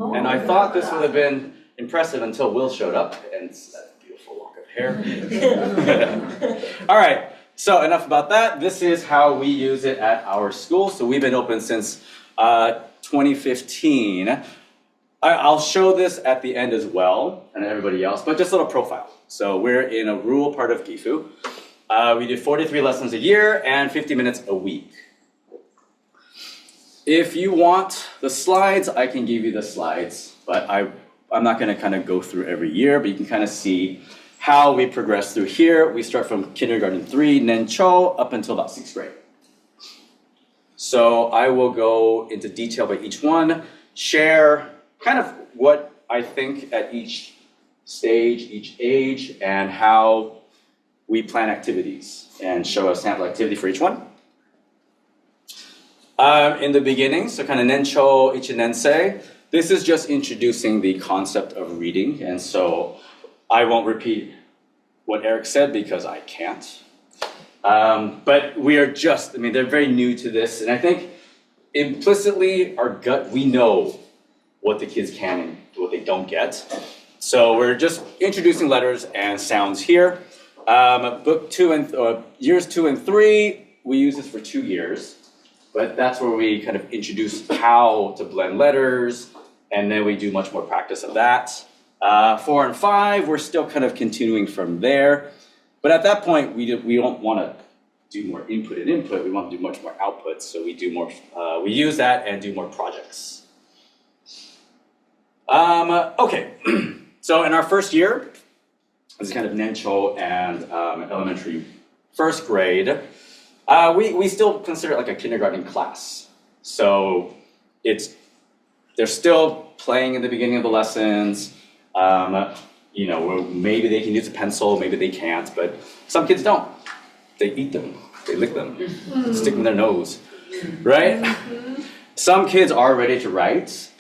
G: Oh,
O: and I thought this would have been impressive until Will showed up and that beautiful lock of hair. All right, so enough about that. This is how we use it at our school. So we've been open since 2015. I'll show this at the end as well, and everybody else, but just a little profile. So we're in a rural part of Gifu. We do 43 lessons a year and 50 minutes a week. If you want the slides, I can give you the slides, but I'm not going to kind of go through every year, but you can kind of see how we progress through here. We start from kindergarten 3, Nencho, up until about 6th grade. So I will go into detail by each one, share kind of what I think at each stage, each age, and how we plan activities, and show a sample activity for each one. In the beginning, so kind of Nencho Ichinensei, this is just introducing the concept of reading, and so I won't repeat what Eric said because I can't. But we are just, they're very new to this, and I think implicitly, our gut, we know what the kids can and what they don't get. So we're just introducing letters and sounds here. Years 2 and 3, we use this for 2 years. But that's where we kind of introduce how to blend letters, and then we do much more practice of that. 4 and 5, we're still kind of continuing from there. But at that point, we don't want to do more input and input, we want to do much more output. So we do more, we use that and do more projects. Okay, so in our first year, this is kind of Nencho and elementary 1st grade. We still consider it like a kindergarten class. So they're still playing in the beginning of the lessons. Maybe they can use a pencil, maybe they can't, but some kids don't. They eat them, they lick them, stick them in their nose, right? Some kids are ready to write.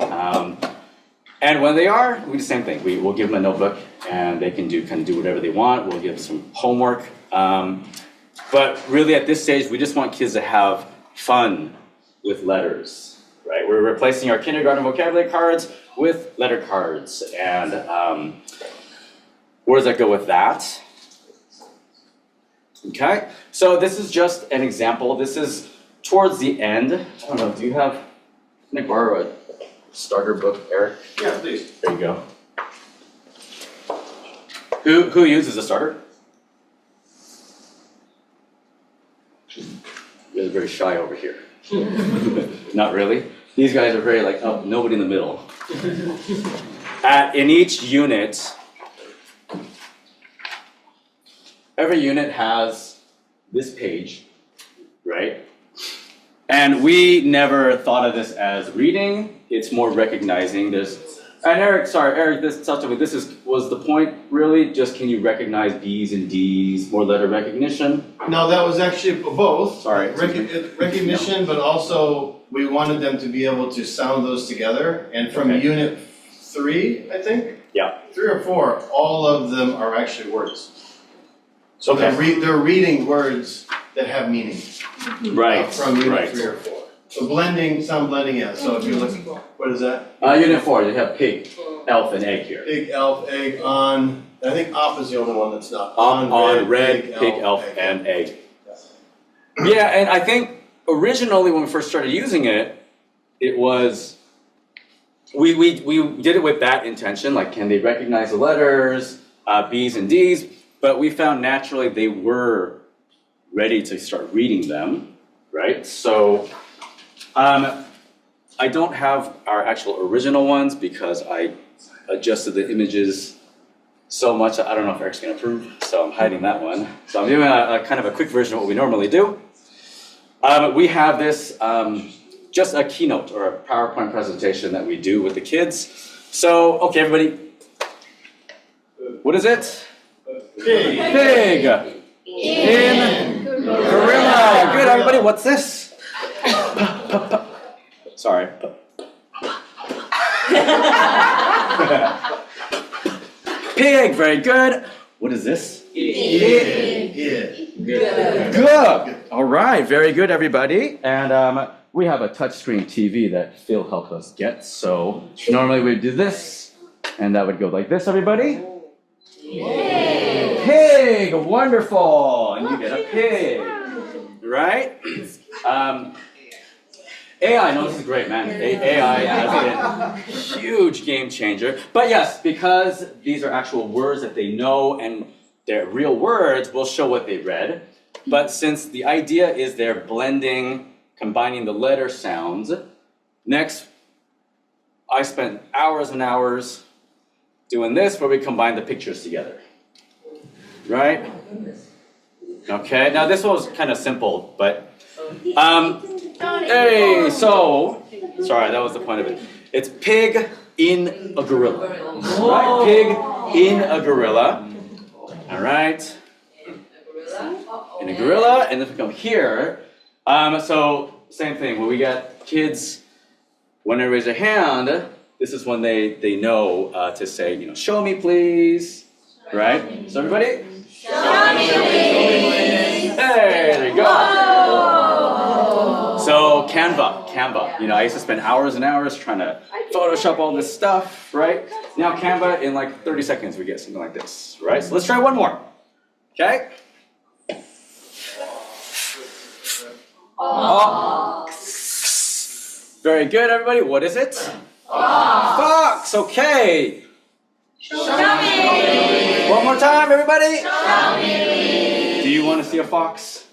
O: And when they are, we do the same thing. We'll give them a notebook and they can do whatever they want. We'll give them some homework. But really at this stage, we just want kids to have fun with letters, right? We're replacing our kindergarten vocabulary cards with letter cards. And where does that go with that? Okay, so this is just an example. This is towards the end. I don't know, do you have, can I borrow a starter book, Eric?
E: Yeah, please.
O: There you go. Who uses a starter? You're very shy over here. Not really. These guys are very like, oh, nobody in the middle. In each unit, every unit has this page, right? And we never thought of this as reading. It's more recognizing. Eric, was the point really just can you recognize B's and D's, more letter recognition?
A: No, that was actually both.
O: Sorry.
A: Recognition, but also we wanted them to be able to sound those together. And from unit 3, I think?
O: Yeah.
A: 3 or 4, all of them are actually words. So they're reading words that have meaning.
O: Right.
A: From unit 3 or 4. So sound blending, yeah. So if you look, what is that?
O: Unit 4, they have pig, elf, and egg here.
A: Pig, elf, egg, on. I think op is the only one that's not.
O: On, red, pig, elf, and egg. Yeah, and I think originally when we first started using it, it was, we did it with that intention, like can they recognize the letters, B's and D's, but we found naturally they were ready to start reading them, right? So, I don't have our actual original ones because I adjusted the images so much I don't know if Eric's gonna approve, so I'm hiding that one. So I'm doing a kind of a quick version of what we normally do. We have this, just a keynote or a PowerPoint presentation that we do with the kids. So, okay, everybody, what is it?
A: Pig.
O: Pig. In. Gorilla. Good, everybody, what's this? Sorry. Pig, very good. What is this? Good. All right, very good, everybody. And we have a touchscreen TV that Phil helped us get. So normally we do this, and that would go like this, everybody. Pig, wonderful. And you get a pig, right? AI, no, this is great, man. AI has been a huge game changer. But yes, because these are actual words that they know, and their real words will show what they read. But since the idea is they're blending, combining the letter sounds, next, I spent hours and hours doing this where we combine the pictures together. Right? Okay, now this one was kind of simple, but hey, so sorry, that was the point of it. It's pig in a gorilla. Right? Pig in a gorilla. All right. In a gorilla, and then we come here. So same thing. When we got kids, when they raise their hand, this is when they know to say, show me please. Right? So everybody.
G: Show me please.
O: Hey, there you go. So Canva. I used to spend hours and hours trying to Photoshop all this stuff, right? Now Canva, in like 30 seconds, we get something like this, right? So let's try one more, okay? Fox. Very good, everybody. What is it? Fox, okay.
G: Show me.
O: One more time, everybody.
G: Show me.
O: Do you want to see a fox?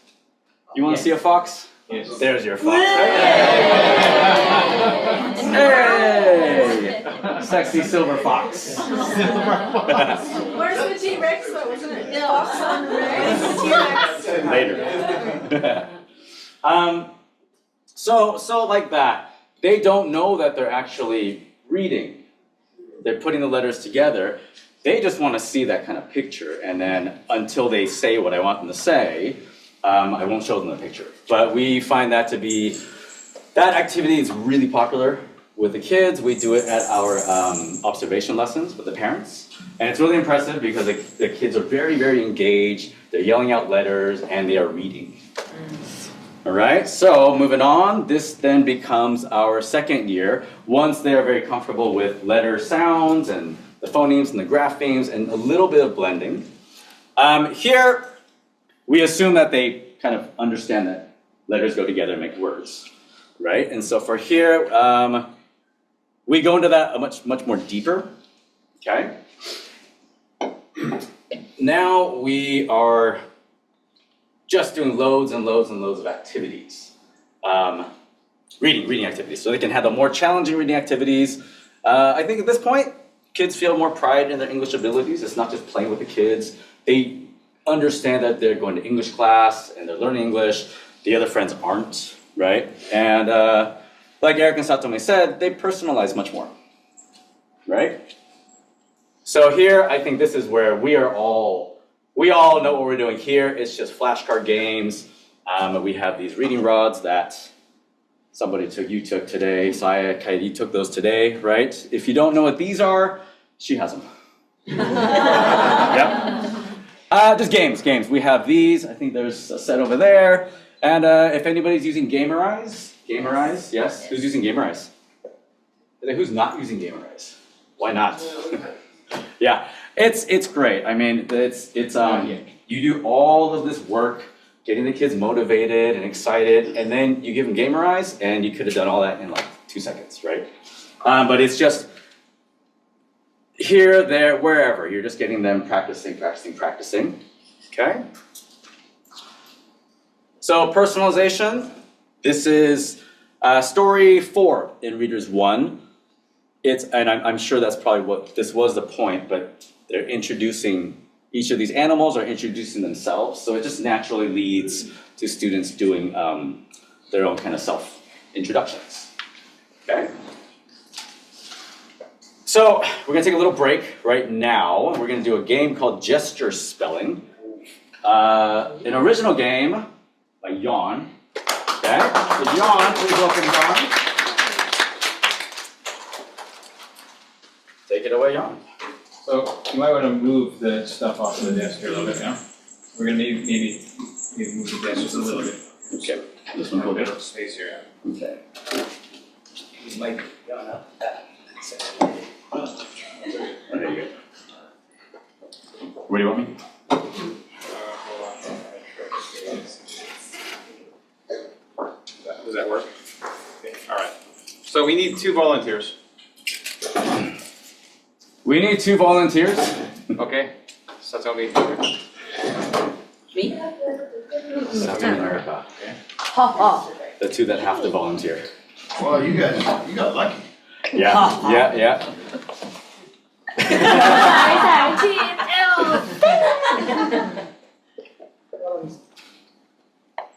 O: You want to see a fox?
E: Yes.
O: There's your fox. Hey! Sexy silver fox.
D: Where's the T-Rex though? Wasn't it Fox on the Rex? T-Rex.
O: Later. So like that. They don't know that they're actually reading. They're putting the letters together. They just want to see that kind of picture, and then until they say what I want them to say, I won't show them the picture. But we find that that activity is really popular with the kids. We do it at our observation lessons with the parents. And it's really impressive because the kids are very, very engaged. They're yelling out letters and they are reading. All right, so moving on, this then becomes our second year. Once they are very comfortable with letter sounds and the phonemes and the graphemes and a little bit of blending. Here, we assume that they kind of understand that letters go together and make words, right? And so for here, we go into that much more deeper, okay? Now we are just doing loads and loads and loads of activities. Reading activities. So they can have the more challenging reading activities. I think at this point, kids feel more pride in their English abilities. It's not just playing with the kids. They understand that they're going to English class and they're learning English. The other friends aren't, right? And like Eric and Satome said, they personalize much more, right? So here, I think this is where we all know what we're doing here. It's just flashcard games. We have these reading rods that you took today. Saya, Kaidi took those today, right? If you don't know what these are, she has them. Yep. Just games. We have these. I think there's a set over there. And if anybody's using Gamerize, yes? Who's using Gamerize? Who's not using Gamerize? Why not? Yeah, it's great. I mean, it's you do all of this work, getting the kids motivated and excited, and then you give them Gamerize, and you could have done all that in like 2 seconds, right? But it's just here, there, wherever. You're just getting them practicing. Okay? So personalization, this is story 4 in Readers 1. And I'm sure that's probably what this was the point, but they're introducing, each of these animals are introducing themselves, so it just naturally leads to students doing their own kind of self-introductions. Okay? So we're gonna take a little break right now. We're gonna do a game called Gesture Spelling. An original game by Jan. Okay, so Jan, please welcome Jan. Take it away, Jan.
E: So you might want to move the stuff off of the desk here a little bit now. We're going to maybe move the desk just a little bit.
O: Okay.
E: This one a little bit of space here.
O: Okay.
E: This might go up.
O: There you go. Where do you want me?
E: Does that work? Okay. All right. So we need 2 volunteers.
O: We need 2 volunteers.
E: Okay. Satomi.
I: Me?
O: South America.
I: Ha ha.
O: The two that have to volunteer.
J: Well, you got lucky.
O: Yeah, yeah.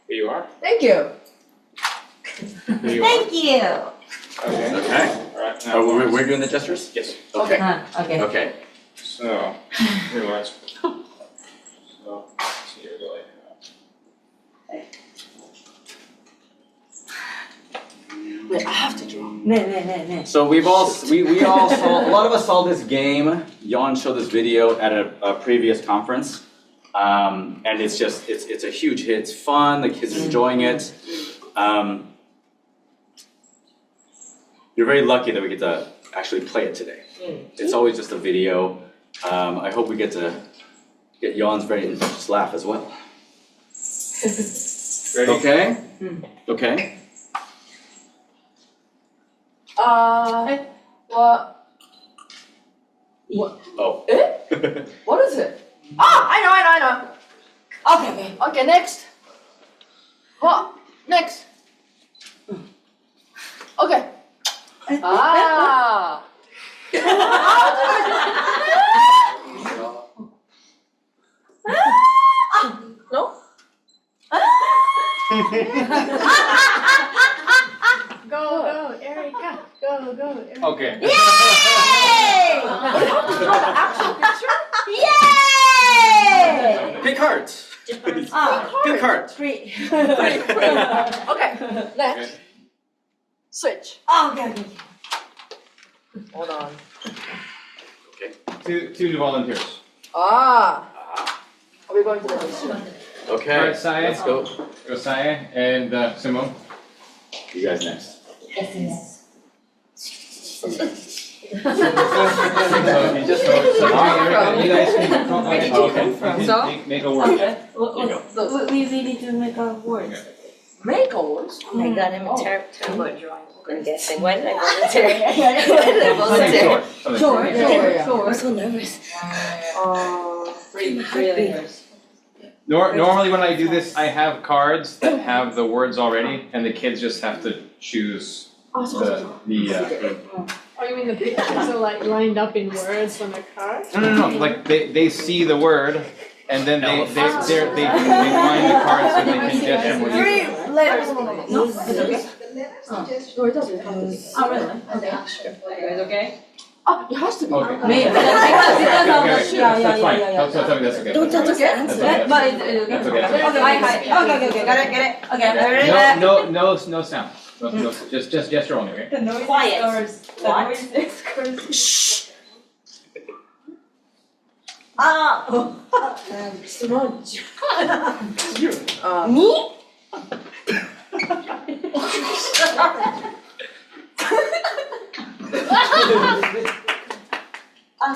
E: Here you are.
I: Thank you.
E: Here you are.
I: Thank you.
E: Okay.
O: Okay.
E: Alright, now.
O: Oh, we're doing the gestures?
E: Yes.
O: Okay.
I: Okay.
O: Okay.
E: So, here let's. So, let's see here, really.
I: Wait, I have to draw. No.
O: So we all saw, a lot of us saw this game. Jan showed this video at a previous conference. And it's just, it's a huge hit. It's fun, the kids are enjoying it. You're very lucky that we get to actually play it today. It's always just a video. I hope we get to get Jan's very infectious laugh as well.
E: Ready?
O: Okay? Okay.
I: What?
O: Oh.
I: What is it? Ah, I know. Okay, next. What? Next. Okay. Ah. No?
D: Go, Erica. Go, Erica.
E: Okay.
I: Yay! Actual picture? Yay!
O: Pick heart. Pick heart.
I: Great. Okay, next. Switch. Okay. Hold on.
E: Two volunteers.
I: Are we going to the next one?
O: Okay.
E: Alright, Saya.
O: Let's go.
E: Go Saya and Simone.
O: You guys next.
E: So you guys can make a word.
G: We need to make our words.
I: Make a word?
G: Oh my god, I'm terrible at drawing. I'm guessing. Why did I volunteer?
I: Sure.
G: I'm so nervous.
I: Really.
E: Normally when I do this, I have cards that have the words already, and the kids just have to choose the
D: Oh, you mean the pictures are like lined up in words on the card?
E: No. Like they see the word, and then they find the card so they can gesture what you.
I: 3 letters. No?
N: The letters are just.
I: Oh, really? Okay.
G: Is it okay?
I: Oh, it has to be.
E: Okay.
I: Maybe.
E: That's fine. Tell me that's okay.
G: Don't tell us the answer.
E: That's
I: But
E: okay.
I: it's
E: That's okay.
I: Okay, got it. Okay, ready?
E: No sound. No, just gesture only, right?
G: Quiet. What?
I: Me?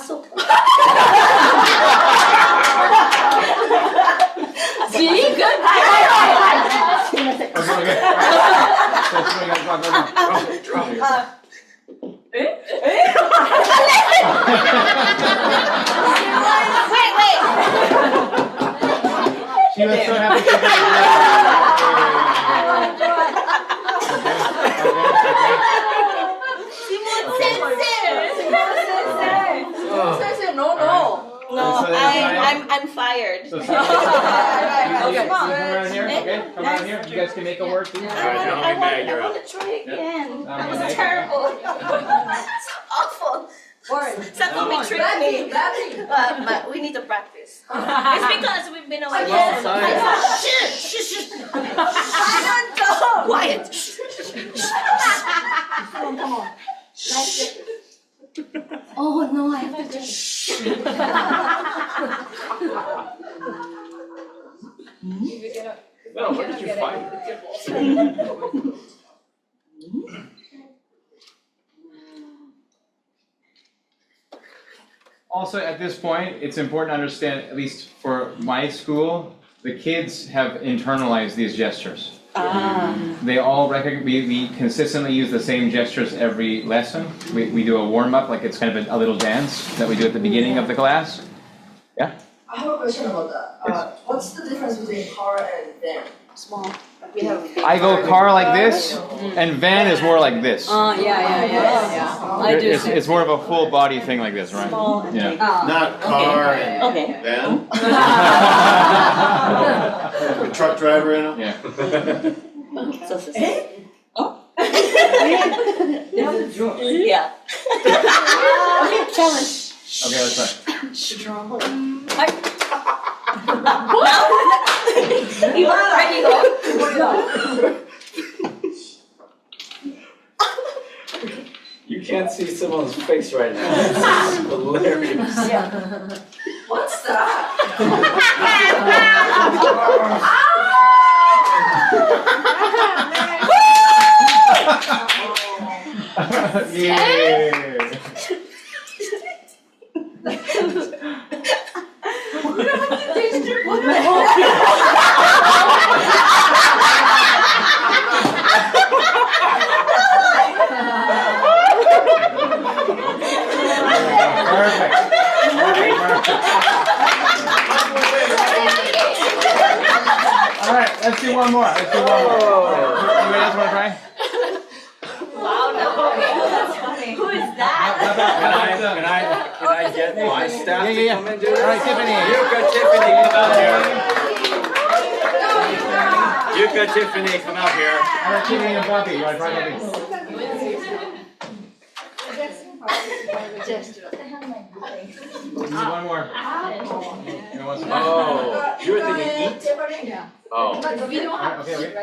G: So.
I: See? Good.
G: Wait.
E: She was so happy to
G: No, I'm fired.
E: So
I: Okay,
E: come around here, okay? Come around here. You guys can make a word too.
G: I want to try again. That was terrible. It's awful. Something tricked me. But we need to practice. It's because we've been away. Shh. Quiet.
I: Come on.
G: Oh no, I have to just.
E: No, where did you find it? Also, at this point, it's important to understand, at least for my school, the kids have internalized these gestures. They all recognize, we consistently use the same gestures every lesson. We do a warm-up, like it's kind of a little dance that we do at the beginning of the class. Yeah?
I: question about that. What's the difference between car and van?
C: Small. We have.
B: I go car like this, and van is more like this.
I: I do.
B: It's more of a full body thing like this, right?
I: Small and
B: Yeah.
I: big.
J: Not car and
I: Okay.
J: van. A truck driver in them.
B: Yeah.
G: Yeah.
I: Okay, challenge.
B: Okay, let's try.
G: You are ready to go.
H: You can't see someone's face right now. It's hilarious.
I: What's that?
B: Yeah. Perfect. All right, let's do one more. Anybody else want to try?
G: Wow, no. That's funny. Who is that?
H: Can I get my staff to come and do this?
B: All right, Tiffany.
H: Tiffany, come out here.
B: All right, Tiffany and Bobby. You want to try Bobby? One more.
H: Oh, you were thinking eat? Oh.
C: We don't have.
B: Okay, wait.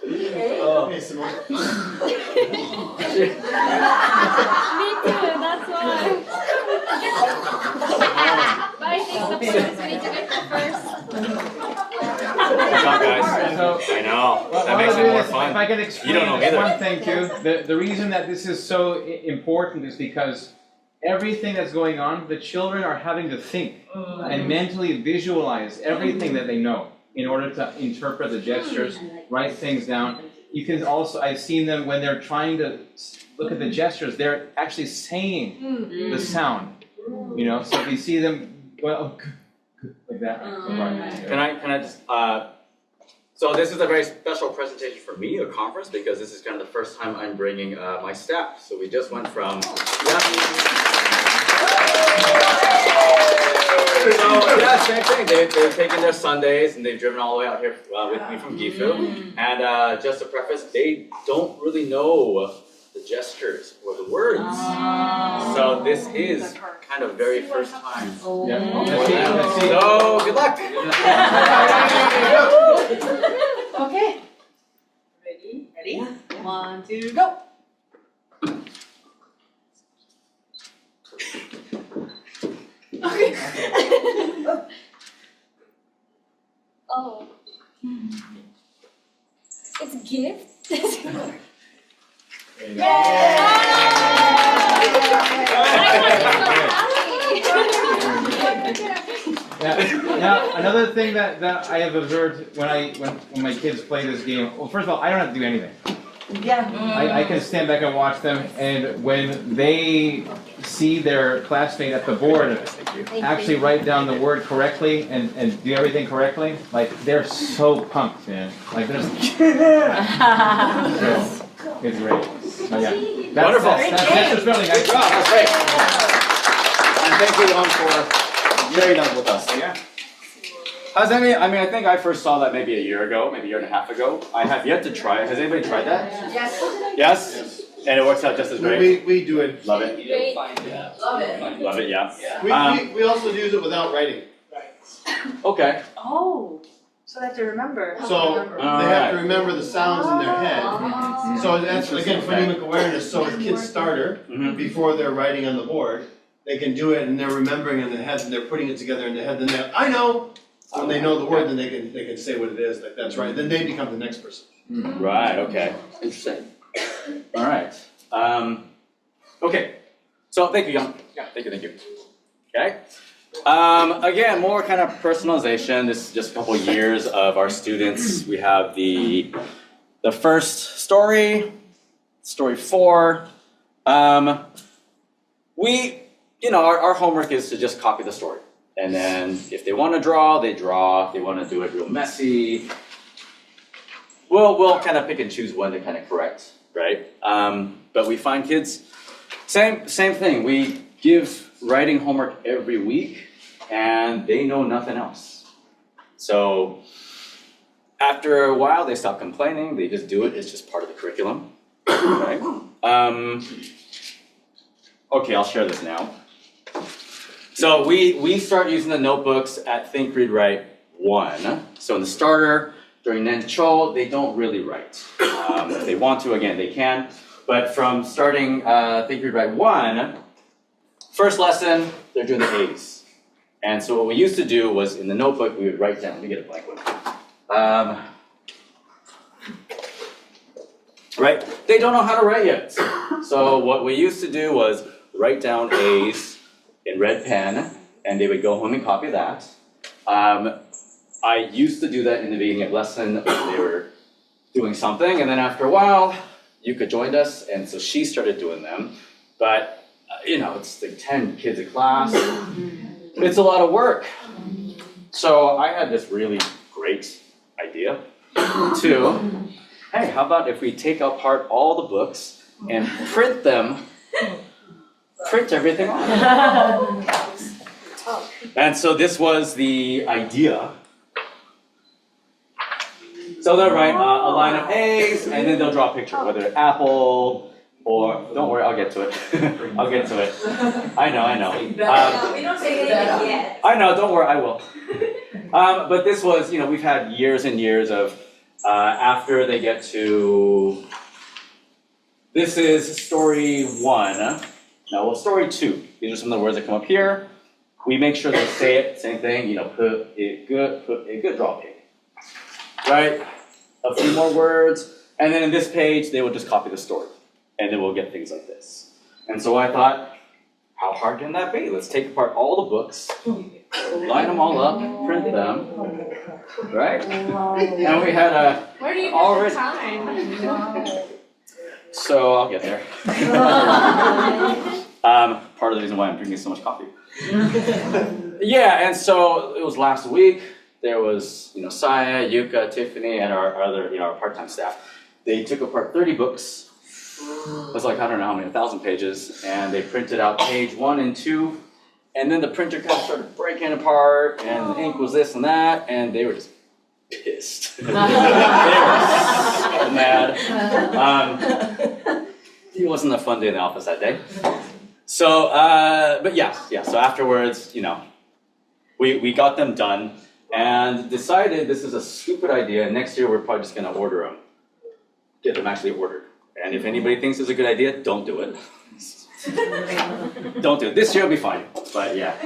J: Okay, Simone.
C: Me too, that's why. But I think the point is we need to get there first.
H: Good job, guys. I know. That makes it more fun.
B: If I can
H: You
B: explain
H: don't know either.
B: one thing too, the reason that this is so important is because everything that's going on, the children are having to think and mentally visualize everything that they know in order to interpret the gestures, write things down. You can also, I've seen them when they're trying to look at the gestures, they're actually saying the sound, you know, so if you see them, well, like that.
O: Can I just, so this is a very special presentation for me, a conference, because this is kind of the first time I'm bringing my staff. So we just went from, So yeah, same thing. They've taken their Sundays and they've driven all the way out here with me from Gifu. And just to preface, they don't really know the gestures or the words. So this is kind of very first time.
B: Yeah.
O: So good luck.
I: Okay. Ready? 1, 2, go. Okay.
C: Oh. It's a gift?
B: Now, another thing that I have observed when my kids play this game, well, first of all, I don't have to do anything.
I: Yeah.
B: I can stand back and watch them, and when they see their classmate at the board actually write down the word correctly and do everything correctly, like they're so pumped, man. Like they're just, so, it's great. So yeah,
O: Wonderful.
B: That's your spelling. Nice job.
O: That's great. And thank you, Lon, for sharing that with us.
B: Yeah.
O: I think I first saw that maybe a year ago, maybe a year and a half ago. I have yet to try it. Has anybody tried that?
I: Yes.
O: Yes? And it works out just as great?
J: We do it.
O: Love it.
I: Love it.
O: Love it, yeah.
J: We also use it without writing.
O: Okay.
I: Oh, so they have to remember.
J: So they have to remember the sounds in their head. So that's, again, phonemic awareness. So as kids starter, before they're writing on the board, they can do it and they're remembering in their heads and they're putting it together in their head. Then they, I know. When they know the word, then they can say what it is. Like that's right. Then they become the next person.
O: Right, okay. Interesting. All right. Okay. So thank you, Jan. Yeah, thank you. Okay. Again, more kind of personalization. This is just a couple years of our students. We have the first story, story 4. Our homework is to just copy the story. And then if they want to draw, they draw. If they want to do it real messy, we'll kind of pick and choose when to kind of correct, right? But we find kids, same thing. We give writing homework every week, and they know nothing else. So after a while, they stop complaining. They just do it. It's just part of the curriculum, right? Okay, I'll share this now. So we start using the notebooks at Think, Read, Write 1. So in the starter, during Nencho, they don't really write. If they want to, again, they can. But from starting Think, Read, Write 1, first lesson, they're doing the A's. And so what we used to do was in the notebook, we would write down, let me get a blank one. Right? They don't know how to write yet. So what we used to do was write down A's in red pen, and they would go home and copy that. I used to do that in the beginning of lesson when they were doing something, and then after a while, Yuka joined us, and so she started doing them. But, it's like 10 kids a class. It's a lot of work. So I had this really great idea to, hey, how about if we take apart all the books and print everything off. And so this was the idea. So they'll write a line of A's, and then they'll draw a picture, whether it's apple, or, don't worry, I'll get to it. I'll get to it. I know.
G: We don't say that yet.
O: I know, don't worry, I will. But this was, we've had years and years of, after they get to, this is story 1. Now, story 2. These are some of the words that come up here. We make sure they say it, same thing, put it good, draw a pig. Right? A few more words, and then in this page, they will just copy the story. And then we'll get things like this. And so I thought, how hard can that be? Let's take apart all the books, line them all up, print them, right? And we had
F: Where do you get
O: already.
F: the time?
O: So I'll get there. Part of the reason why I'm drinking so much coffee. Yeah, and so it was last week. There was, Saya, Yuka, Tiffany, and our other, our part-time staff. They took apart 30 books. It was like, I don't know how many, 1,000 pages, and they printed out page 1 and 2, and then the printer kind of started breaking apart, and the ink was this and that, and they were just pissed. They were so mad. It wasn't a fun day in the office that day. So, but yeah, so afterwards, we got them done, and decided this is a stupid idea. Next year, we're probably just going to order them. Get them actually ordered. And if anybody thinks it's a good idea, don't do it. Don't do it. This year will be fine. But yeah.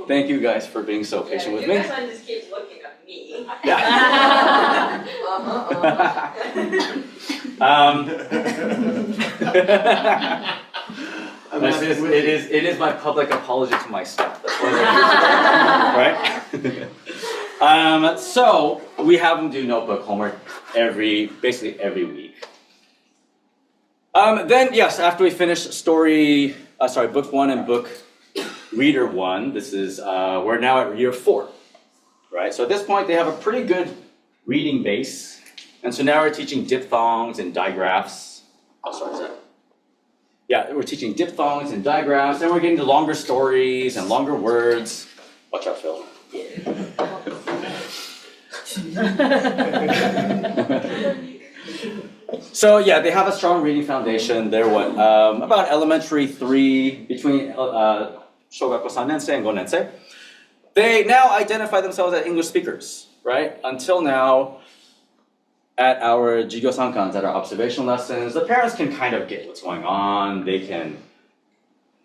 O: Thank you guys for being so patient with me.
G: You guys just keep looking at me.
O: Yeah. It is my public apology to my staff. That's right? So we have them do notebook homework basically every week. Then yes, after we finish book 1 and book reader 1, this is we're now at year 4, right? So at this point they have a pretty good reading base, and so now we're teaching diphthongs and digraphs. Yeah, we're teaching diphthongs and digraphs, and we're getting to longer stories and longer words. Watch out, Phil. So yeah, they have a strong reading foundation. They're about elementary 3, between Shogaku 3 nensei and 5 nensei. They now identify themselves as English speakers, right? Until now, at our Jigyo Sankans, at our observation lessons, the parents can kind of get what's going on. They can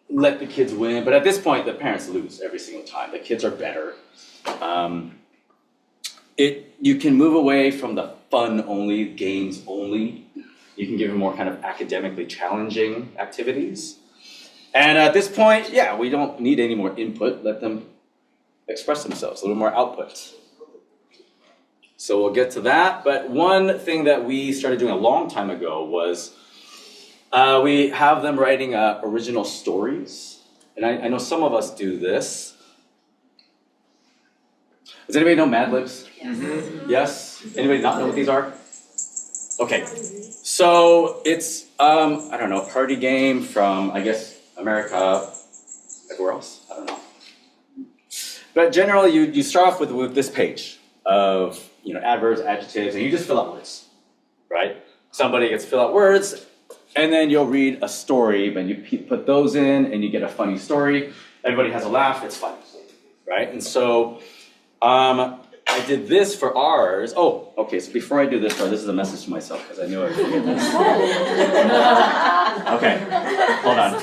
O: let the kids win, but at this point, the parents lose every single time. The kids are better. You can move away from the fun only, games only. You can give them more kind of academically challenging activities. And at this point, yeah, we don't need any more input. Let them express themselves, a little more output. So we'll get to that. But one thing that we started doing a long time ago was we have them writing original stories. And I know some of us do this. Does anybody know Mad Libs? Yes. Yes? Anybody not know what these are? Okay. So it's, I don't know, a party game from, I guess, America, everywhere else, I don't know. But generally, you start off with this page of, you know, adverbs, adjectives, and you just fill out words, right? Somebody gets to fill out words, and then you'll read a story, but you put those in, and you get a funny story. Everybody has a laugh, it's fun, right? And so, I did this for ours. Oh, okay, so before I do this part, this is a message to myself, because I knew I would forget this. Okay, hold on.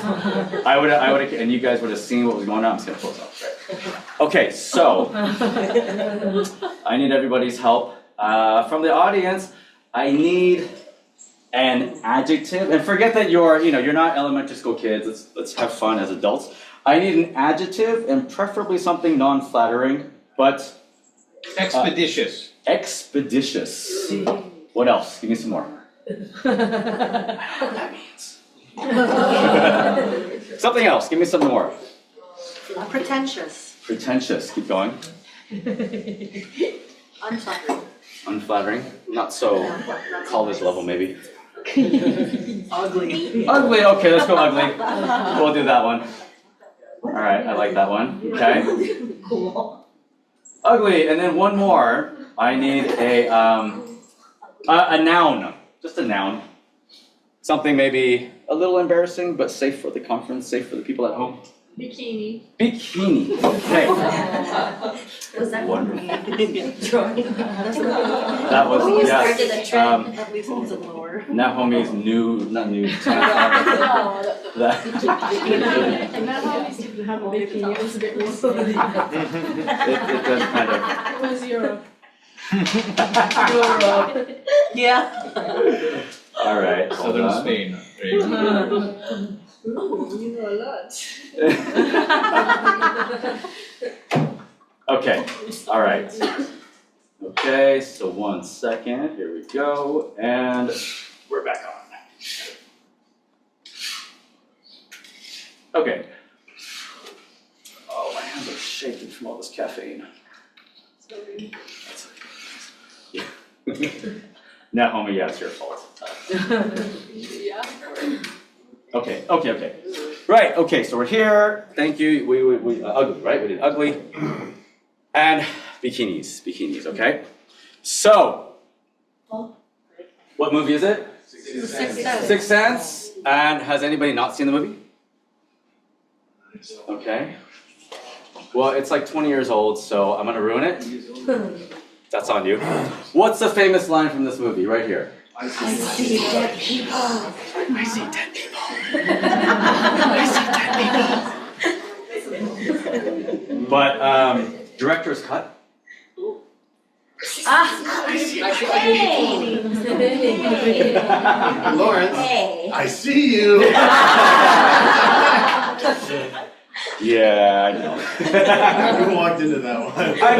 O: I would have, and you guys would have seen what was going on. I'm just gonna close off, right? Okay, so, I need everybody's help. From the audience, I need an adjective, and forget that you're not elementary school kids, let's have fun as adults. I need an adjective, and preferably something non-flattering, but
B: expeditious.
O: Expeditious. What else? Give me some more. I don't know what that means. Something else. Give me some more.
D: Pretentious.
O: Pretentious. Keep going.
D: Unflattering.
O: Unflattering. Not so college level, maybe.
D: Ugly.
O: Ugly. Okay, let's go ugly. We'll do that one. All right, I like that one. Okay.
D: Cool.
O: Ugly, and then one more. I need a noun, just a noun. Something maybe a little embarrassing, but safe for the conference, safe for the people at home.
D: Bikini.
O: Bikini. Okay.
G: Was that
O: wonderful?
G: Drawing.
O: That was
G: We
O: yes.
G: started a trend.
D: At least it's a lower.
O: Nahomi's not new. That.
D: And that always didn't have a bikini. It was a bit more.
O: It does kind of.
D: It was Europe. Yeah.
O: All right.
B: Southern Spain. There you go.
D: Ooh, you know a lot.
O: Okay. All right. Okay. So 1 second. Here we go, and we're back on. Okay. Oh, my hands are shaking from all this caffeine.
D: Sorry.
O: Yeah. Naomi, yeah, it's your fault.
D: Yeah.
O: Okay. Right, okay, so we're here. Thank you. We ugly, right? We did ugly. And bikinis, okay? So, what movie is it?
D: Sixth Sense.
O: Sixth Sense. And has anybody not seen the movie? Okay. Well, it's like 20 years old, so I'm gonna ruin it. That's on you. What's the famous line from this movie, right here?
D: I see dead people.
O: I see dead people. But director's cut.
J: Lawrence,
G: Hey.
J: I see you.
O: Yeah, I know.
J: You walked into that one.
O: I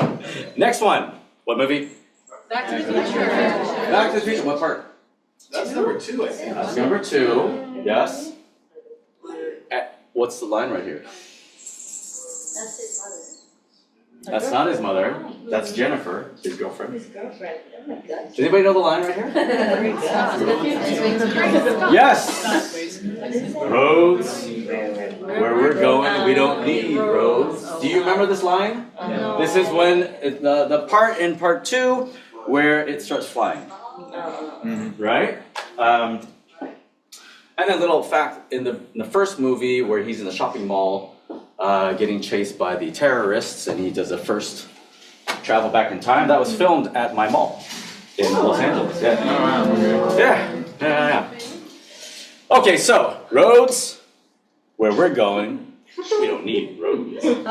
O: know. Next one. What movie?
D: Back to the Future.
O: Back to the Future. What part?
J: That's number 2, I think.
O: That's number 2. Yes. What's the line right here?
G: That's his mother.
O: That's not his mother. That's Jennifer, his girlfriend.
G: His girlfriend. Oh my God.
O: Does anybody know the line right here? Yes. Roads. Where we're going, we don't need roads. Do you remember this line?
D: No.
O: This is when the part in part 2 where it starts flying. Right? And a little fact, in the first movie where he's in the shopping mall getting chased by the terrorists and he does a first travel back in time, that was filmed at my mall in Los Angeles. Yeah. Okay, so roads, where we're going, we don't need roads.
D: Oh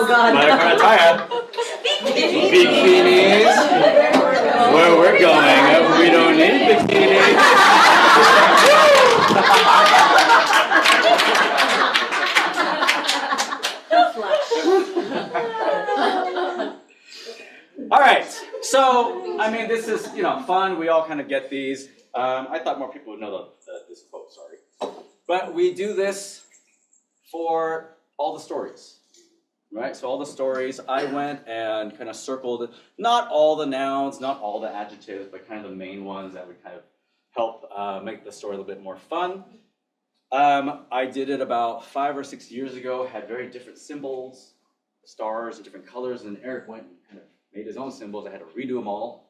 D: God.
O: Bikinis, where we're going, we don't need bikinis. I mean, this is, fun. We all kind of get these. I thought more people would know this quote, sorry. But we do this for all the stories, right? So all the stories, I went and kind of circled, not all the nouns, not all the adjectives, but kind of the main ones that would kind of help make the story a little bit more fun. I did it about 5 or 6 years ago, had very different symbols, stars and different colors, and Eric went and kind of made his own symbols. I had to redo them all.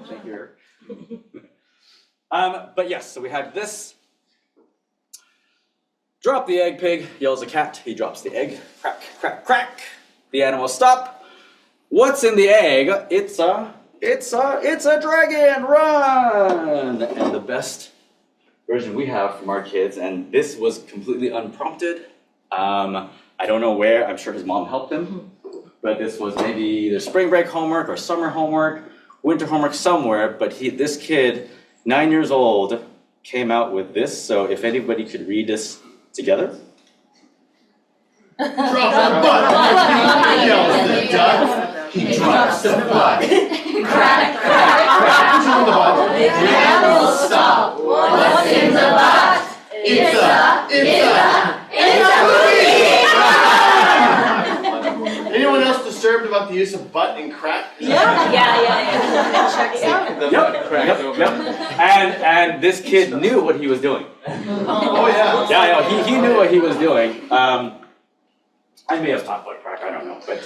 O: Thank you, Eric. But yes, so we had this. Drop the egg, pig, yells a cat. He drops the egg. Crack, crack, crack. The animals stop. What's in the egg? It's a dragon, run! And the best version we have from our kids, and this was completely unprompted. I don't know where, I'm sure his mom helped him, but this was maybe either spring break homework or summer homework, winter homework somewhere, but this kid, 9 years old, came out with this, so if anybody could read this together.
J: Drop the butt! Yells the duck. He drops the butt. Crack, crack, crack. Who's in the butt? The animals stop. What's in the butt? It's a cookie! Anyone else disturbed about the use of butt and crack?
G: Yeah.
O: Yep. And this kid knew what he was doing.
J: Oh yeah.
O: Yeah, he knew what he was doing. I may have taught butt crack, I don't know, but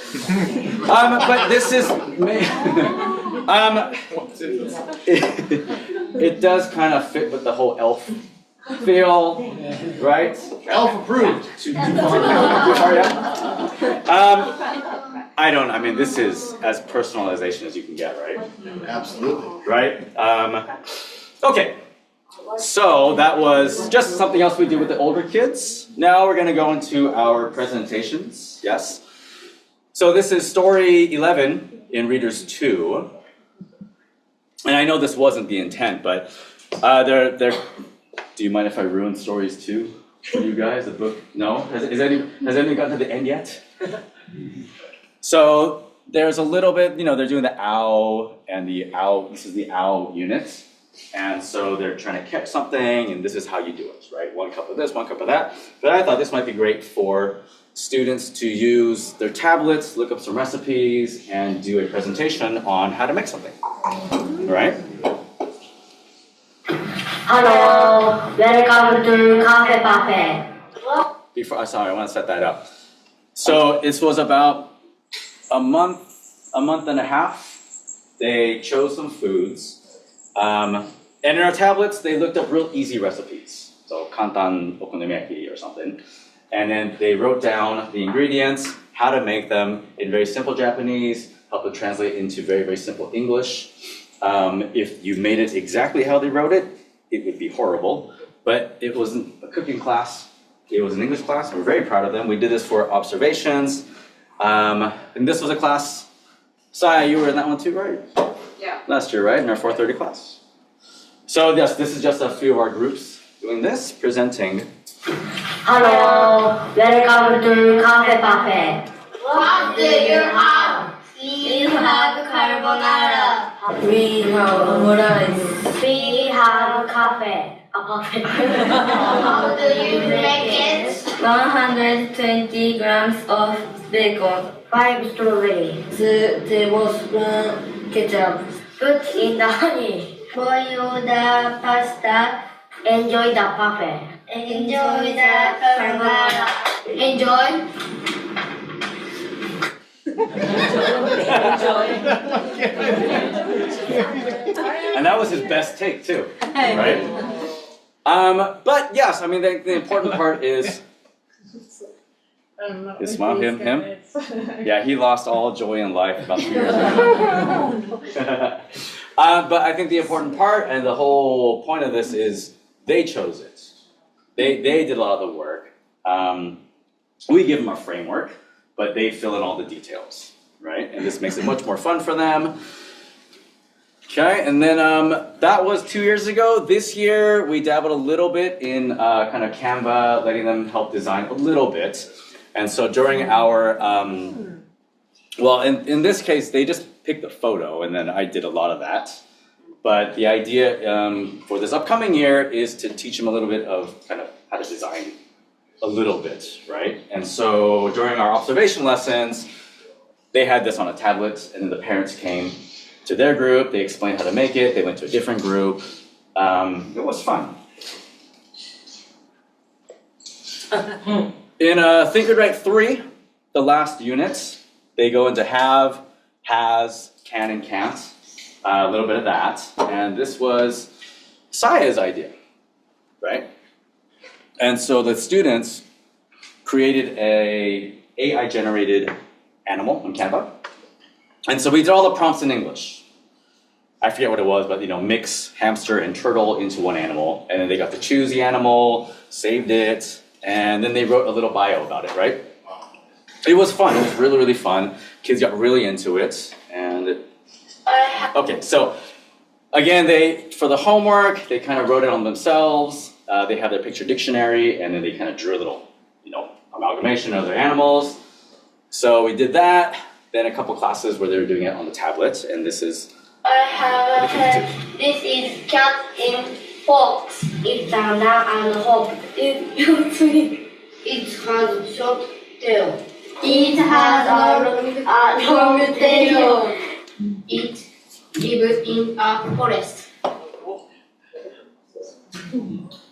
O: this is it does kind of fit with the whole elf feel, right?
J: Elf approved.
O: I mean, this is as personalization as you can get, right?
J: Absolutely.
O: Right? Okay. So that was just something else we do with the older kids. Now we're going to go into our presentations. Yes. So this is story 11 in Readers 2. And I know this wasn't the intent, but do you mind if I ruin stories 2 for you guys? The book? No? Has anyone gotten to the end yet? So there's a little bit, they're doing the ow and the ow. This is the ow unit. And so they're trying to catch something, and this is how you do it, right? 1 cup of this, 1 cup of that. But I thought this might be great for students to use their tablets, look up some recipes, and do a presentation on how to make something. All right?
G: Hello, welcome to Cafe Buffet.
O: Sorry, I want to set that up. So this was about a month and a half. They chose some foods. And in our tablets, they looked up real easy recipes. So kantan okonomiyaki or something. And then they wrote down the ingredients, how to make them in very simple Japanese, help it translate into very, very simple English. If you made it exactly how they wrote it, it would be horrible. But it wasn't a cooking class. It was an English class. We're very proud of them. We did this for observations. And this was a class. Saya, you were in that one too, right?
C: Yeah.
O: Last year, right? In our 4:30 class. So yes, this is just a few of our groups doing this, presenting.
G: Hello, welcome to Cafe Buffet. What do you have? We have carbonara. We have omurice. We have cafe. A buffet. How do you make it? 120 grams of bacon. 5 strawberries. 2 tablespoons ketchup. Put in the honey. Boil the pasta. Enjoy the buffet. Enjoy the carbonara. Enjoy.
O: And that was his best take too, right? But yes, I mean the important part is. His smile, him. Yeah, he lost all joy in life about 2 years ago. But I think the important part and the whole point of this is they chose it. They did a lot of the work. We give them a framework, but they fill in all the details, right? And this makes it much more fun for them. Okay, and then that was 2 years ago. This year, we dabbled a little bit in kind of Canva, letting them help design a little bit. And so during our, well, in this case, they just picked the photo, and then I did a lot of that. But the idea for this upcoming year is to teach them a little bit of kind of how to design a little bit, right? And so during our observation lessons, they had this on a tablet, and then the parents came to their group, they explained how to make it, they went to a different group. It was fun. In Think and Write 3, the last unit, they go into have, has, can, and can't. A little bit of that. And this was Saya's idea, right? And so the students created a AI-generated animal in Canva. And so we did all the prompts in English. I forget what it was, but mix hamster and turtle into one animal. And then they got to choose the animal, saved it, and then they wrote a little bio about it, right? It was fun. It was really, really fun. Kids got really into it. And okay, so again, for the homework, they kind of wrote it on themselves. They have their picture dictionary, and then they kind of drew a little, amalgamation of their animals. So we did that. Then a couple classes where they were doing it on the tablet, and this is.
P: I have a cat. This is cat in box. It's down and hop. It's three. It has short tail. It has a long tail. It lives in a forest.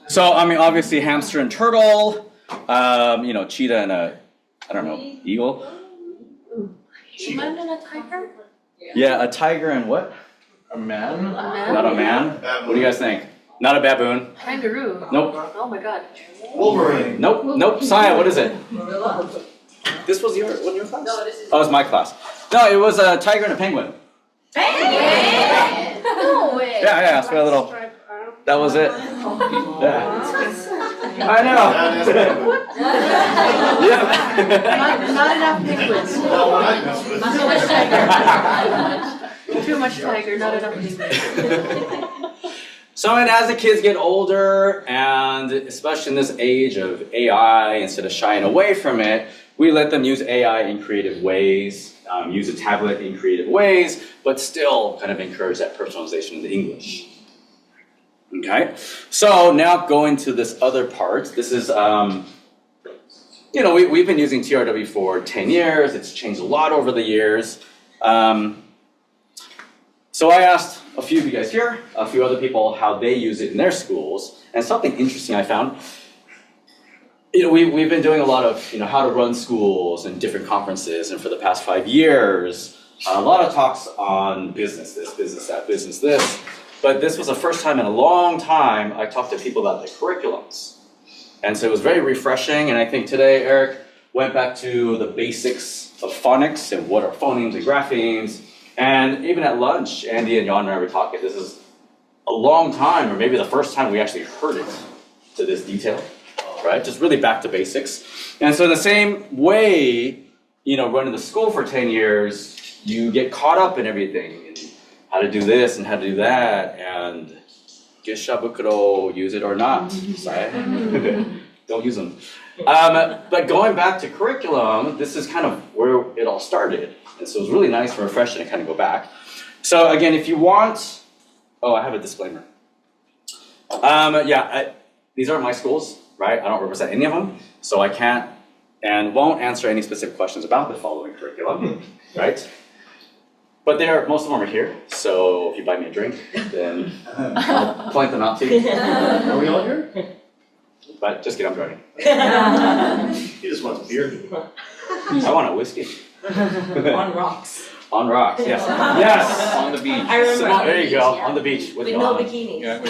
O: So, obviously hamster and turtle, cheetah and eagle.
G: Man and a tiger?
O: Yeah, a tiger and what?
B: A man?
O: Not a man? What do you guys think? Not a baboon.
G: Kangaroo.
O: Nope.
G: Oh my god.
J: Wolverine.
O: Nope. Saya, what is it? This was your class?
G: No, this is.
O: Oh, it was my class. No, it was a tiger and a penguin.
G: Penguin? No way.
O: Yeah, so a little. That was it. Yeah. I know. Yeah.
D: Not enough penguins. Too much tiger, not enough penguins.
O: So, and as the kids get older, and especially in this age of AI, instead of shying away from it, we let them use AI in creative ways, use a tablet in creative ways, but still kind of encourage that personalization in the English. Okay, so now going to this other part. This is, we've been using TRW for 10 years. It's changed a lot over the years. So I asked a few of you guys here, a few other people, how they use it in their schools. And something interesting I found, we've been doing a lot of, how to run schools and different conferences. And for the past 5 years, a lot of talks on business this, business that, business this. But this was the first time in a long time I talked to people about the curriculums. And so it was very refreshing, and I think today Eric went back to the basics of phonics and what are phonemes and graphemes. And even at lunch, Andy and Jan and I were talking, this is a long time, or maybe the first time we actually heard it to this detail, right? Just really back to basics. And so in the same way, running the school for 10 years, you get caught up in everything. How to do this and how to do that, and Geshabukuro, use it or not. Don't use them. But going back to curriculum, this is kind of where it all started. And so it was really nice and refreshing to kind of go back. So again, if you want, I have a disclaimer. These aren't my schools, right? I don't represent any of them, so I can't and won't answer any specific questions about the following curriculum, right? But most of them are here, so if you buy me a drink, then I'll point them out to you.
J: Are we all here?
O: But just kidding, I'm driving.
J: He just wants beer.
O: I want a whiskey.
G: On rocks.
O: On rocks, yes. Yes!
B: On the beach.
G: I remember on the
O: There you
G: beach,
O: go,
G: yeah.
O: on the beach with
G: no
O: Ron.
G: bikini.
B: Yeah.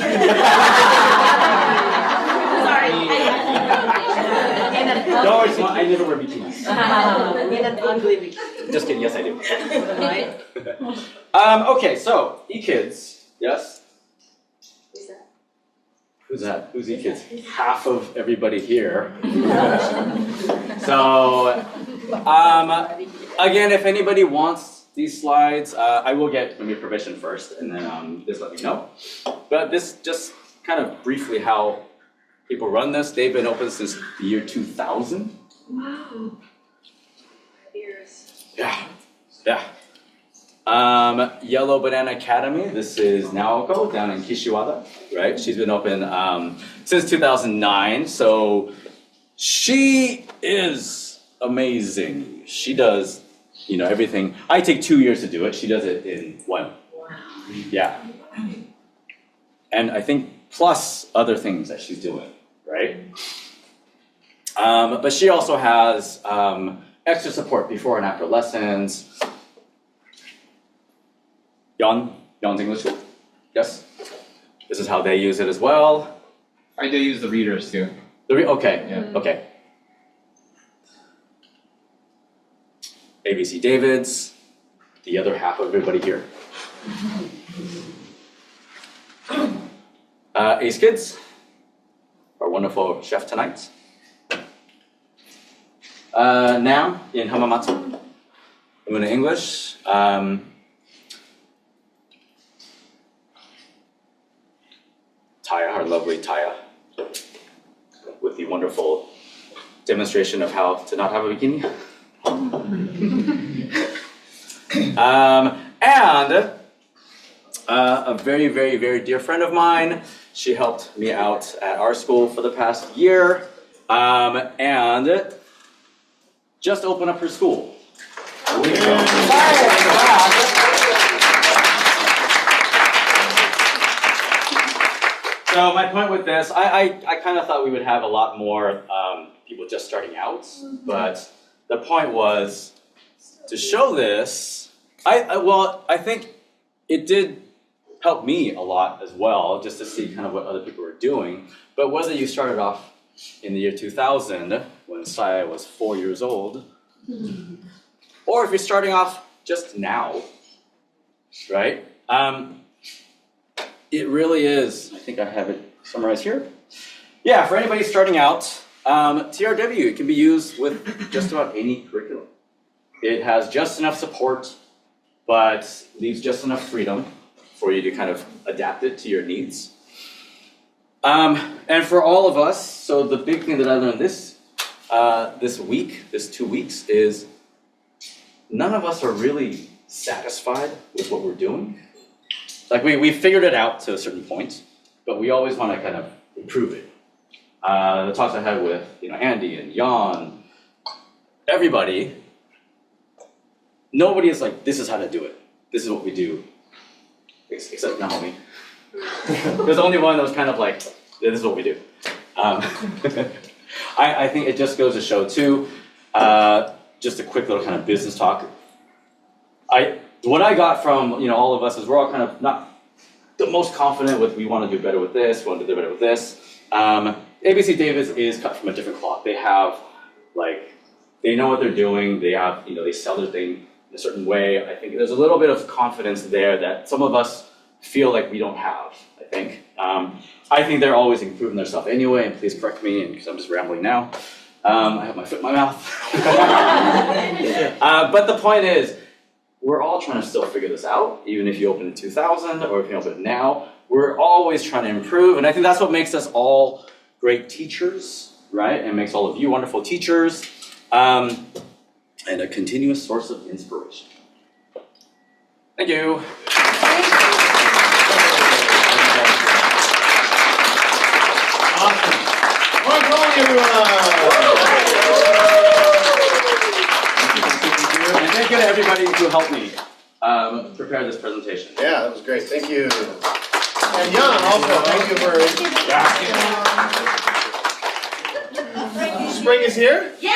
G: Sorry.
O: No, it's not, I never wear bikinis.
D: In an ugly bikini.
O: Just kidding, yes I do.
D: Right?
O: Okay, so e-kids, yes? Who's that? Who's e-kids? Half of everybody here. So, again, if anybody wants these slides, I will get maybe permission first, and then just let me know. But this just kind of briefly how people run this. They've been open since the year 2000.
D: Wow. Years.
O: Yeah. Yellow Banana Academy, this is Naoko down in Kishiwada, right? She's been open since 2009, so she is amazing. She does, everything. I take 2 years to do it, she does it in 1. Wow. Yeah. And I think plus other things that she's doing, right? But she also has extra support before and after lessons. Yon's English School? Yes? This is how they use it as well.
B: I do use the readers too.
O: Okay,
B: Yeah.
O: okay. ABC David's, the other half of everybody here. Ace Kids, our wonderful chef tonight. Nam in Hamamatsu, Una English. Taya, our lovely Taya, with the wonderful demonstration of how to not have a bikini. And a very, very, very dear friend of mine, she helped me out at our school for the past year, and just opened up her school. So my point with this, I kind of thought we would have a lot more people just starting out, but the point was to show this. I think it did help me a lot as well, just to see kind of what other people were doing. But whether you started off in the year 2000, when Saya was 4 years old, or if you're starting off just now, right? It really is, I think I have it summarized here. Yeah, for anybody starting out, TRW can be used with just about any curriculum. It has just enough support, but leaves just enough freedom for you to kind of adapt it to your needs. And for all of us, so the big thing that I learned this 2 weeks, is none of us are really satisfied with what we're doing. Like we figured it out to a certain point, but we always want to kind of improve it. The talks I had with Andy and Jan, everybody, nobody is like, this is how to do it. This is what we do, except Naomi. There's only one that was kind of like, yeah, this is what we do. I think it just goes to show too, just a quick little kind of business talk. What I got from all of us is we're all kind of not the most confident with, we want to do better with this, we want to do better with this. ABC Davis is cut from a different cloth. They have they know what they're doing. They have they sell their thing in a certain way. I think there's a little bit of confidence there that some of us feel like we don't have. I think they're always improving their stuff anyway. And please correct me, because I'm just rambling now. I have my foot in my mouth. But the point is, we're all trying to still figure this out, even if you open in 2000 or if you open it now. We're always trying to improve, and I think that's what makes us all great teachers, right? And makes all of you wonderful teachers, and a continuous source of inspiration. Thank you.
J: Awesome. More going, everyone.
O: And thank you to everybody who helped me prepare this presentation.
J: Yeah, that was great. Thank you. And Jan, also, thank you for. Spring is here?
G: Yeah!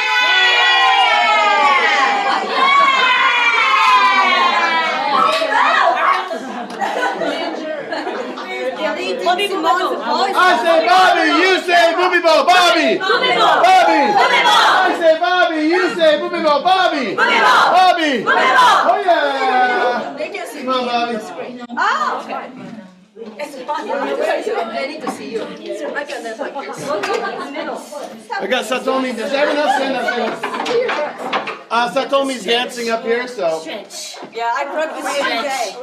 J: I say Bobby, you say Booby Ball, Bobby! Bobby! I say Bobby, you say Booby Ball, Bobby! Bobby! Oh yeah! Come on, Bobby.
D: Oh, okay. I need to see you. I got this like this.
J: I got Satomi. Does everyone else stand up? Satomi's dancing up here, so.
D: Yeah, I practice every day.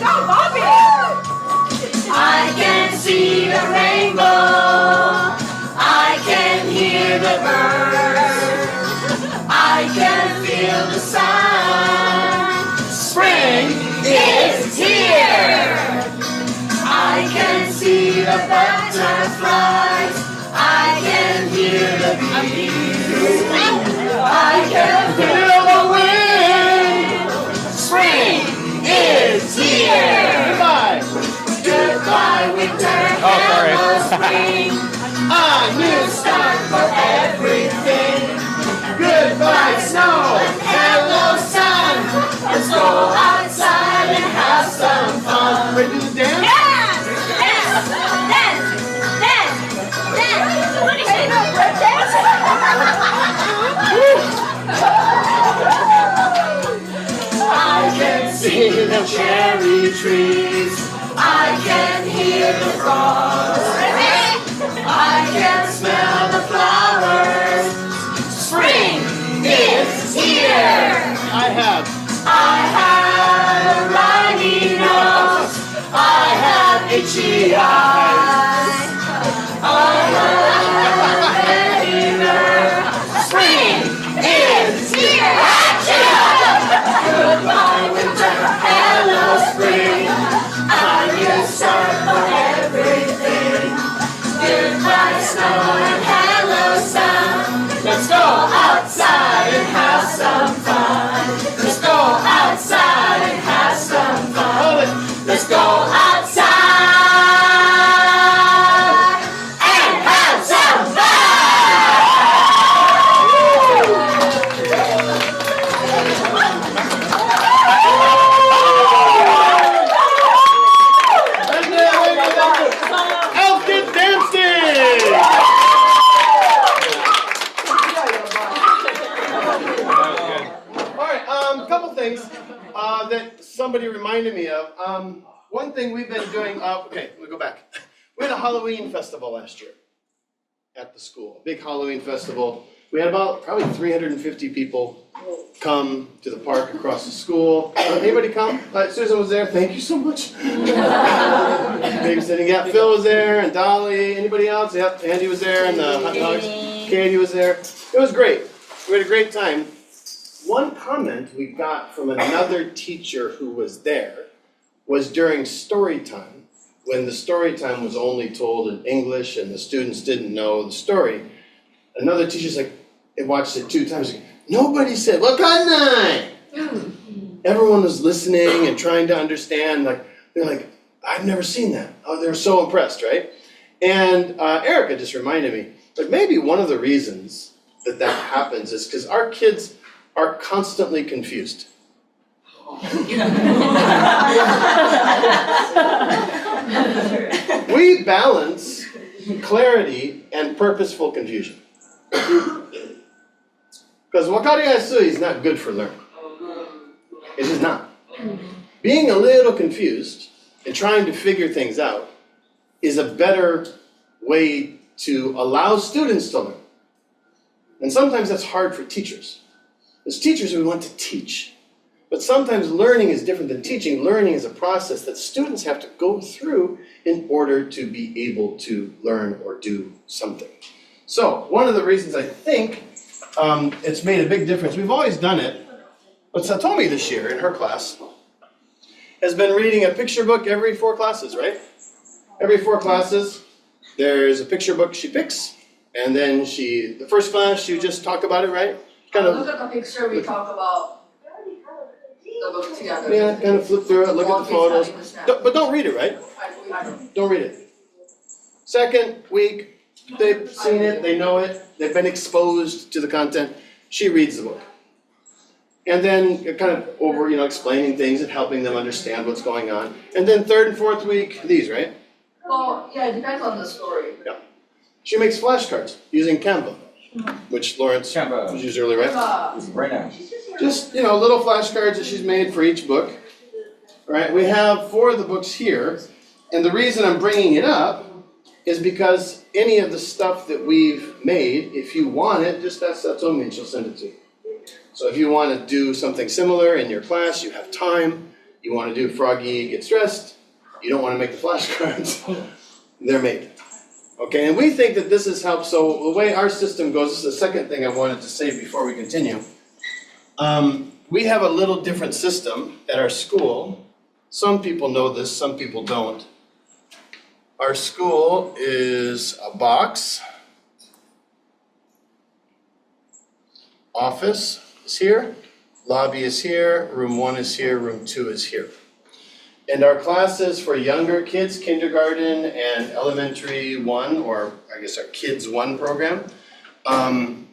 D: Go, Bobby!
G: I can see the rainbow. I can hear the birds.
J: ready to do the dance?
I: I can see the cherry trees. I can hear the frogs. I can smell the flowers. Spring is here.
J: I have
I: a runny nose. I have itchy eyes. I have a fever. Spring is here. Goodbye winter, hello spring. A new start for everything. Goodbye snow and hello sun. Let's go outside and have some fun. Let's go outside and have some fun. Let's go outside and have some fun.
J: Elf Kids dancing! Alright, couple things that somebody reminded me of. One thing we've been doing, okay, let me go back. We had a Halloween festival last year at the school, a big Halloween festival. We had about probably 350 people come to the park across the school. Anybody come? Susan was there, thank you so much. Babysitting, yeah, Phil was there, and Dolly, anybody else? Yep, Andy was there, and the hot dogs. Katie was there. It was great. We had a great time. One comment we got from another teacher who was there was during story time, when the story time was only told in English and the students didn't know the story. Another teacher's like, they watched it 2 times. Nobody said, "Look on nine." Everyone was listening and trying to understand. They're like, "I've never seen that." Oh, they were so impressed, right? And Erica just reminded me, maybe one of the reasons that happens is because our kids are constantly confused. We balance clarity and purposeful confusion. Because wakariyasu is not good for learning. It is not. Being a little confused and trying to figure things out is a better way to allow students to learn. And sometimes that's hard for teachers. As teachers, we want to teach. But sometimes learning is different than teaching. Learning is a process that students have to go through in order to be able to learn or do something. So, one of the reasons I think it's made a big difference, we've always done it, but Satomi this year in her class has been reading a picture book every 4 classes, right? Every 4 classes, there's a picture book she picks, and then the first class, you just talk about it, right?
I: Look at the picture, we talk about the book together.
J: Yeah, kind of flip through it, look at the photos. But don't read it, right? Don't read it. Second week, they've seen it, they know it, they've been exposed to the content. She reads the book. And then kind of over, explaining things and helping them understand what's going on. And then 3rd and 4th week, these, right?
I: Well, yeah, it depends on the story.
J: Yeah. She makes flashcards using Canva, which Lawrence was used earlier, right?
B: Right now.
J: Just, little flashcards that she's made for each book. All right, we have 4 of the books here. And the reason I'm bringing it up is because any of the stuff that we've made, if you want it, just ask Satomi and she'll send it to you. So if you want to do something similar in your class, you have time, you want to do Froggy Gets Dressed, you don't want to make the flashcards, they're made. Okay, and we think that this has helped. So the way our system goes, this is the second thing I wanted to say before we continue. We have a little different system at our school. Some people know this, some people don't. Our school is a box. Office is here, lobby is here, room 1 is here, room 2 is here. And our classes for younger kids, kindergarten and elementary 1, or I guess our Kids 1 program,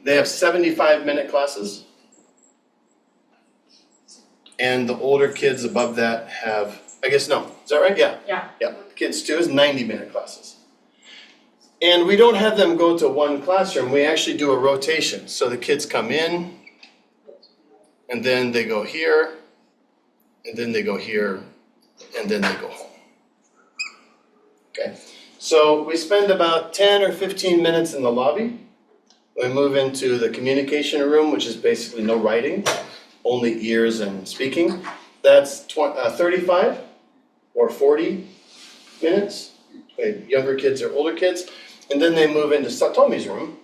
J: they have 75-minute classes. And the older kids above that have, Is that right? Yeah.
G: Yeah.
J: Yeah, kids 2 is 90-minute classes. And we don't have them go to one classroom, we actually do a rotation. So the kids come in, and then they go here, and then they go here, and then they go home. Okay, so we spend about 10 or 15 minutes in the lobby. We move into the communication room, which is basically no writing, only ears and speaking. That's 35 or 40 minutes, younger kids or older kids. And then they move into Satomi's room,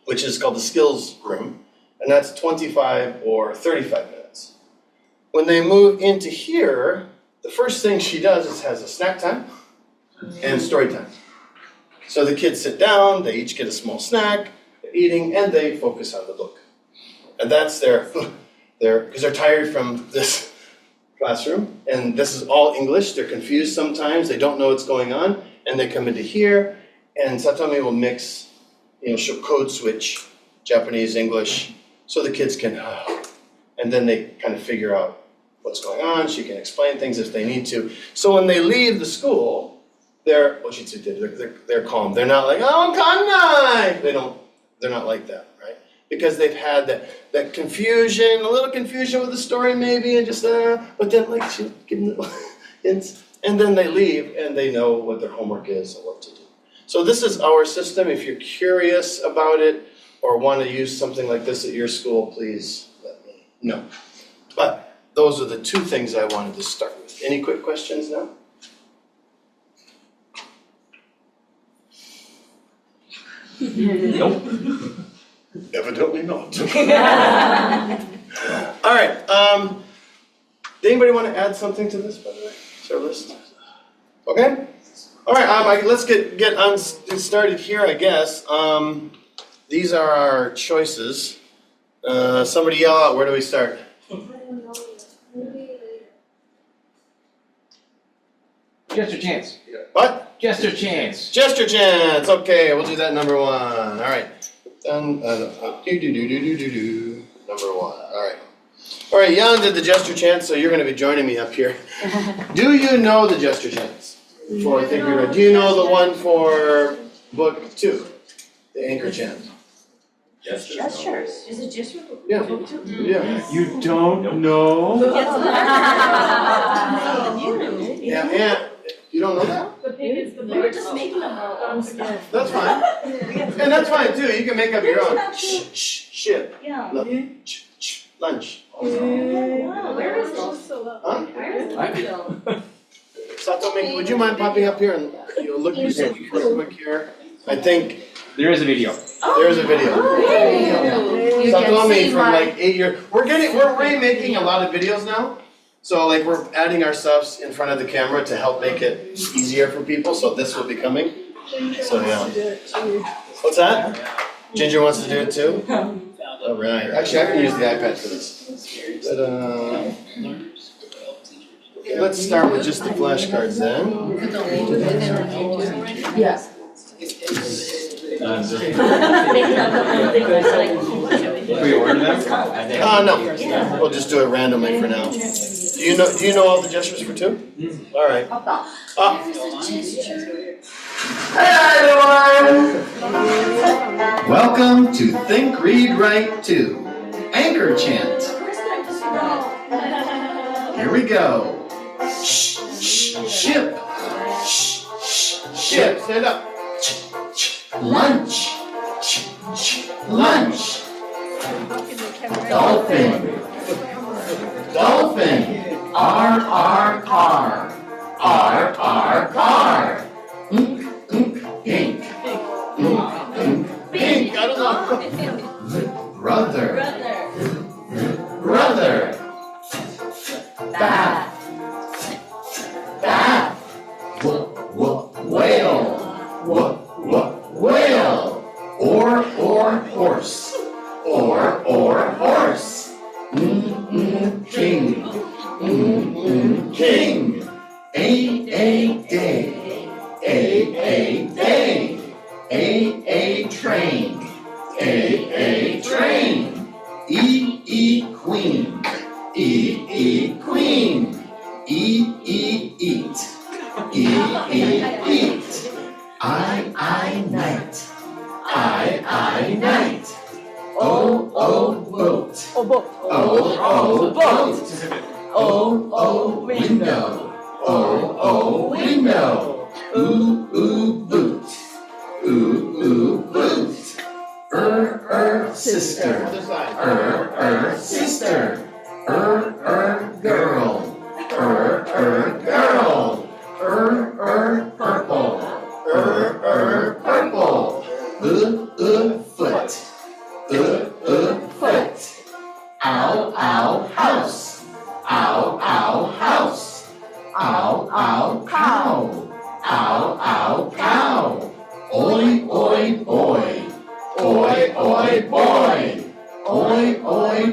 J: which is called the skills room, and that's 25 or 35 minutes. When they move into here, the first thing she does is has a snack time and story time. So the kids sit down, they each get a small snack, they're eating, and they focus on the book. And that's because they're tired from this classroom, and this is all English, they're confused sometimes, they don't know what's going on, and they come into here, and Satomi will mix, she'll code switch Japanese, English, so the kids can, and then they kind of figure out what's going on, she can explain things if they need to. So when they leave the school, they're calm. They're not like, oh, kanai! They're not like that, right? Because they've had that confusion, a little confusion with the story maybe, and just, but then like she'll give them the hints, and then they leave and they know what their homework is and what to do. So this is our system. If you're curious about it or want to use something like this at your school, please let me know. But those are the 2 things I wanted to start with. Any quick questions now?
H: Nope.
J: Evidently not. All right. Did anybody want to add something to this, by the way? Is there a list? Okay. All right. Let's get started here, I guess. These are our choices. Somebody yell out. Where do we start?
B: Gesture chance.
J: What?
B: Gesture chance.
J: Gesture chance. Okay, we'll do that number 1. All right. Done. Number 1. All right. All right. Jan did the gesture chance, so you're going to be joining me up here. Do you know the gesture chance for Think We Read? Do you know the one for book 2, the anchor chant?
I: Gestures.
G: Is it gesture?
J: Yeah. Yeah. You don't know? Yeah. Yeah. You don't know that?
G: We were just making them up.
J: That's fine. And that's fine too. You can make up your own. Ship.
G: Yeah.
J: Lunch.
G: Where is it?
J: Huh?
G: Where is it?
J: Satomi, would you mind popping up here and look real quick here? I think
B: there is a video.
J: There is a video. Satomi from like 8 years. We're remaking a lot of videos now. So like we're adding our stuffs in front of the camera to help make it easier for people. So this will be coming. So yeah. What's that? Ginger wants to do it too? All right. Actually, I can use the iPad for this. Ta-da. Okay, let's start with just the flashcards then.
I: Yes.
B: Pre-order them?
J: No. We'll just do it randomly for now. Do you know all the gestures for 2? All right. Hey everyone! Welcome to Think, Read, Write 2, Anchor Chant. Here we go. Ship. Ship. Stand up. Lunch. Lunch. Dolphin. Dolphin. R, car. R, car. Pink. Pink. I don't know. Brother. Bath. Whale. Whale. Or horse. Or horse. King. King. A day. A train. A train. E queen. E queen. Eat.
Q: Eat. I, night. I, night. Boat. Boat. Boat. Window. Window. Boot. Boot. Sister. Sister. Girl. Girl. Purple. Purple. Foot. Foot. Ow, house. Ow, house. Ow, cow. Ow, cow. Oi, boy. Oi, boy. Oi,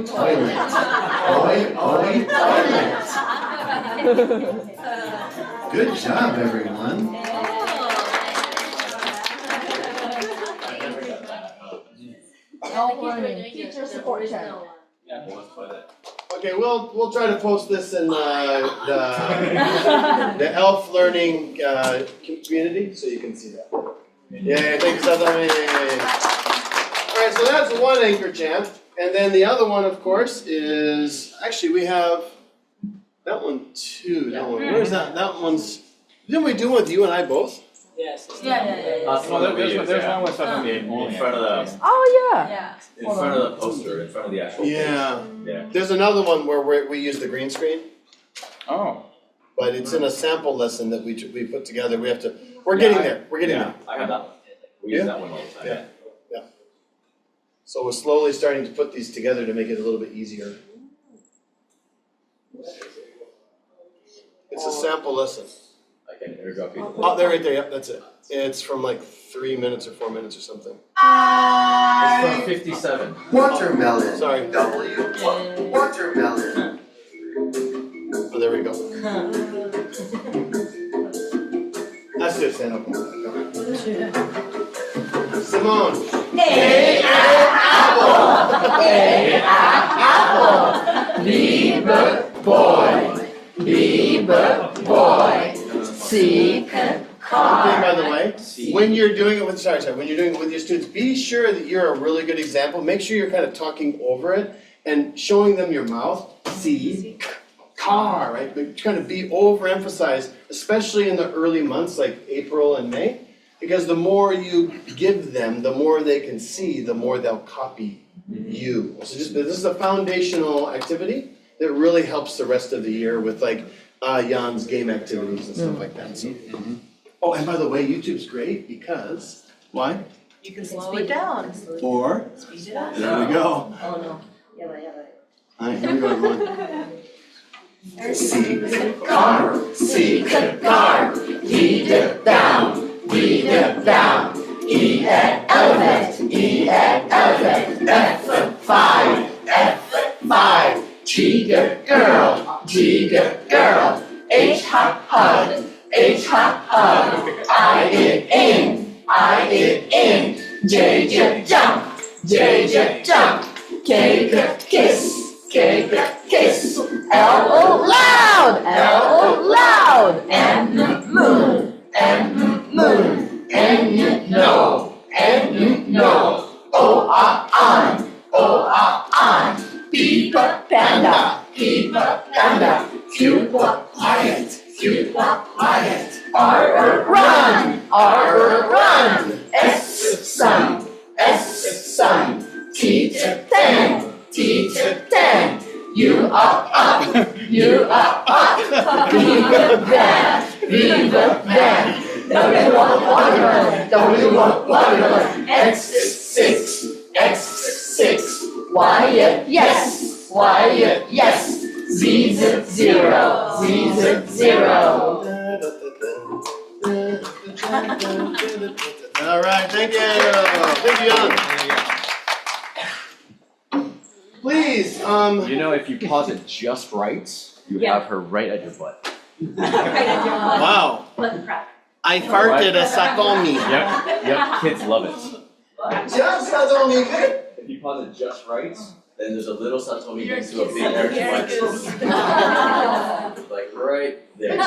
Q: toilet. Oi, toilet. Good job, everyone.
I: Teacher support channel.
J: Okay, we'll try to post this in the Elf Learning community, so you can see that. Yeah, thanks, Sadami. All right, so that's one anchor chant, and then the other one, of course, is actually we have that one too. That one. Where's that? That one's. Didn't we do one with you and I both?
G: Yes. Yeah.
B: There's one with Sadami.
H: In front of the,
F: Oh, yeah.
H: in front of the poster, in front of the actual.
J: Yeah.
H: Yeah.
J: There's another one where we use the green screen.
B: Oh.
J: But it's in a sample lesson that we put together. We have to. We're getting there. We're getting there.
H: I have that one. We use that one all the time.
J: Yeah. So we're slowly starting to put these together to make it a little bit easier. It's a sample lesson.
H: I can airdrop you.
J: Oh, they're right there. Yep, that's it. It's from like 3 minutes or 4 minutes or something.
H: It's from 57.
L: Watermelon.
J: Sorry.
L: Watermelon.
J: Oh, there we go. That's just stand up. Simone.
Q: Apple. Boy. C.
J: Car. By the way, when you're doing it with when you're doing it with your students, be sure that you're a really good example. Make sure you're kind of talking over it and showing them your mouth. C. Car, right? But kind of be overemphasized, especially in the early months like April and May, because the more you give them, the more they can see, the more they'll copy you. So this is a foundational activity that really helps the rest of the year with like Jan's game activities and stuff like that. So. Oh, and by the way, YouTube's great because why?
D: You can slow it down.
J: Or
D: Speed it up.
J: there we go.
G: Oh no. Yeah.
J: All right, here we go, everyone.
Q: C. Car. Read it down. E at elephant. F 5. G girl. H hug. I in. J jump. K kiss. L loud. N moon. N no. O on. P panda. Q quiet. R run. S sun. T 10. You are up. River van. W watermelon. X 6. Y yes. Z 0.
J: All right, thank you, Jan. Please,
H: You know, if you pause it just right, you have her right at your butt.
J: Wow. I farted a Satomi.
H: Yep, kids love it.
J: Just Satomi.
H: If you pause it just right, then there's a little Satomi next to a big air. Like right there.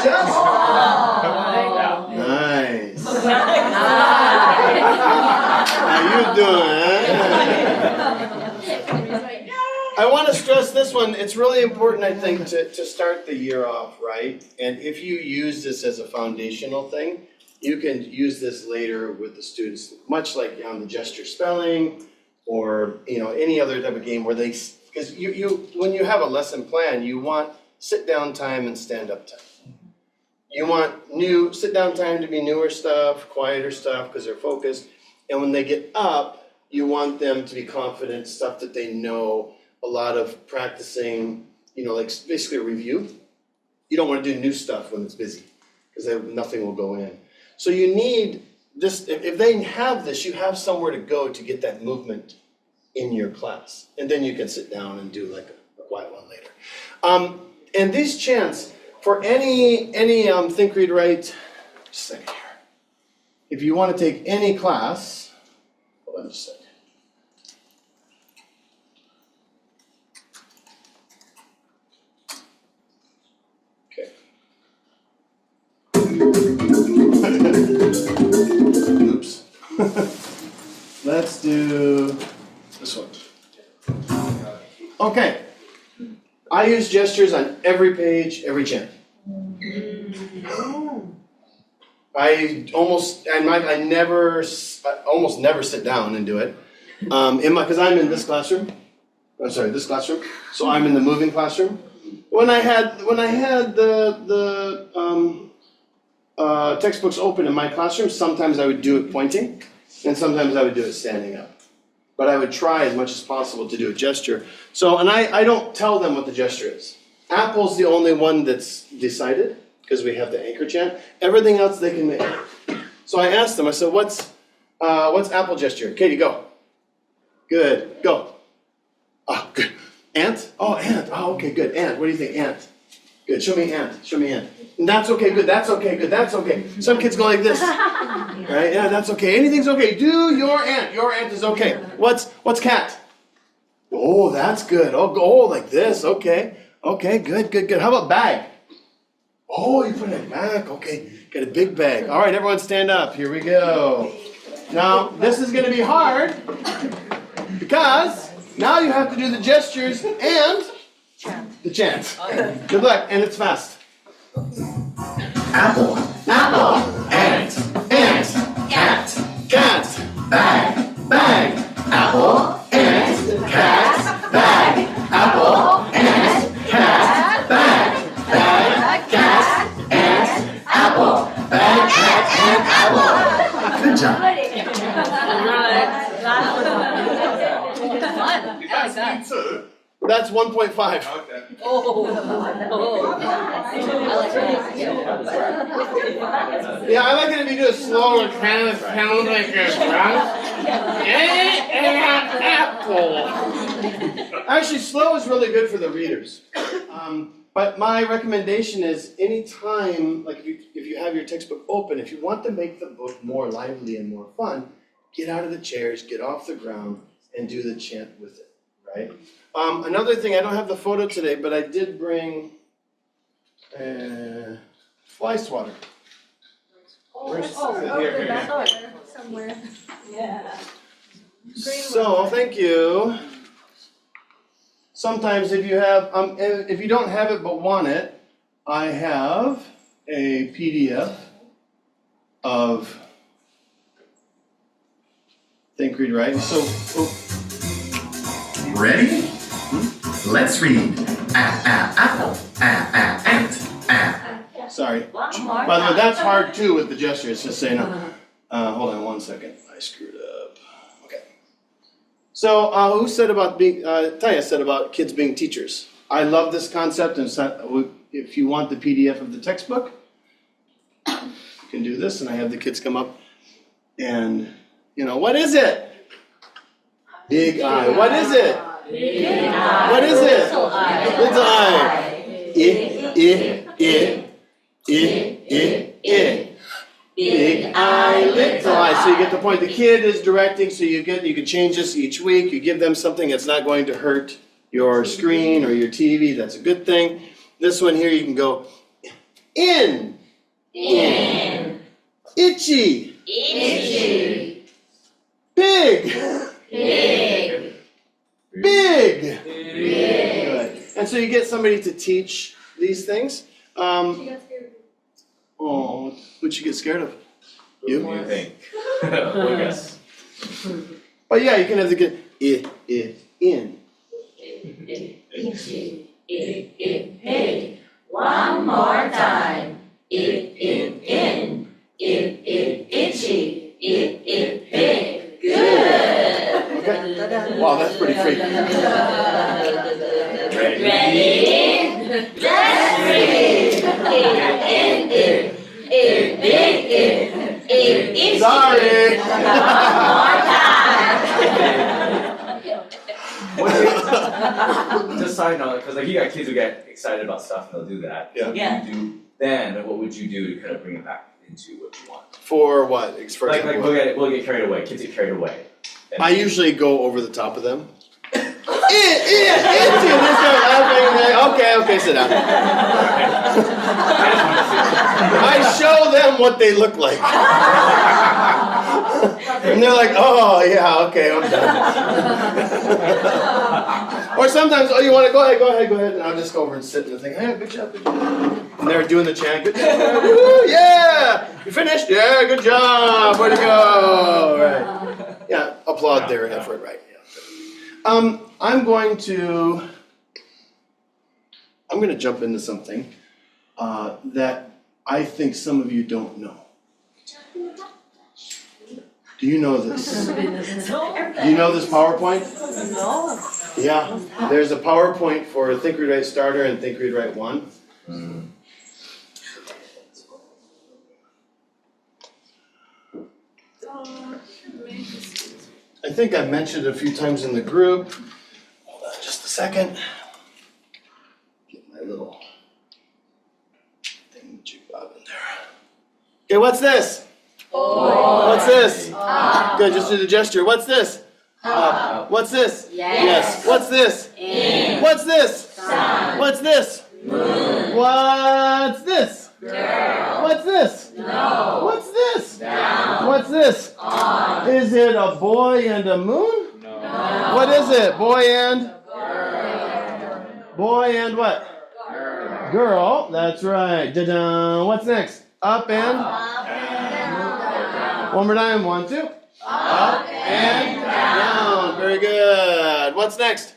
J: this one, it's really important, I think, to start the year off right. And if you use this as a foundational thing, you can use this later with the students, much like on the gesture spelling or any other type of game where they, because you when you have a lesson plan, you want sit down time and stand up time. You want new sit down time to be newer stuff, quieter stuff because they're focused. And when they get up, you want them to be confident, stuff that they know, a lot of practicing, like basically a review. You don't want to do new stuff when it's busy because nothing will go in. So you need this, if they have this, you have somewhere to go to get that movement in your class. And then you can sit down and do like a quiet one later. And these chants, for any think, read, write, just a second here. If you want to take any class, hold on just a second. Oops. Let's do this one. Okay. I use gestures on every page, every chant. I almost never sit down and do it. Because I'm in this classroom. I'm sorry, this classroom. So I'm in the moving classroom. When I had the textbooks open in my classroom, sometimes I would do it pointing, and sometimes I would do it standing up. But I would try as much as possible to do a gesture. So, and I don't tell them what the gesture is. Apple's the only one that's decided, because we have the anchor chant. Everything else they can make. So I asked them, I said, what's apple gesture? Katie, go. Good, go. Oh, good. Ant? Oh, ant. Oh, okay, good. Ant, what do you think? Ant. Good, show me ant, show me ant. And that's okay, good, that's okay, good, that's okay. Some kids go like this, right? Yeah, that's okay, anything's okay. Do your ant is okay. What's cat? Oh, that's good. Oh, like this, okay. Okay, good. How about bag? Oh, you put it in a bag, okay. Got a big bag. All right, everyone stand up, here we go. Now, this is gonna be hard because now you have to do the gestures and the chant. Good luck, and it's fast. Apple, ant, cat, bag, apple, ant, cat, bag, apple, ant, cat, bag, cat, ant, apple, bag, cat, and apple. Good job. That's 1.5. Okay. Yeah, I like it if you do it slower, kind of like this, right? Apple. Actually, slow is really good for the readers. But my recommendation is anytime, like if you have your textbook open, if you want to make the book more lively and more fun, get out of the chairs, get off the ground, and do the chant with it, right? Another thing, I don't have the photo today, but I did bring fly swatter.
D: Here. Somewhere. Yeah.
J: So, thank you. Sometimes if you have, if you don't have it but want it, I have a PDF of Think, Read, Write. So,
Q: Ready? Let's read. Apple. Ant.
J: Sorry. By the way, that's hard too with the gesture. It's just saying, hold on 1 second. I screwed up. Okay. So, who said about being, Taya said about kids being teachers. I love this concept, and if you want the PDF of the textbook, you can do this, and I have the kids come up, and, what is it? Big eye. What is it? Big eye. What is it? Little eye. Little eye. Big eye, little eye. So you get the point. The kid is directing, so you can change this each week. You give them something that's not going to hurt your screen or your TV. That's a good thing. This one here, you can go in. Itchy. Big. Big. Good. so you get somebody to teach these things. Oh, what'd you get scared of? You?
H: What do you think? Well, yes.
J: But yeah, you can have the good in.
I: Hey, one more time. In. Itchy. Hey. Good.
J: Okay. Wow, that's pretty freaky.
I: Ready? Let's read. In.
J: Sorry.
I: One more time.
H: Just side note, because like you got kids who get excited about stuff and they'll do that.
J: Yeah.
H: What would you do to kind of bring it back into what you want?
J: For what? For
H: Like
J: example,
H: we'll get carried away. Kids get carried away. And
J: I usually go over the top of them. Okay, sit down. I show them what they look like. And they're like, oh yeah, okay, I'm done. Or sometimes, oh, you want to go ahead, and I'll just go over and sit and think, hey, good job. And they're doing the chant, good job, woo, yeah, you finished, yeah, good job, way to go, right. Yeah, applaud their effort, right, yeah. I'm going to jump into something that I think some of you don't know. Do you know this? Do you know this PowerPoint?
D: No.
J: Yeah, there's a PowerPoint for Think Read Write Starter and Think Read Write 1. I think I've mentioned it a few times in the group. Hold on just a second. Get my little thing jigbob in there. Okay, what's this? What's this? Good, just do the gesture. What's this? What's this? Yes. What's this? What's this? What's this? What's this? What's this? What's this? What's this? Is it a boy and a moon? What is it? Boy and what? Girl. That's right. Da-da. What's next? Up and? One more time. 1, 2. Up and down. Very good. What's next?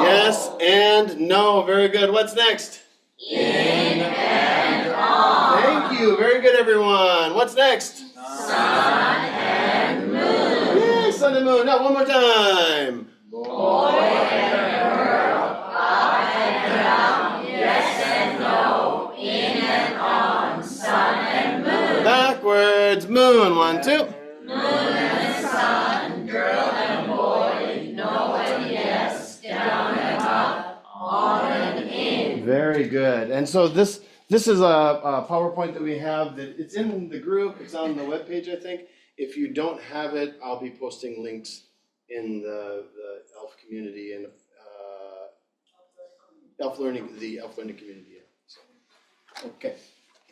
J: Yes and no. Very good. What's next? In and on. Thank you. Very good, everyone. What's next? Sun and moon. Yay, sun and moon. Now, one more time. Boy and girl. Up and down. Yes and no. In and on. Sun and moon. Backwards. Moon. 1, 2. Moon and sun. Girl and boy. No and yes. Down and up. On and in. Very good. And so this is a PowerPoint that we have that it's in the group. It's on the webpage, I think. If you don't have it, I'll be posting links in the ELF community and the ELF learning community. Yeah. So, okay.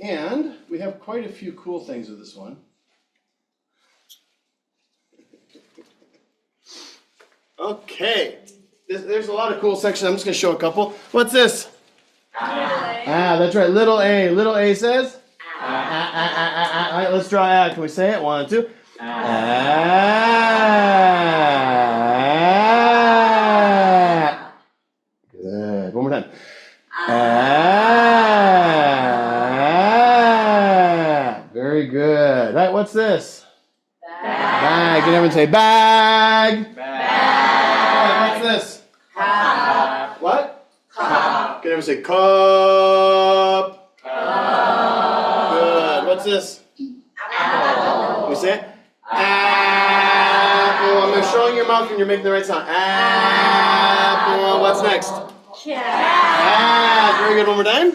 J: And we have quite a few cool things with this one. Okay. There's a lot of cool sections. I'm just going to show a couple. What's this? That's right. Little A. Little A says? All right, let's draw A. Can we say it? 1, 2. Good. One more time. Very good. All right, what's this? Bag. Can everyone say bag? Bag. What's this? Cup. What? Cup. Can everyone say cup? Cup. Good. What's this? Apple. Can we say it? Apple. I'm showing your mouth and you're making the right sound. Apple. What's next? Cat. Very good. One more time.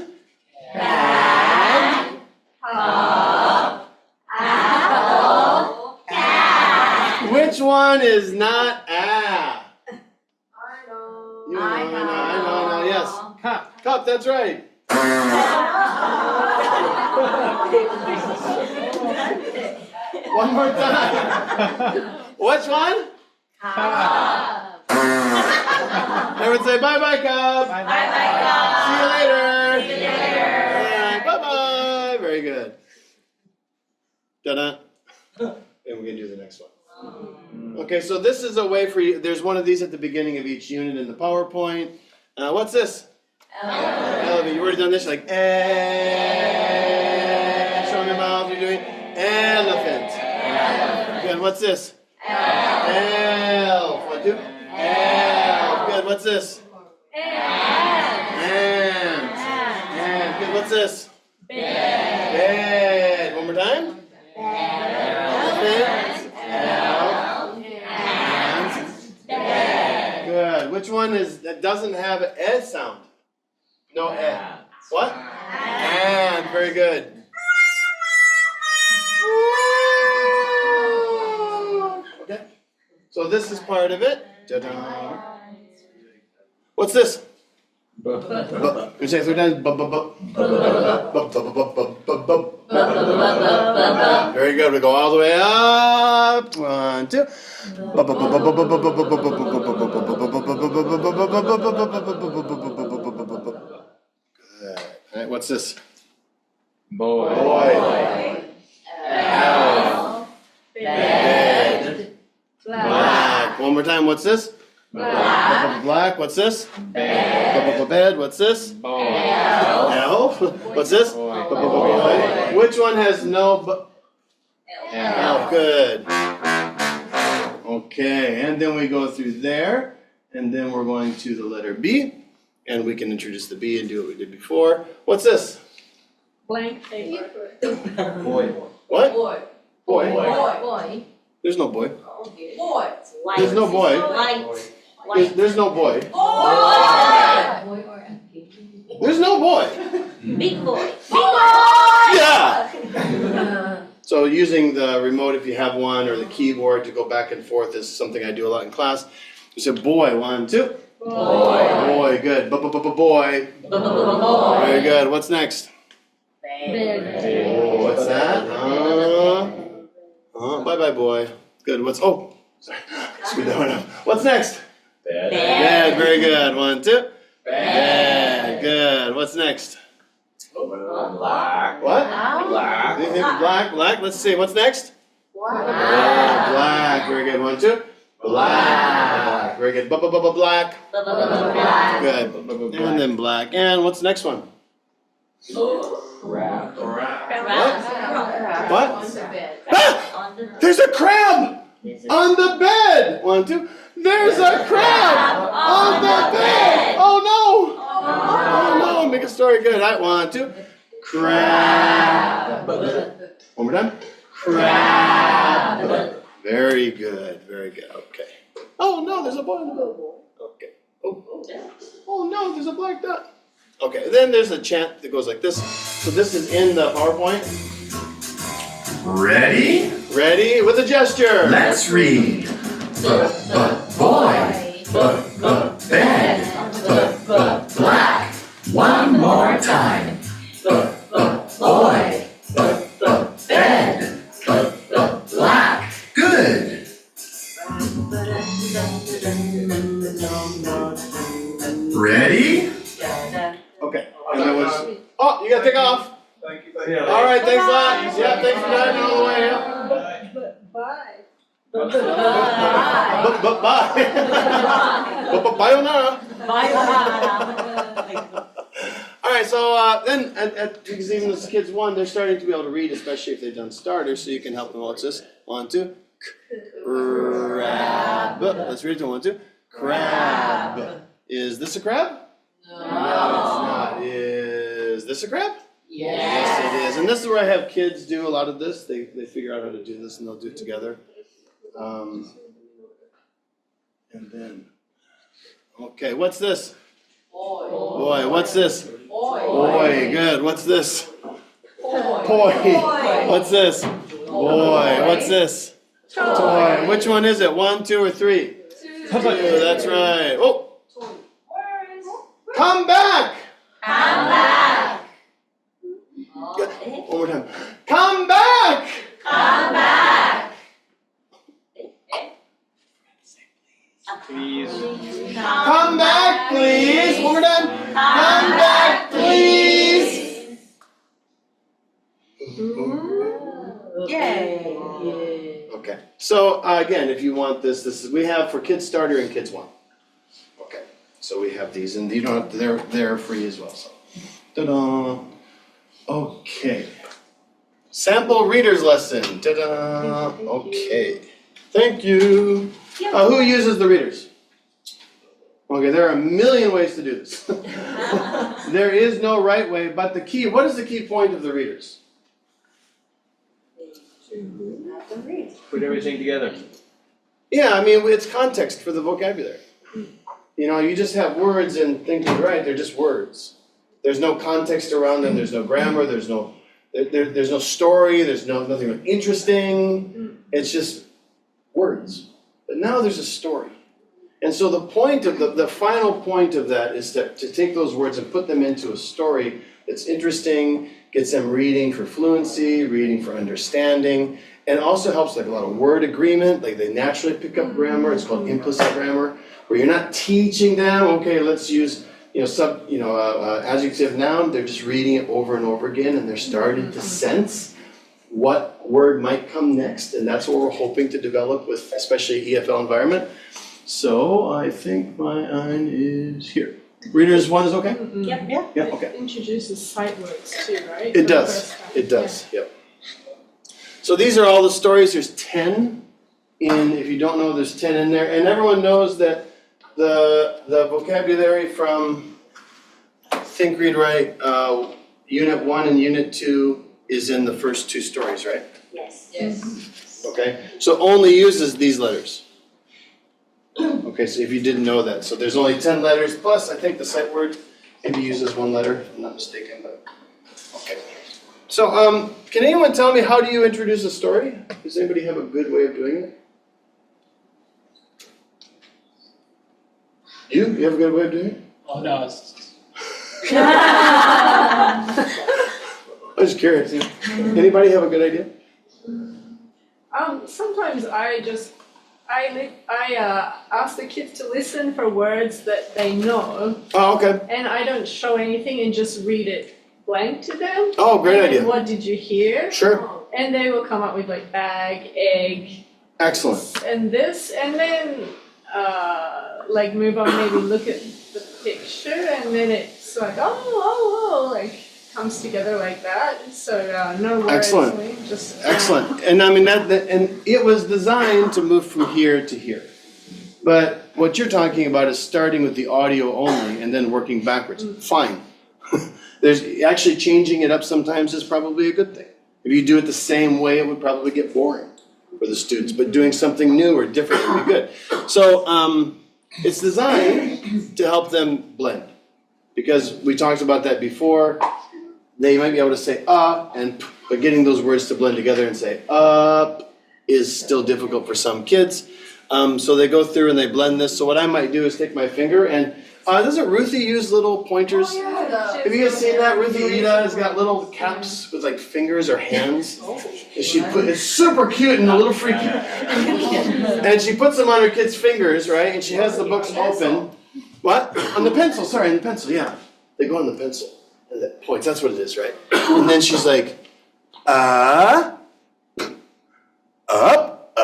J: Bag. Cup. Apple. Cat. Which one is not I know. Yes. Cup, that's right. One more time. Which one? Cup. Everyone say bye-bye, Cub.
G: Bye bye, Cub.
J: See you later.
G: See you later.
J: Bye-bye. Very good. Ta-da. And we're going to do the next one. Okay, so this is a way for you. There's one of these at the beginning of each unit in the PowerPoint. What's this? Elephant. You've already done this. Like, show me your mouth. You're doing elephant. Good. What's this? Elf. 1, 2. Elf. Good. What's this? Ant. Ant. Good. What's this? Bed. One more time. Elephant. Good. Which one is that doesn't have an S sound? No S. What? And. Very good. Okay. So this is part of it. Ta-da. What's this? You say it 3 times. Very good. We go all the way up. 1, 2. Good. All right. What's this?
B: Boy.
J: Elf. Bed. Black. One more time. What's this? Black. What's this? Bed. What's this? Elf. What's this? Boy. Which one has no elf? Good. Okay, and then we go through there, and then we're going to the letter B, and we can introduce the B and do what we did before. What's this?
G: Blank paper.
J: Boy. What?
G: Boy.
J: Boy. There's no boy.
G: Boy.
J: There's no boy. There's no boy. There's no boy.
G: Big boy.
J: Yeah. So using the remote, if you have one, or the keyboard to go back and forth is something I do a lot in class. You say boy. 1, 2. Boy. Good. Boy. Very good. What's next? What's that? Bye-bye, boy. Good. Sorry. Screw that one up. What's next? Bed. Very good. 1, 2. Bed. Good. What's next?
H: Black.
J: What? Black. Black. Let's see. What's next? Black. Very good. 1, 2. Black. Very good. Black. Good. And then black. And what's the next one?
H: Crab.
J: What? Ah! There's a crab on the bed. 1, 2. There's a crab on the bed. Oh no. Oh no. Make a story good. All right. 1, 2. Crab. One more time. Crab. Very good. Very good. Okay. Oh no, there's a boy on the bed. Okay. Oh no, there's a black dot. Okay. Then there's a chant that goes like this. So this is in the PowerPoint.
Q: Ready?
J: Ready? With a gesture.
Q: Let's read. Boy. Bed. Black. One more time. Boy. Bed. Black. Good. Ready?
J: Okay. And that was. Oh, you gotta take off.
M: Thank you.
J: All right. Thanks a lot. Yeah. Thanks for driving all the way. Yeah.
D: Bye.
J: Bye. Bayonara. All right, so then because even as kids 1, they're starting to be able to read, especially if they've done starters, so you can help them. What's this? 1, 2. Crab. Let's read it to 1, 2. Crab. Is this a crab? No, it's not. Is this a crab? Yes, it is. And this is where I have kids do a lot of this. They figure out how to do this and they'll do it together. And then, okay, what's this? Boy. What's this? Boy. Good. What's this? Boy. What's this? Boy. What's this? Toy. Which one is it? 1, 2, or 3? 2. That's right. Oh. Come back.
G: Come back.
J: Good. One more time. Come back.
G: Come back.
B: Please.
J: Come Okay, so again, if you want this is, we have for Kids Starter and Kids 1. Okay, so we have these, and you don't have to, they're free as well, so. Ta-da! Okay. Sample reader's lesson, ta-da! Okay, thank you. Who uses the readers? Okay, there are a million ways to do this. There is no right way, but the key, what is the key point of the readers?
H: Put everything together.
J: Yeah, I mean, it's context for the vocabulary. You know, you just have words and things, right, they're just words. There's no context around them, there's no grammar, there's no story, there's nothing interesting. It's just words. But now there's a story. And so the point of the final point of that is to take those words and put them into a story that's interesting, gets them reading for fluency, reading for understanding, and also helps like a lot of word agreement, like they naturally pick up grammar. It's called implicit grammar, where you're not teaching them, okay, let's use adjective noun. They're just reading it over and over again, and they're starting to sense what word might come next, and that's what we're hoping to develop with especially EFL environment. So I think my eye is here. Readers 1 is okay?
G: Yep.
J: Yeah, okay.
R: It introduces sight words too, right?
J: It does, yep. So these are all the stories, there's 10 if you don't know, there's 10 in there, and everyone knows that the vocabulary from Think, Read, Write, Unit 1 and Unit 2 is in the first 2 stories, right?
G: Yes.
J: Okay, so only uses these letters. Okay, so if you didn't know that, so there's only 10 letters, plus I think the sight word maybe uses 1 letter, if I'm not mistaken, but, okay. So, can anyone tell me, how do you introduce a story? Does anybody have a good way of doing it? You have a good way of doing it?
S: Oh, no, it's...
J: I'm just curious. Anybody have a good idea?
R: Sometimes I ask the kids to listen for words that they know.
J: Oh, okay.
R: And I don't show anything and just read it blank to them.
J: Oh, great
R: and
J: idea.
R: then what did you hear?
J: Sure.
R: And they will come up with like bag, egg.
J: Excellent.
R: And this, and then like move on, maybe look at the picture, and then it's like, like comes together like that. So no words.
J: Excellent.
R: Just
J: Excellent. And I mean and it was designed to move from here to here. But what you're talking about is starting with the audio only and then working backwards. Fine. There's actually changing it up sometimes is probably a good thing. If you do it the same way, it would probably get boring for the students, but doing something new or different would be good. So it's designed to help them blend, because we talked about that before. They might be able to say but getting those words to blend together and say up is still difficult for some kids. So they go through and they blend this. So what I might do is take my finger and doesn't Ruthie use little pointers?
R: Oh, yeah.
J: Have you guys seen that? Ruthie Ida has got little caps with like fingers or hands. And it's super cute and a little freaky. And she puts them on her kids' fingers, right? And she has the books open. What? On the pencil, sorry, on the pencil, yeah. They go on the pencil. And that points, that's what it is, right? And then she's like, up, up.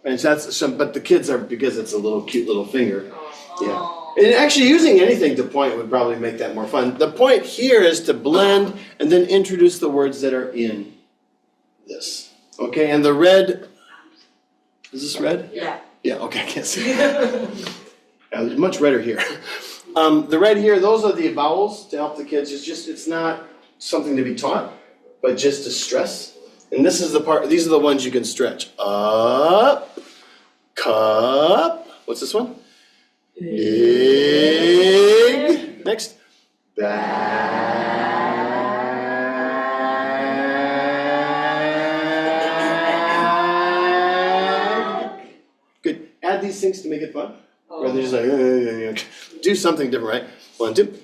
J: And but the kids are, because it's a little cute little finger. Yeah. And actually using anything to point would probably make that more fun. The point here is to blend and then introduce the words that are in this. Okay, and the red, is this red?
G: Yeah.
J: Yeah, okay, I can't see. It's much redder here. The red here, those are the vowels to help the kids. It's not something to be taught, but just to stress. And this is the part, these are the ones you can stretch. Up, cup, what's this one? Egg. Next. Bag. Good. Add these things to make it fun. Rather than just like, do something different, right? 1, 2.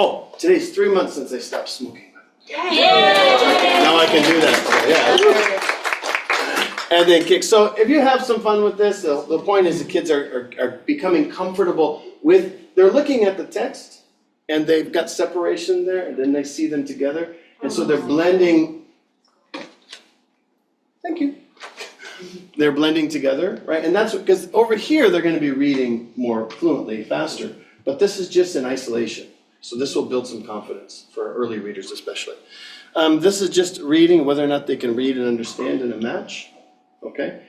J: Oh, today's 3 months since I stopped smoking. Now I can do that. Yeah. And then kick. So if you have some fun with this, the point is the kids are becoming comfortable with, they're looking at the text and they've got separation there and then they see them together. And so they're blending. Thank you. They're blending together, right? And that's because over here they're going to be reading more fluently, faster. But this is just in isolation. So this will build some confidence for early readers especially. This is just reading whether or not they can read and understand in a match. Okay?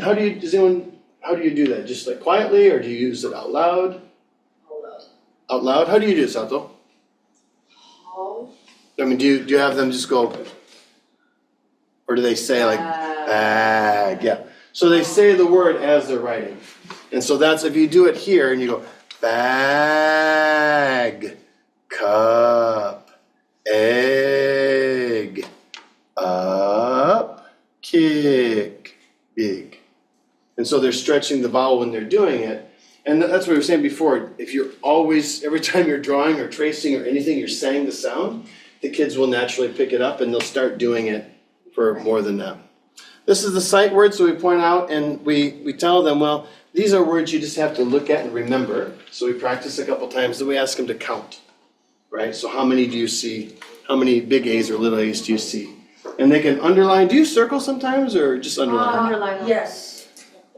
J: How do you do that? Just like quietly, or do you use it out loud? Out loud? How do you do it, Sato? I mean, do you have them just go, or do they say like, bag? Yeah. So they say the word as they're writing. And so that's, if you do it here and you go, bag, cup, egg, up, kick, big. And so they're stretching the vowel when they're doing it. And that's what we were saying before. If you're always, every time you're drawing or tracing or anything, you're saying the sound, the kids will naturally pick it up and they'll start doing it for more than that. This is the sight word, so we point out and we tell them, well, these are words you just have to look at and remember. So we practice a couple times, then we ask them to count, right? So how many do you see? How many big A's or little A's do you see? And they can underline. Do you circle sometimes or just underline?
I: Underline. Yes.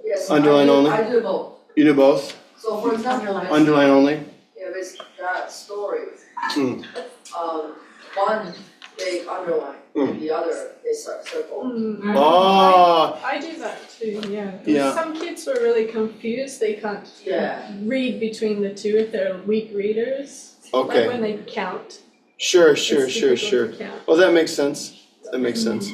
I: Yes.
J: Underline only?
I: I do both.
J: You do both?
I: So for example,
J: Underline only?
I: yeah, with that story,
J: Hmm.
I: one they underline, the other they circle.
J: Oh.
R: I do that too, yeah.
J: Yeah.
R: Some kids were really confused, they can't read between the two if they're weak readers.
J: Okay.
R: Like when they count.
J: Sure.
R: It's difficult to count.
J: Well, that makes sense. That makes sense.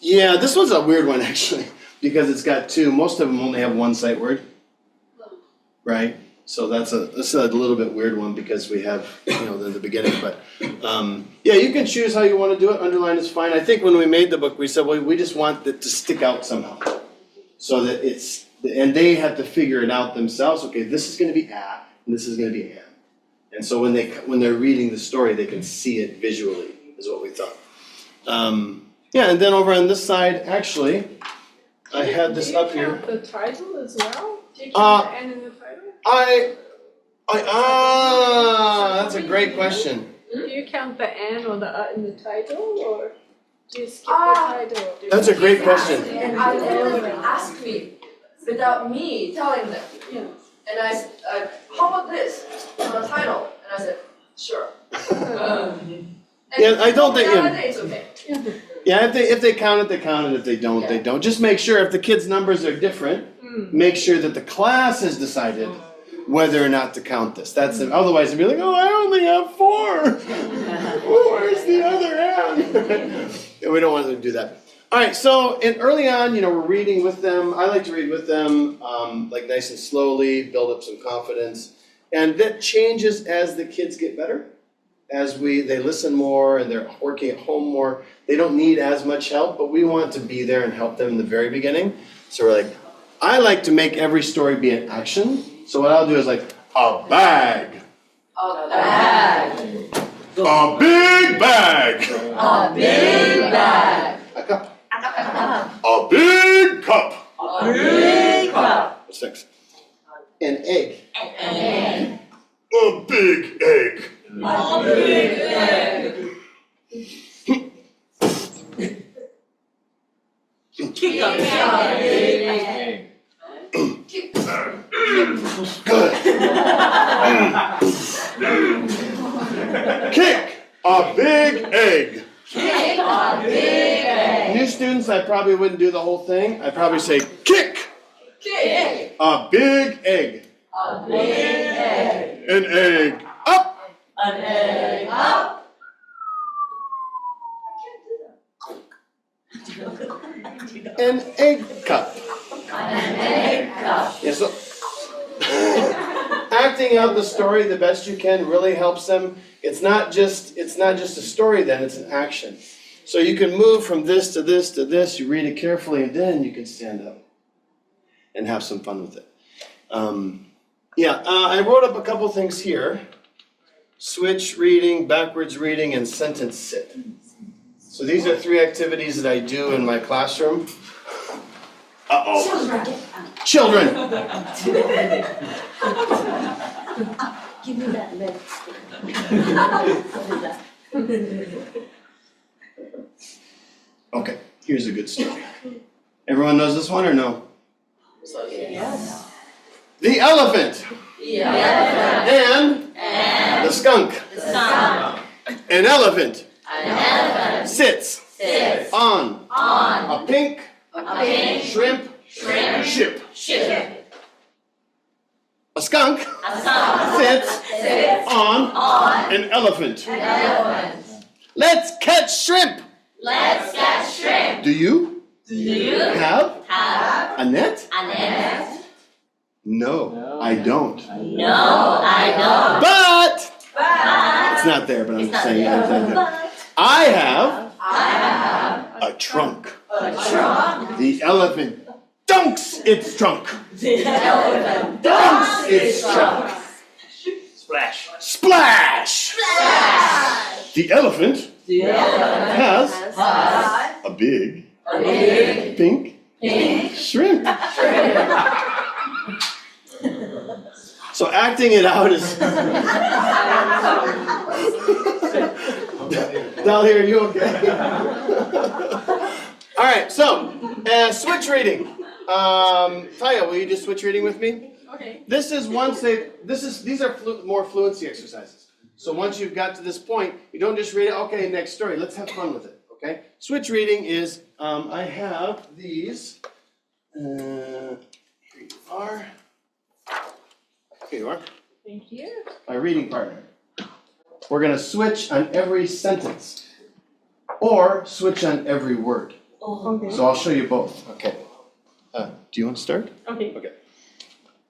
J: Yeah, this one's a weird one actually, because it's got two. Most of them only have one sight word, right? So this is a little bit weird one because we have, the beginning. But yeah, you can choose how you want to do it. Underline is fine. I think when we made the book, we said, well, we just want it to stick out somehow, so that and they have to figure it out themselves. Okay, this is going to be a, and this is going to be an. And so when they're reading the story, they can see it visually, is what we thought. Yeah, and then over on this side, actually, I had this up here.
R: Do you count the title as well? Do you count the N in the title?
J: That's a great question.
R: Do you count the N or the in the title, or do you skip the title?
J: That's a great question.
I: And I let them ask me without me telling them. And I said, how about this on the title? And I said, sure.
J: Yeah, I don't think.
I: It's okay.
J: Yeah, if they count it, they count it. If they don't, they don't. Just make sure if the kids' numbers are different, make sure that the class has decided whether or not to count this. That's it. Otherwise, they'd be like, oh, I only have 4. Oh, where's the other N? And we don't want them to do that. All right, so early on, we're reading with them. I like to read with them, like nice and slowly, build up some confidence. And that changes as the kids get better. As they listen more and they're working at home more, they don't need as much help, but we want to be there and help them in the very beginning. So we're like, I like to make every story be an action. So what I'll do is like, a bag.
I: A bag.
J: A big bag.
I: A big bag.
J: A cup. A big cup.
I: A big cup.
J: What's next? An egg.
I: An egg.
J: A big egg.
I: A big egg. Kick a big egg.
J: Good. Kick a big egg.
I: Kick a big egg.
J: New students, I probably wouldn't do the whole thing. I'd probably say kick.
I: Kick.
J: A big egg.
I: A big egg.
J: An egg up.
I: An egg up.
J: An egg cup.
I: An egg cup.
J: Yeah, so acting out the story the best you can really helps them. It's not just a story then, it's an action. So you can move from this to this to this, you read it carefully, and then you can stand up and have some fun with it. I wrote up a couple things here. Switch reading, backwards reading, and sentence sit. So these are 3 activities that I do in my classroom. Children.
G: Give me that leg.
J: Okay, here's a good story. Everyone knows this one or no?
G: Yes.
J: The elephant. And the skunk. An elephant sits on a pink shrimp ship. A skunk sits on an elephant. Let's catch shrimp. Do you have a net? No, I don't. But it's not there, but I'm just saying it's not there. I have a trunk. The elephant dunks its trunk. Dunks its trunk. Splash. The elephant has a big pink shrimp. So acting it out is. Down here, are you okay? All right, so switch reading. Taya, will you just switch reading with me?
R: Okay.
J: These are more fluency exercises. So once you've got to this point, you don't just read it. Okay, next story. Let's have fun with it. Okay. Switch reading is I have these. Here you are. Here you are.
R: Thank you.
J: My reading partner. We're going to switch on every sentence or switch on every word.
R: Okay.
J: So I'll show you both. Okay. Do you want to start?
R: Okay.
J: Okay.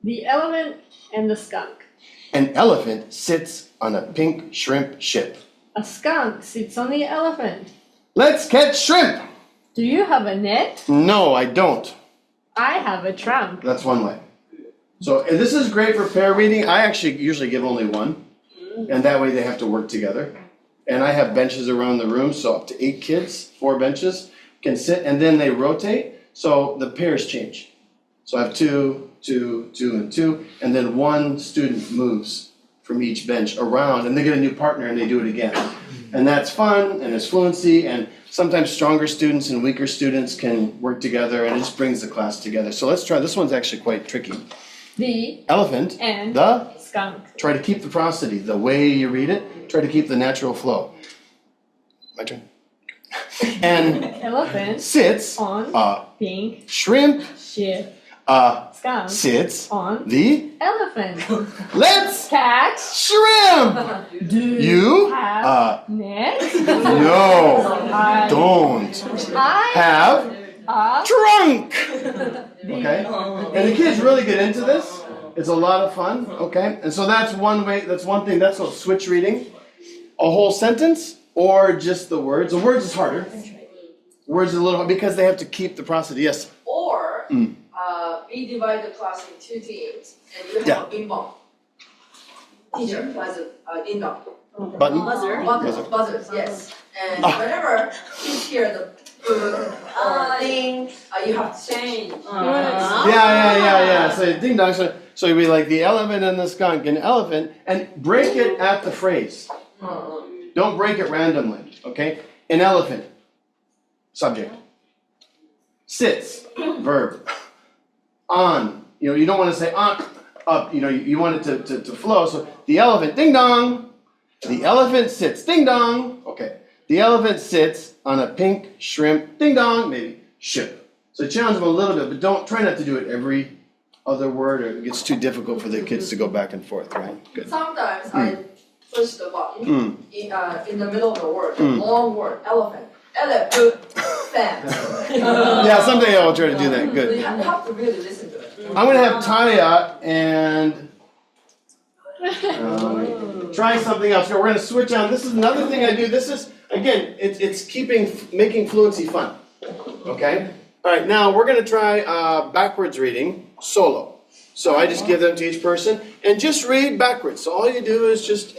R: The elephant and the skunk.
J: An elephant sits on a pink shrimp ship.
R: A skunk sits on the elephant.
J: Let's catch shrimp.
R: Do you have a net?
J: No, I don't.
R: I have a trunk.
J: That's one way. So and this is great for pair reading. I actually usually give only one. And that way they have to work together. And I have benches around the room, so up to 8 kids, 4 benches, can sit, and then they rotate, so the pairs change. So I have 2, 2, 2, and 2, and then one student moves from each bench around, and they get a new partner, and they do it again. And that's fun, and it's fluency, and sometimes stronger students and weaker students can work together, and it just brings the class together. So let's try, this one's actually quite tricky.
R: The
J: Elephant,
R: and
J: the
R: skunk.
J: Try to keep the prosody, the way you read it, try to keep the natural flow. My turn. And
R: Elephant
J: sits
R: on
J: a
R: pink
J: shrimp
R: ship. Skunk
J: sits
R: on
J: the
R: elephant.
J: Let's
R: catch
J: shrimp.
R: Do
J: You
R: have net?
J: No,
R: I
J: don't
R: I
J: have
R: a
J: trunk. Okay? And the kids really get into this. It's a lot of fun, okay? And so that's one way, that's one thing, that's called switch reading. A whole sentence or just the words. The words is harder. Words is a little, because they have to keep the prosody. Yes?
I: Or we divide the class in 2 teams and you have a bing bong. Teacher has a ding dong.
J: Button?
I: Buzzers, yes. And whenever you hear the ding, you have to change.
J: Yeah. So ding dong. So you'd be like the elephant and the skunk, an elephant, and break it at the phrase. Don't break it randomly, okay? An elephant, subject. Sits, verb. On, you don't want to say on, up, you want it to flow. So the elephant, ding dong. The elephant sits, ding dong. Okay. The elephant sits on a pink shrimp, ding dong, maybe ship. So challenge them a little bit, but try not to do it every other word, or it gets too difficult for the kids to go back and forth, right? Good.
I: Sometimes I push the button in the middle of the word, the long word, elephant. Elephant.
J: Yeah, someday I'll try to do that. Good.
I: You have to really listen to it.
J: I'm going to have Taya and try something else. We're going to switch on. This is another thing I do. This is, again, it's making fluency fun. Okay? All right, now we're going to try backwards reading solo. So I just give them to each person and just read backwards. So all you do is just,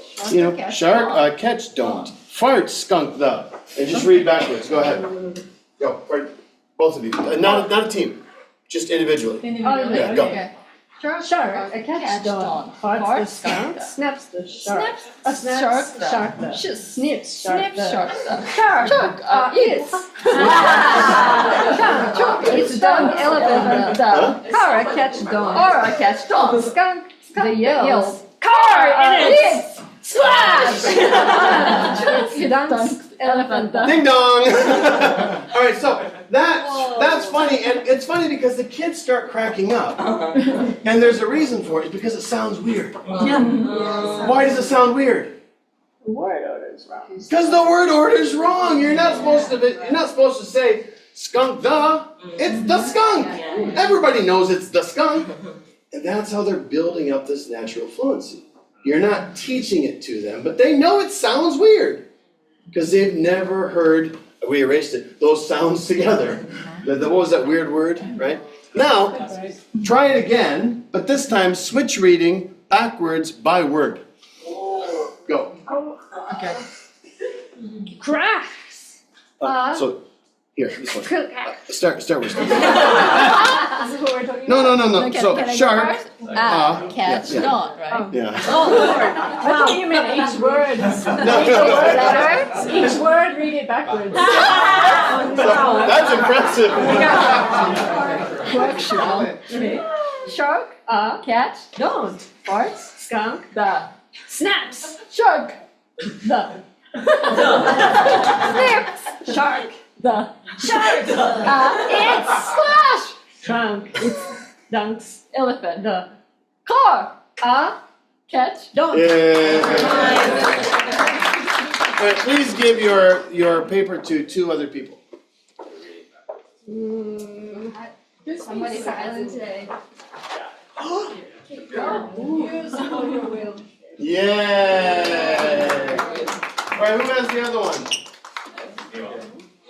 J: shark, catch, don't. Fart skunk the. And just read backwards. Go ahead. Go. Both of you. Not a team. Just individually. Yeah, go.
R: Okay. Shark, a catch dawn. Farts the skunk, snaps the shark. Snaps shark the. Snips shark the. Shark, eats. It's dog, elephant, the. Car, a catch dawn. Or a catch dawn. Skunk, the yells. Car, and it's splash! Dunks, elephant, the.
J: Ding dong! All right, so that's funny, and it's funny because the kids start cracking up, and there's a reason for it. It's because it sounds weird. Why does it sound weird?
R: The word order is wrong.
J: Because the word order is wrong. You're not supposed to say skunk the. It's the skunk. Everybody knows it's the skunk, and that's how they're building up this natural fluency. You're not teaching it to them, but they know it sounds weird because they've never heard. We erased it. Those sounds together. What was that weird word, right? Now, try it again, but this time switch reading backwards by word. Go.
R: Okay. Cracks.
J: So, here, this one. Start with
R: This is what we're talking
J: No.
F: Can
J: So,
F: I go
J: shark.
F: first? Catch,
J: yeah.
F: dawn, right?
J: Yeah.
R: Oh, Lord. I thought you meant each word. Each word, read it backwards.
J: That's impressive.
R: Workshop. Okay. Shark, catch, don't. Farts, skunk, the. Snaps, shark, the. Snips, shark, the. Shark, it's splash. Trunk, it's dunks, elephant, the. Car, catch, don't.
J: Yeah. All right, please give your paper to two other people.
C: Somebody's silent today.
R: Use all your will.
J: Yeah. All right, who has the other one?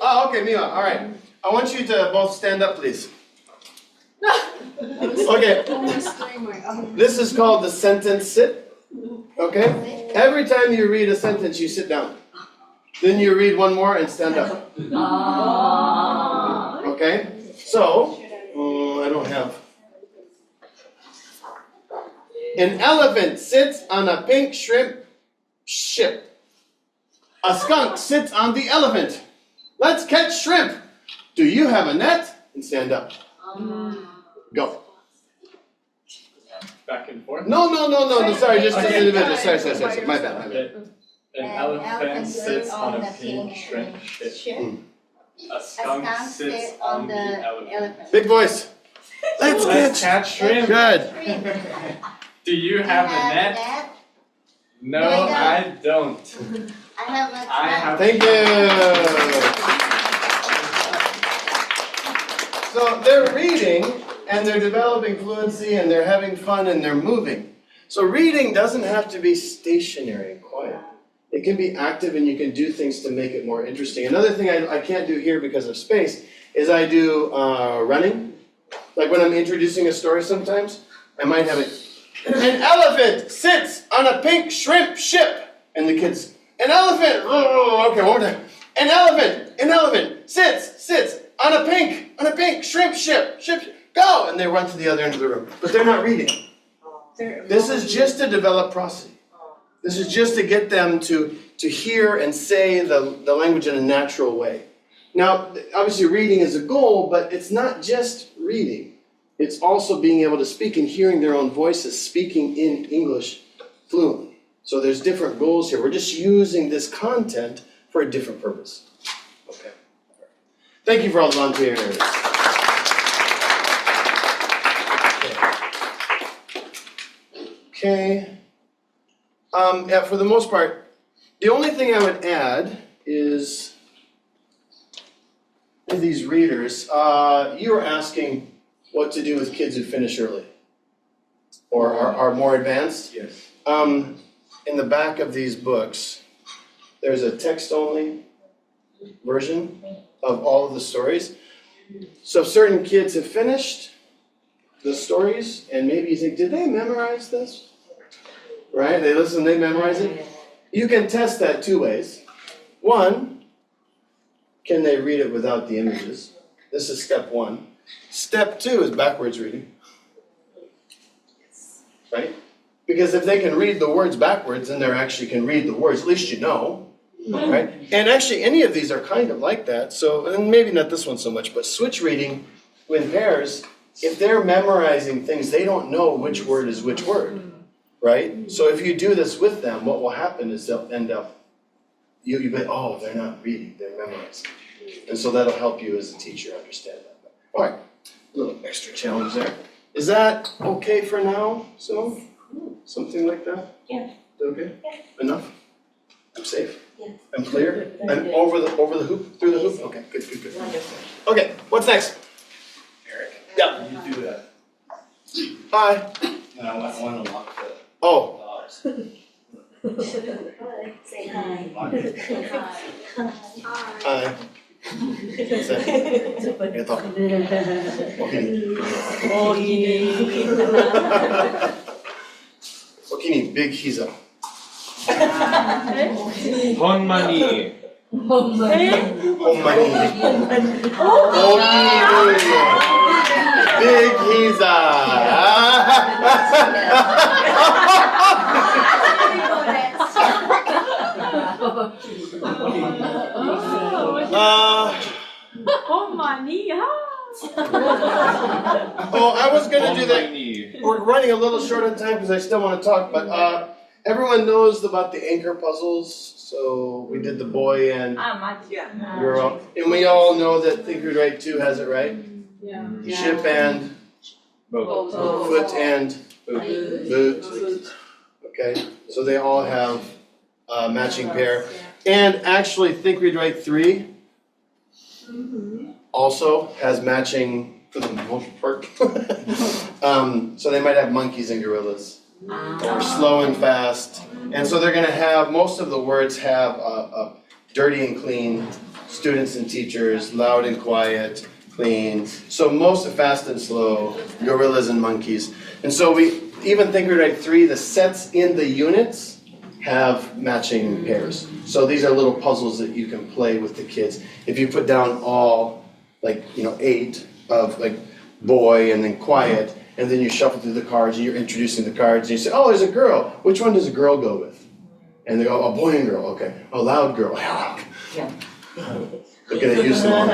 J: Oh, okay, Mia. All right. I want you to both stand up, please. Okay. This is called the sentence sit. Okay? Every time you read a sentence, you sit down. Then you read one more and stand up. Okay? So, I don't have. An elephant sits on a pink shrimp ship. A skunk sits on the elephant. Let's catch shrimp. Do you have a net? And stand up. Go.
M: Back and forth.
J: No. Sorry, just individual. Sorry. My bad.
M: An elephant sits on a pink shrimp ship. A skunk sits on the elephant.
J: Big voice. Let's
M: catch shrimp.
J: Good.
M: Do you have a net? No, I don't.
P: I have a
J: Thank you. So they're reading and they're developing fluency and they're having fun and they're moving. So reading doesn't have to be stationary and quiet. It can be active and you can do things to make it more interesting. Another thing I can't do here because of space is I do running. Like when I'm introducing a story sometimes, I might have it. An elephant sits on a pink shrimp ship. And the kids, an elephant, okay, one more time. An elephant sits on a pink shrimp ship. Go! And they run to the other end of the room. But they're not reading. This is just to develop prosody. This is just to get them to hear and say the language in a natural way. Now, obviously reading is a goal, but it's not just reading. It's also being able to speak and hearing their own voices, speaking in English fluently. So there's different goals here. We're just using this content for a different purpose. Okay. Thank you for all the volunteers. Okay. Yeah, for the most part, the only thing I would add is in these readers, you were asking what to do with kids who finish early or are more advanced.
M: Yes.
J: In the back of these books, there's a text-only version of all of the stories. So if certain kids have finished the stories, and maybe you think, did they memorize this? Right? They listen, they memorize it. You can test that two ways. One, can they read it without the images? This is step one. Step two is backwards reading. Right? Because if they can read the words backwards, then they actually can read the words, at least you know. Right? And actually, any of these are kind of like that. So, and maybe not this one so much, but switch reading with pairs, if they're memorizing things, they don't know which word is which word. Right? So if you do this with them, what will happen is they'll end up, you be, oh, they're not reading, they're memorizing. And so that'll help you as a teacher understand that. All right, a little extra challenge there. Is that okay for now, Simone? Something like that?
G: Yeah.
J: Okay?
G: Yeah.
J: Enough? I'm safe?
G: Yeah.
J: I'm clear? I'm over the hoop, through the hoop? Okay, good. Okay, what's next?
M: Eric?
J: Yeah.
M: You do that.
J: Hi.
M: And I want to lock the
J: Oh.
M: dogs.
G: Say hi.
J: Hi. Ito. Okini, big hiza.
B: Honmani.
J: Homani. Okini. Big hiza. Oh, I was gonna do that. We're running a little short on time because I still want to talk, but everyone knows about the anchor puzzles. So we did the boy and girl, and we all know that Think Read Write 2 has it right. Ship and
B: Boat.
J: foot and boot. Okay, so they all have a matching pair. And actually, Think Read Write 3 also has matching for the most part. So they might have monkeys and gorillas, or slow and fast. And so they're gonna have, most of the words have dirty and clean, students and teachers, loud and quiet, clean. So most are fast and slow, gorillas and monkeys. And so we even Think Read Write 3, the sets in the units have matching pairs. So these are little puzzles that you can play with the kids. If you put down all, 8 of boy and then quiet, and then you shuffle through the cards and you're introducing the cards and you say, oh, there's a girl. Which one does a girl go with? And they go, a boy and girl, okay. A loud girl. Yeah. Look at it, use them all.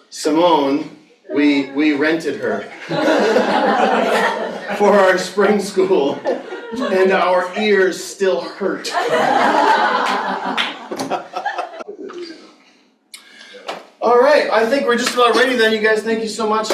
J: Simone, we rented her for our spring school, and our ears still hurt. All right, I think we're just about ready then, you guys. Thank you so much.